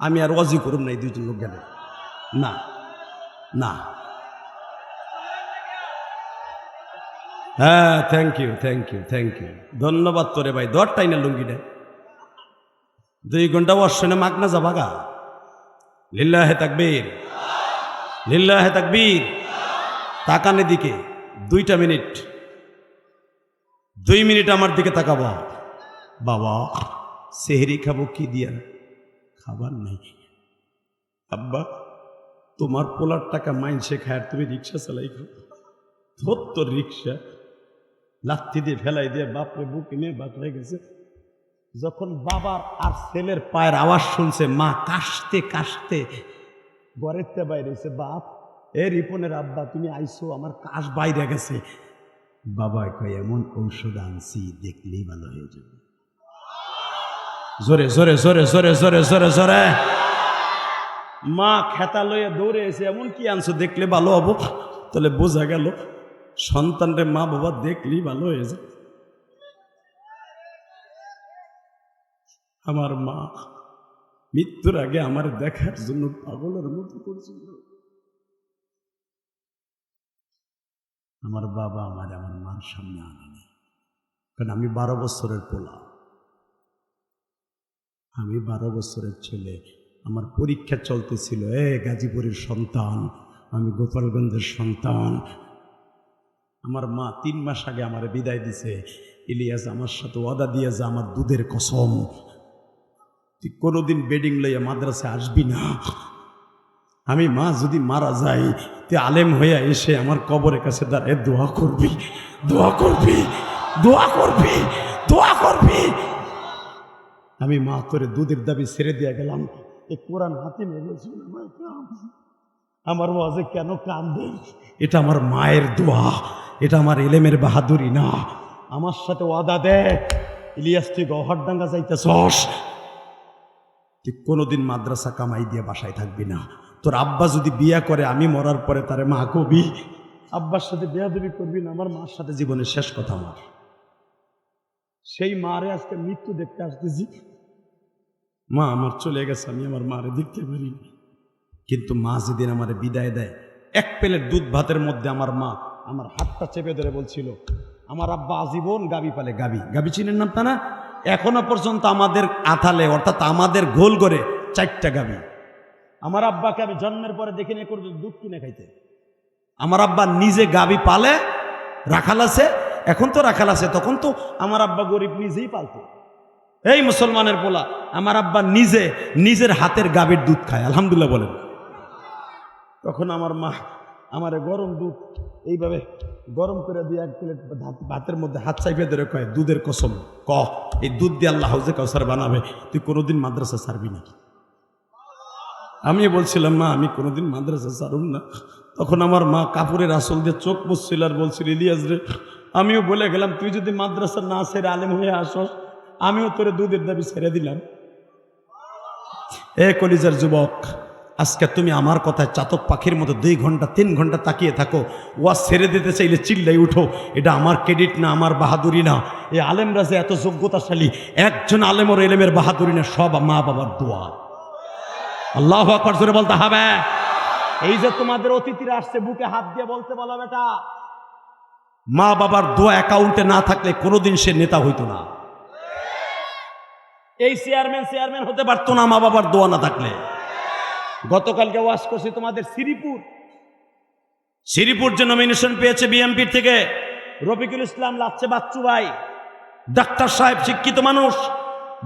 আমি আর ওয়াজি করুম নাই 2জন লোক গেলে না না। হ্যাঁ থ্যাংক ইউ, ধন্যবাদ তোরে ভাই, দরটাই না লুঙ্গিটা 2 ঘন্টা ওয়াজ শুনে মাগনা যাবাগা। লিল্লাহে তাকবীর, লিল্লাহে তাকবীর। তাকান এদিকে 2টা মিনিট, 2 মিনিট আমার দিকে তাকাবো। বাবা সেহরি খাবো কি দিয়া? খাবার নাই। আব্বা তোমার পোলার টাকা মাইনসে খায়, তুমি রিক্সা চালাই খাও। তোর রিক্সা লাথি দিয়ে ফেলাই দিয়ে বাপরে বুকে নিয়ে বাপরে গেছে। যখন বাবার আর ছেলের পায়ের আওয়াজ শুনছে, মা কাশতে কাশতে ঘরেতে বাইরে হয়েছে। বাপ এ রিপনের আব্বা তুমি আইসো, আমার কাশ বাইরে গেছে। বাবা কয় এমন ঔষধ আনছি দেখলেই ভালো হয়ে যাবে। জোরে জোরে জোরে জোরে জোরে জোরে জোরে। মা খেতা লইয়া দৌড়ে এসে এমন কি আনছো দেখলে ভালো হবো। তাহলে বোঝা গেল সন্তানরে মা বাবা দেখলেই ভালো হয়ে যায়। আমার মা মৃত্যুর আগে আমার দেখার জন্য পাগলের মতো করছিল। আমার বাবা আমার মার সামনে আনেনি, কারণ আমি 12 বছরের পোলা, আমি 12 বছরের ছেলে। আমার পরীক্ষা চলতেছিল। গাজীপুরের সন্তান, আমি গোপালগঞ্জের সন্তান। আমার মা 3 মাস আগে আমার বিদায় দিছে। ইলিয়াস আমার সাথে ওয়াদা দিয়ে যা, আমার দুধের কসম, তুই কোনোদিন বেডিং লইয়া মাদ্রাসায় আসবি না। আমি মা যদি মারা যাই, তুই আলেম হইয়া এসে আমার কবরের কাছে দাঁড়িয়ে দোয়া করবি, দোয়া করবি, দোয়া করবি, দোয়া করবি। আমি মা তোরে দুধের দাবি ছেড়ে দিয়ে গেলাম। এই কোরআন হাতে নিয়েছিল, আমার ওয়াজে কেন কান্দে? এটা আমার মায়ের দোয়া, এটা আমার এলেমের বাহাদুরি না। আমার সাথে ওয়াদা দে, ইলিয়াস তুই গহরডাঙ্গা যাইতেছস, তুই কোনোদিন মাদ্রাসা কামাই দিয়ে বাসায় থাকবি না। তোর আব্বা যদি বিয়া করে, আমি মরার পরে তারে মা কবি, আব্বার সাথে বেয়াদবি করবি না। আমার মার সাথে জীবনের শেষ কথা আমার। সেই মারে আজকে মৃত্যু দেখতে আসতেছি। মা আমার চলে গেছে, আমি আমার মারে দেখতে পারি। কিন্তু মা যেদিন আমার বিদায় দেয়, 1 প্লেট দুধ ভাতের মধ্যে আমার মা আমার হাতটা চেপে ধরে বলছিল, আমার আব্বা আজীবন গাবি পালে। গাবি গাবি চিনেন নামটা না? এখনো পর্যন্ত আমাদের আথালে, অর্থাৎ আমাদের গোল করে 4টা গাবি। আমার আব্বাকে আমি জন্মের পরে দেখে নিয়ে করে দুধ কিনে খাইতে। আমার আব্বা নিজে গাবি পালে, রাখাল আছে। এখন তো রাখাল আছে, তখন তো আমার আব্বা গরিব, নিজেই পালতো। এই মুসলমানের পোলা, আমার আব্বা নিজে নিজের হাতের গাবির দুধ খায়, আলহামদুলিল্লাহ বলেন। তখন আমার মা আমারে গরম দুধ এইভাবে গরম করে দিয়ে 1 প্লেট ভাতের মধ্যে হাত চাইপে ধরে কয়, দুধের কসম এই দুধ দিয়ে আল্লাহ হাউজে কাউসার বানাবে, তুই কোনোদিন মাদ্রাসা ছাড়বি না। আমি বলছিলাম, মা আমি কোনোদিন মাদ্রাসা ছাড়ুন না। তখন আমার মা কাপড়ের আসল দিয়ে চোখ মুছছিল আর বলছিল, ইলিয়াস রে, আমিও বলে গেলাম তুই যদি মাদ্রাসা না ছেড়ে আলেম হয়ে আসস, আমিও তোরে দুধের দাবি ছেড়ে দিলাম। এ কলিজার যুবক, আজকে তুমি আমার কথায় চাতক পাখির মতো 2 ঘন্টা 3 ঘন্টা তাকিয়ে থাকো। ওয়াজ ছেড়ে দিতে চাইলে চিল্লাই উঠো। এটা আমার ক্রেডিট না, আমার বাহাদুরি না। এই আলেমরা যে এত যোগ্যতাশালী, একজন আলেমর এলেমের বাহাদুরি না, সব মা বাবার দোয়া। আল্লাহু আকবার জোরে বলতে হবে। এই যে তোমাদের অতিথিরা আসছে, বুকে হাত দিয়ে বলতে বলো, বেটা মা বাবার দোয়া অ্যাকাউন্টে না থাকলে কোনোদিন সে নেতা হইতো না। এই চেয়ারম্যান হতে পারতো না মা বাবার দোয়া না থাকলে। গতকালকে ওয়াজ করছি তোমাদের শ্রীপুর যে নমিনেশন পেয়েছে বিএমপির থেকে, রফিকুল ইসলাম লাচ্ছে বাচ্চু ভাই, ডাক্তার সাহেব, শিক্ষিত মানুষ,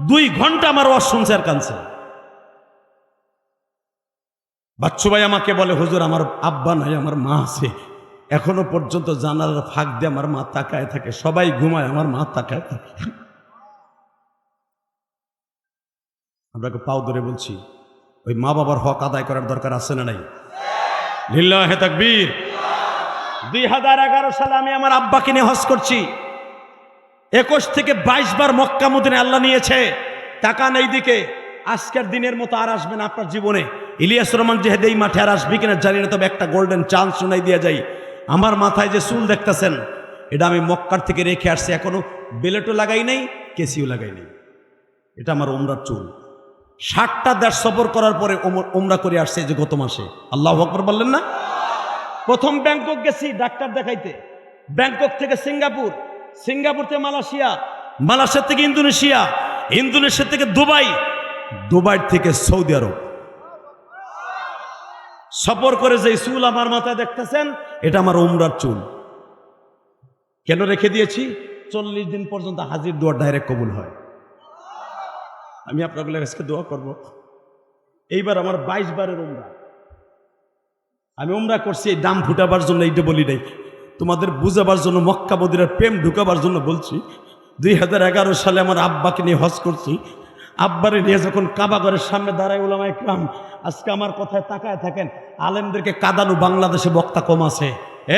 2 ঘন্টা আমার ওয়াজ শুনছে আর কানছে। বাচ্চু ভাই আমাকে বলে, হুজুর আমার আব্বা নাই, আমার মা আছে। এখনো পর্যন্ত জানালার ফাঁক দিয়ে আমার মা তাকায় থাকে, সবাই ঘুমায়, আমার মা তাকায় থাকে। আপনাকে পাও ধরে বলছি, ওই মা বাবার হক আদায় করার দরকার আছে না নাই? লিল্লাহে তাকবীর। 2011 সালে আমি আমার আব্বাকে নিয়ে হজ করছি। 21 থেকে 22 বার মক্কা মদিনায় আল্লাহ নিয়েছে। তাকান এই দিকে, আজকের দিনের মতো আর আসবে না আপনার জীবনে। ইলিয়াস রহমান জেহেদ এই মাঠে আর আসবি কিনা জানি না, তবে একটা গোল্ডেন চান্স শোনাই দিয়ে যাই। আমার মাথায় যে চুল দেখতেছেন, এটা আমি মক্কার থেকে রেখে আসছি। এখনো বেলেটও লাগাই নাই, কেসিও লাগাই নাই। এটা আমার ওমরার চুল। 60টা দেশ সফর করার পরে ওমরা করে আসছে যে গত মাসে। আল্লাহু আকবার বললেন না? প্রথম ব্যাংকক গেছি ডাক্তার দেখাইতে, ব্যাংকক থেকে সিঙ্গাপুর থেকে মালয়েশিয়া, মালয়েশিয়া থেকে ইন্দোনেশিয়া, ইন্দোনেশিয়া থেকে দুবাই, দুবাই থেকে সৌদি আরব সফর করে যে চুল আমার মাথায় দেখতেছেন, এটা আমার উমরার চুল। কেন রেখে দিয়েছি? 40 দিন পর্যন্ত হাজির দোয়া ডাইরেক্ট কবুল হয়। আমি আপনাদের কাছে দোয়া করব, এইবার আমার 22 বারের উমরা। আমি উমরা করছি এই দাম ফুটাবার জন্য, এইটা বলি নাই, তোমাদের বুঝাবার জন্য, মক্কা মদিনার প্রেম ঢুকাবার জন্য বলছি। 2011 সালে আমার আব্বাকে নিয়ে হজ করছি। আব্বারে নিয়ে যখন কাবাঘরের সামনে দাঁড়ায় উলামায়ে কেরাম, আজকে আমার কথায় তাকায় থাকেন, আলেমদেরকে কাঁদানো বাংলাদেশে বক্তা কম আছে।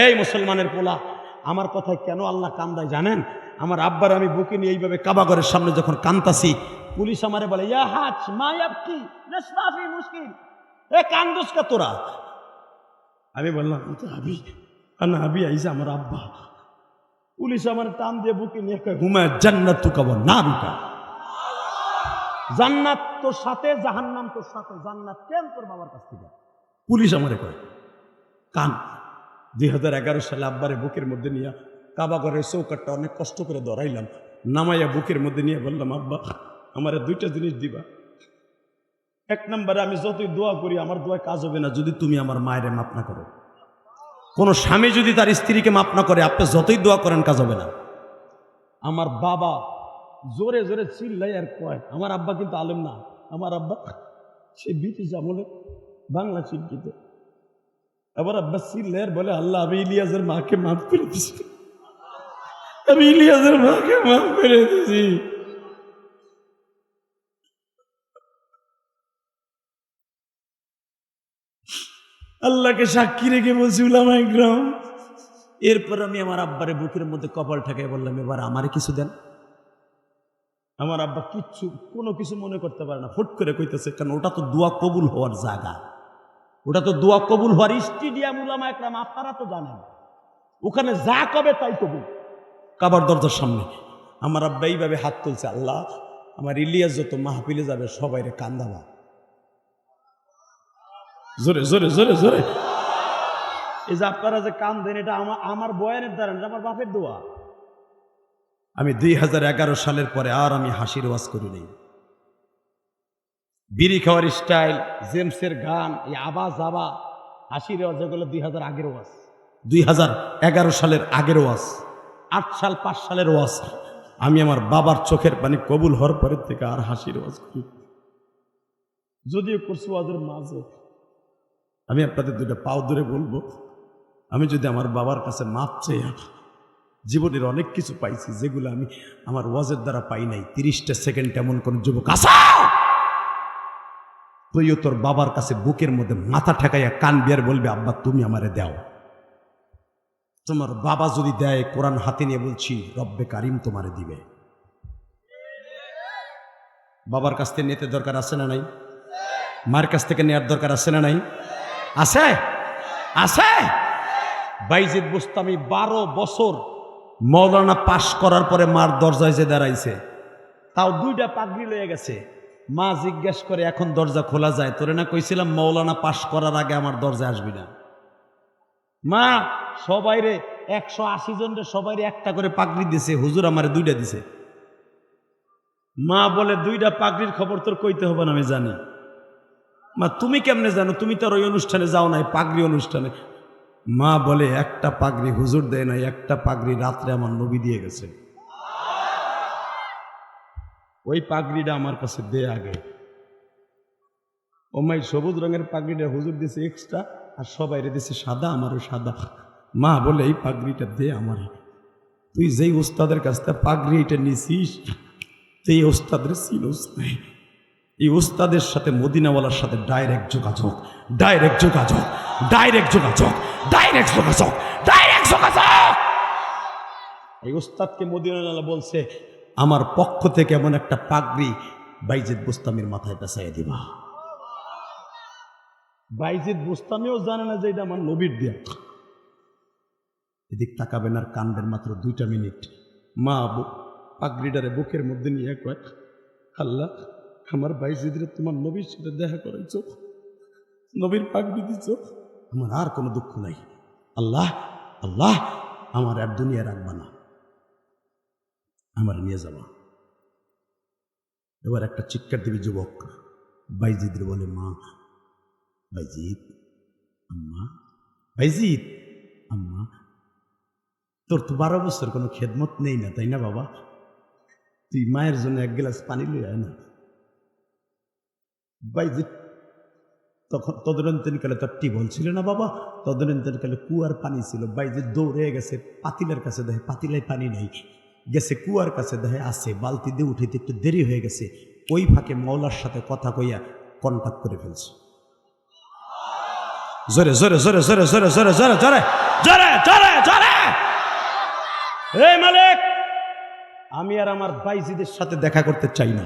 এই মুসলমানের পোলা, আমার কথায় কেন আল্লাহ কান্দায় জানেন? আমার আব্বার আমি বুকে নিয়ে এইভাবে কাবাঘরের সামনে যখন কান্দাছি, পুলিশ আমারে বলে, ইয়া হাজ মায়াবকি নাসমাফি মুশকিল, এ কান্দুস কা তোরা? আমি বললাম, আবি না আবি আইসা আমার আব্বা। পুলিশ আমার টান দিয়ে বুকে নিয়ে কয়, হুমা জান্নাত তুকা ওয়া নারুকা, জান্নাত তোর সাথে, জাহান্নাম তোর সাথে। জান্নাত কেন তোর বাবার কাছ থেকে? পুলিশ আমারে কয় কান। 2011 সালে আব্বারে বুকের মধ্যে নিয়ে কাবাঘরের চৌকাটটা অনেক কষ্ট করে ধরাইলাম, নামাইয়া বুকের মধ্যে নিয়ে বললাম, আব্বা আমারে 2টা জিনিস দিবা। 1 নম্বরে, আমি যতই দোয়া করি আমার দোয়ায় কাজ হবে না যদি তুমি আমার মায়েরে মাপ না করো। কোন স্বামী যদি তার স্ত্রীকে মাপ না করে, আপনি যতই দোয়া করেন কাজ হবে না। আমার বাবা জোরে জোরে চিল্লাই আর কয়, আমার আব্বা কিন্তু আলেম না, আমার আব্বা সে ব্রিটিশ আমলে বাংলা শিক্ষিত। আবার আব্বা চিল্লাই আর বলে, আল্লাহ আমি ইলিয়াসের মাকে মাফ করে দিছি, আমি ইলিয়াসের মাকে মাফ করে দিছি। আল্লাহকে সাক্ষী রেখে বলছি উলামায়ে কেরাম। এরপর আমি আমার আব্বারে বুকের মধ্যে কপাল ঠেকাই বললাম, এবার আমারে কিছু দেন। আমার আব্বা কিচ্ছু কোনো কিছু মনে করতে পারে না, ফুট করে কইতেছে, কারণ ওটা তো দোয়া কবুল হওয়ার জায়গা, ওটা তো দোয়া কবুল হওয়ার স্টেডিয়াম। উলামায়ে কেরাম আপনারা তো জানেন, ওখানে যা কবে তাই কবুল। কাবার দরজার সামনে আমার আব্বা এইভাবে হাত তুলছে, আল্লাহ আমার ইলিয়াস যত মাহফিলে যাবে সবাইরে কান্দাবা। জোরে জোরে জোরে জোরে। এই যে আপনারা যে কান দেন, এটা আমার বয়ানের দ্বারা, এটা আমার বাপের দোয়া। আমি 2011 সালের পরে আর আমি হাসির ওয়াজ করি নাই। বিড়ি খাওয়ার স্টাইল, জেমসের গান, এই আবা যাবা হাসির ওয়াজ, এগুলো 2000 আগের ওয়াজ, 2011 সালের আগের ওয়াজ, 8 সাল 5 সালের ওয়াজ। আমি আমার বাবার চোখের পানি কবুল হওয়ার পরের থেকে আর হাসির ওয়াজ করি, যদিও করছি ওয়াজের মাঝে। আমি আপনাদের 2টা পাও ধরে বলবো, আমি যদি আমার বাবার কাছে মাপ চাই, জীবনের অনেক কিছু পাইছি যেগুলো আমি আমার ওয়াজের দ্বারা পাই নাই। 30টা সেকেন্ড এমন কোন যুবক আসা, তুইও তোর বাবার কাছে বুকের মধ্যে মাথা ঠেকাইয়া কান বিয়ার বলবে, আব্বা তুমি আমারে দাও। তোমার বাবা যদি দেয়, কোরআন হাতে নিয়ে বলছি, রব্বে কারিম তোমারে দিবে। বাবার কাছ থেকে নিতে দরকার আছে না নাই? মার কাছ থেকে নেওয়ার দরকার আছে না নাই? আছে আছে। বাইজিদ বুস্তামি 12 বছর মৌলানা পাশ করার পরে মার দরজায় যে দাঁড়াইছে, তাও 2টা পাগড়ি লয়ে গেছে। মা জিজ্ঞেস করে, এখন দরজা খোলা যায়? তোরে না কইছিলাম মৌলানা পাশ করার আগে আমার দরজা আসবি না। মা সবাইরে 180 জনরে সবাইরে একটা করে পাগড়ি দিছে, হুজুর আমারে 2টা দিছে। মা বলে, 2টা পাগড়ির খবর তোর কইতে হবে না, আমি জানি। মা তুমি কেমনে জানো? তুমি তো আর ওই অনুষ্ঠানে যাও নাই, পাগড়ি অনুষ্ঠানে। মা বলে, একটা পাগড়ি হুজুর দেয় নাই, একটা পাগড়ি রাত্রে আমার নবী দিয়ে গেছে, ওই পাগড়িটা আমার কাছে দে আগে। ও মাই সবুজ রঙের পাগড়িটা হুজুর দিছে এক্সট্রা, আর সবাইরে দিছে সাদা, আমারও সাদা। মা বলে, এই পাগড়িটা দে আমারে। তুই যেই ওস্তাদের কাছ থেকে পাগড়ি এটা নিছিস, সেই ওস্তাদের চিনোস নাই। এই ওস্তাদের সাথে, মদিনাওয়ালার সাথে ডাইরেক্ট যোগাযোগ, ডাইরেক্ট যোগাযোগ, ডাইরেক্ট যোগাযোগ, ডাইরেক্ট যোগাযোগ, ডাইরেক্ট যোগাযোগ। এই ওস্তাদকে মদিনাওয়ালা বলছে, আমার পক্ষ থেকে এমন একটা পাগড়ি বাইজিদ বুস্তামির মাথায় পেঁচাইয়া দিবা। বাইজিদ বুস্তামিও জানে না যে এটা আমার নবীর দিয়া। এদিক তাকাবেন আর কানবেন মাত্র 2টা মিনিট। মা পাগড়িটারে বুকের মধ্যে নিয়ে কয়, আল্লাহ আমার বাইজিদরে তোমার নবীর সাথে দেখা করাইছো, নবীর পাগড়ি দিছ, আমার আর কোনো দুঃখ নাই। আল্লাহ আল্লাহ আমার আর দুনিয়া রাখবা না, আমার নিয়ে যাবা। এবার একটা চিৎকার দিবি যুবক। বাইজিদের বলে, মা, বাইজিৎ, আম্মা, বাইজিৎ, আম্মা, তোর তো 12 বছর কোনো খেদমত নেই না, তাই না বাবা? তুই মায়ের জন্য 1 গ্লাস পানি লই আয় না। বাইজিৎ তখন তদনন্তনকালে তো টিউবওয়েল ছিল না বাবা, তদনন্তনকালে কুয়ার পানি ছিল। বাইজিৎ দৌড়ে গেছে পাতিলের কাছে, দেখে পাতিলায় পানি নেই, গেছে কুয়ার কাছে, দেখে আছে, বালতি দিয়ে উঠাইতে একটু দেরি হয়ে গেছে। ওই ফাঁকে মওলার সাথে কথা কইয়া কন্টাক্ট করে ফেলছে। জোরে জোরে জোরে জোরে জোরে জোরে জোরে জোরে জোরে জোরে জোরে। এই মালিক, আমি আর আমার বাইজিদের সাথে দেখা করতে চাই না।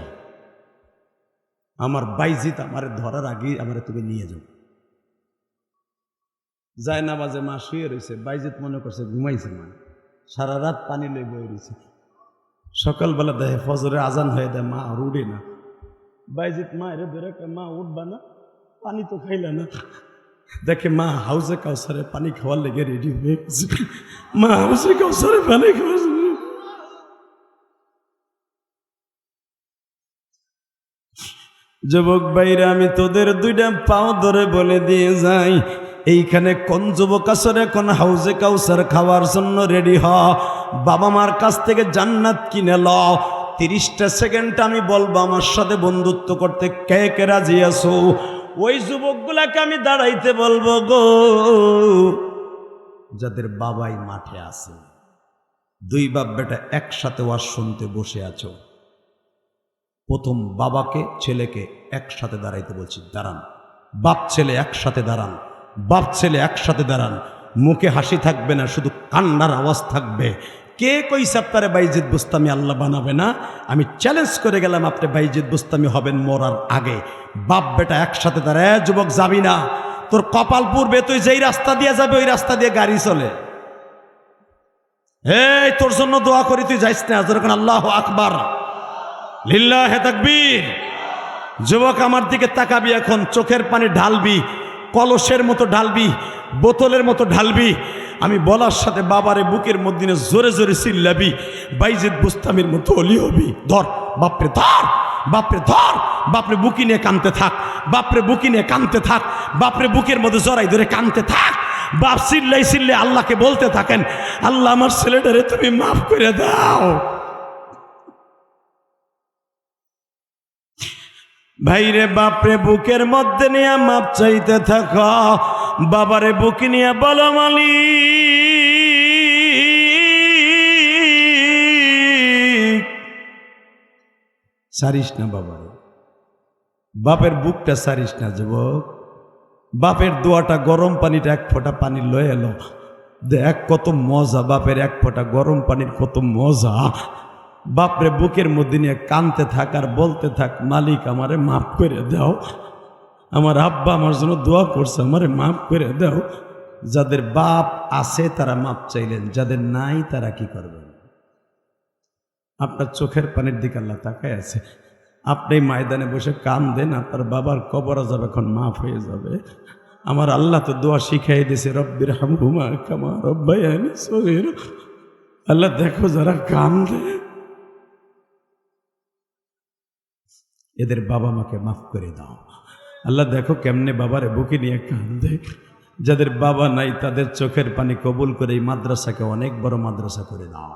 আমার বাইজিদ আমারে ধরার আগেই আমারে তুমি নিয়ে যাও। যায় না বাজে মা শুয়ে রয়েছে, বাইজিদ মনে করছে ঘুমাইছে মা, সারা রাত পানি লই বয়ে রয়েছে। সকালবেলা দেখে ফজরে আজান হয়ে দেয়, মা আর উঠে না। বাইজিদ মা এরে ধরে, মা উঠবা না, পানি তো খাইলা না। দেখে মা হাউজে কাউসারে পানি খাওয়ার লেগে রেডি হয়ে গেছে। মা হাউজে কাউসারে পানি খাওয়া। যুবক ভাইরা, আমি তোদের 2টা পাও ধরে বলে দিয়ে যাই, এইখানে কোন যুবক আসরে কোন হাউজে কাউসার খাওয়ার জন্য রেডি হ, বাবা মার কাছ থেকে জান্নাত কিনে ল। 30টা সেকেন্ড আমি বলবো আমার সাথে বন্ধুত্ব করতে কে কে রাজি আছো। ওই যুবকগুলাকে আমি দাঁড়াইতে বলবো গো, যাদের বাবাই মাঠে আছে, 2 বাপ বেটা একসাথে ওয়াজ শুনতে বসে আছো। প্রথম বাবাকে ছেলেকে একসাথে দাঁড়াইতে বলছি, দাঁড়ান। বাপ ছেলে একসাথে দাঁড়ান, বাপ ছেলে একসাথে দাঁড়ান। মুখে হাসি থাকবে না, শুধু কান্নার আওয়াজ থাকবে। কে কইছে আপনারে বাইজিদ বুস্তামি আল্লাহ বানাবে না? আমি চ্যালেঞ্জ করে গেলাম, আপনি বাইজিদ বুস্তামি হবেন মরার আগে। বাপ বেটা একসাথে দাঁড়ায়। যুবক যাবি না, তোর কপাল পূর্বে, তুই যেই রাস্তা দিয়ে যাবে ওই রাস্তা দিয়ে গাড়ি চলে। এই তোর জন্য দোয়া করি, তুই যাইস না। যখন আল্লাহু আকবার, লিল্লাহে তাকবীর। যুবক আমার দিকে তাকাবি, এখন চোখের পানি ঢালবি, কলসের মতো ঢালবি, বোতলের মতো ঢালবি। আমি বলার সাথে বাবারে বুকের মধ্যে জোরে জোরে চিল্লাবি, বাইজিদ বুস্তামির মতো অলি হবি। ধর বাপরে, ধর বাপরে, ধর বাপরে, বুকি নিয়ে কানতে থাক, বাপরে বুকি নিয়ে কানতে থাক, বাপরে বুকের মধ্যে জড়াই ধরে কানতে থাক। বাপ চিল্লাই চিল্লাই আল্লাহকে বলতে থাকেন, আল্লাহ আমার ছেলেটারে তুমি মাফ করে দাও। ভাইরে বাপরে বুকের মধ্যে নিয়ে মাপ চাইতে থাক, বাবারে বুকে নিয়ে বলো মালিক। সারিস না বাবারে, বাপের বুকটা সারিস না যুবক। বাপের দোয়াটা, গরম পানিটা 1 ফোঁটা পানি লয়ে এলো, দেখ কত মজা। বাপের 1 ফোঁটা গরম পানির কত মজা। বাপরে বুকের মধ্যে নিয়ে কানতে থাক আর বলতে থাক, মালিক আমারে মাফ করে দাও। আমার আব্বা আমার জন্য দোয়া করছে, আমারে মাফ করে দাও। যাদের বাপ আছে তারা মাপ চাইলেন, যাদের নাই তারা কি করবেন? আপনার চোখের পানির দিকে আল্লাহ তাকায় আছে। আপনি ময়দানে বসে কান দেন, আপনার বাবার কবর যাবে, এখন মাফ হয়ে যাবে। আমার আল্লাহ তো দোয়া শিখাই দিয়েছে, রব্বির হামহুমা কামা রব্বায়ানি সগীরা। আল্লাহ দেখো যারা কান দেয়, এদের বাবা মাকে মাফ করে দাও। আল্লাহ দেখো কেমনে বাবারে বুকে নিয়ে কান্দে। যাদের বাবা নাই তাদের চোখের পানি কবুল করে এই মাদ্রাসাকে অনেক বড় মাদ্রাসা করে দাও।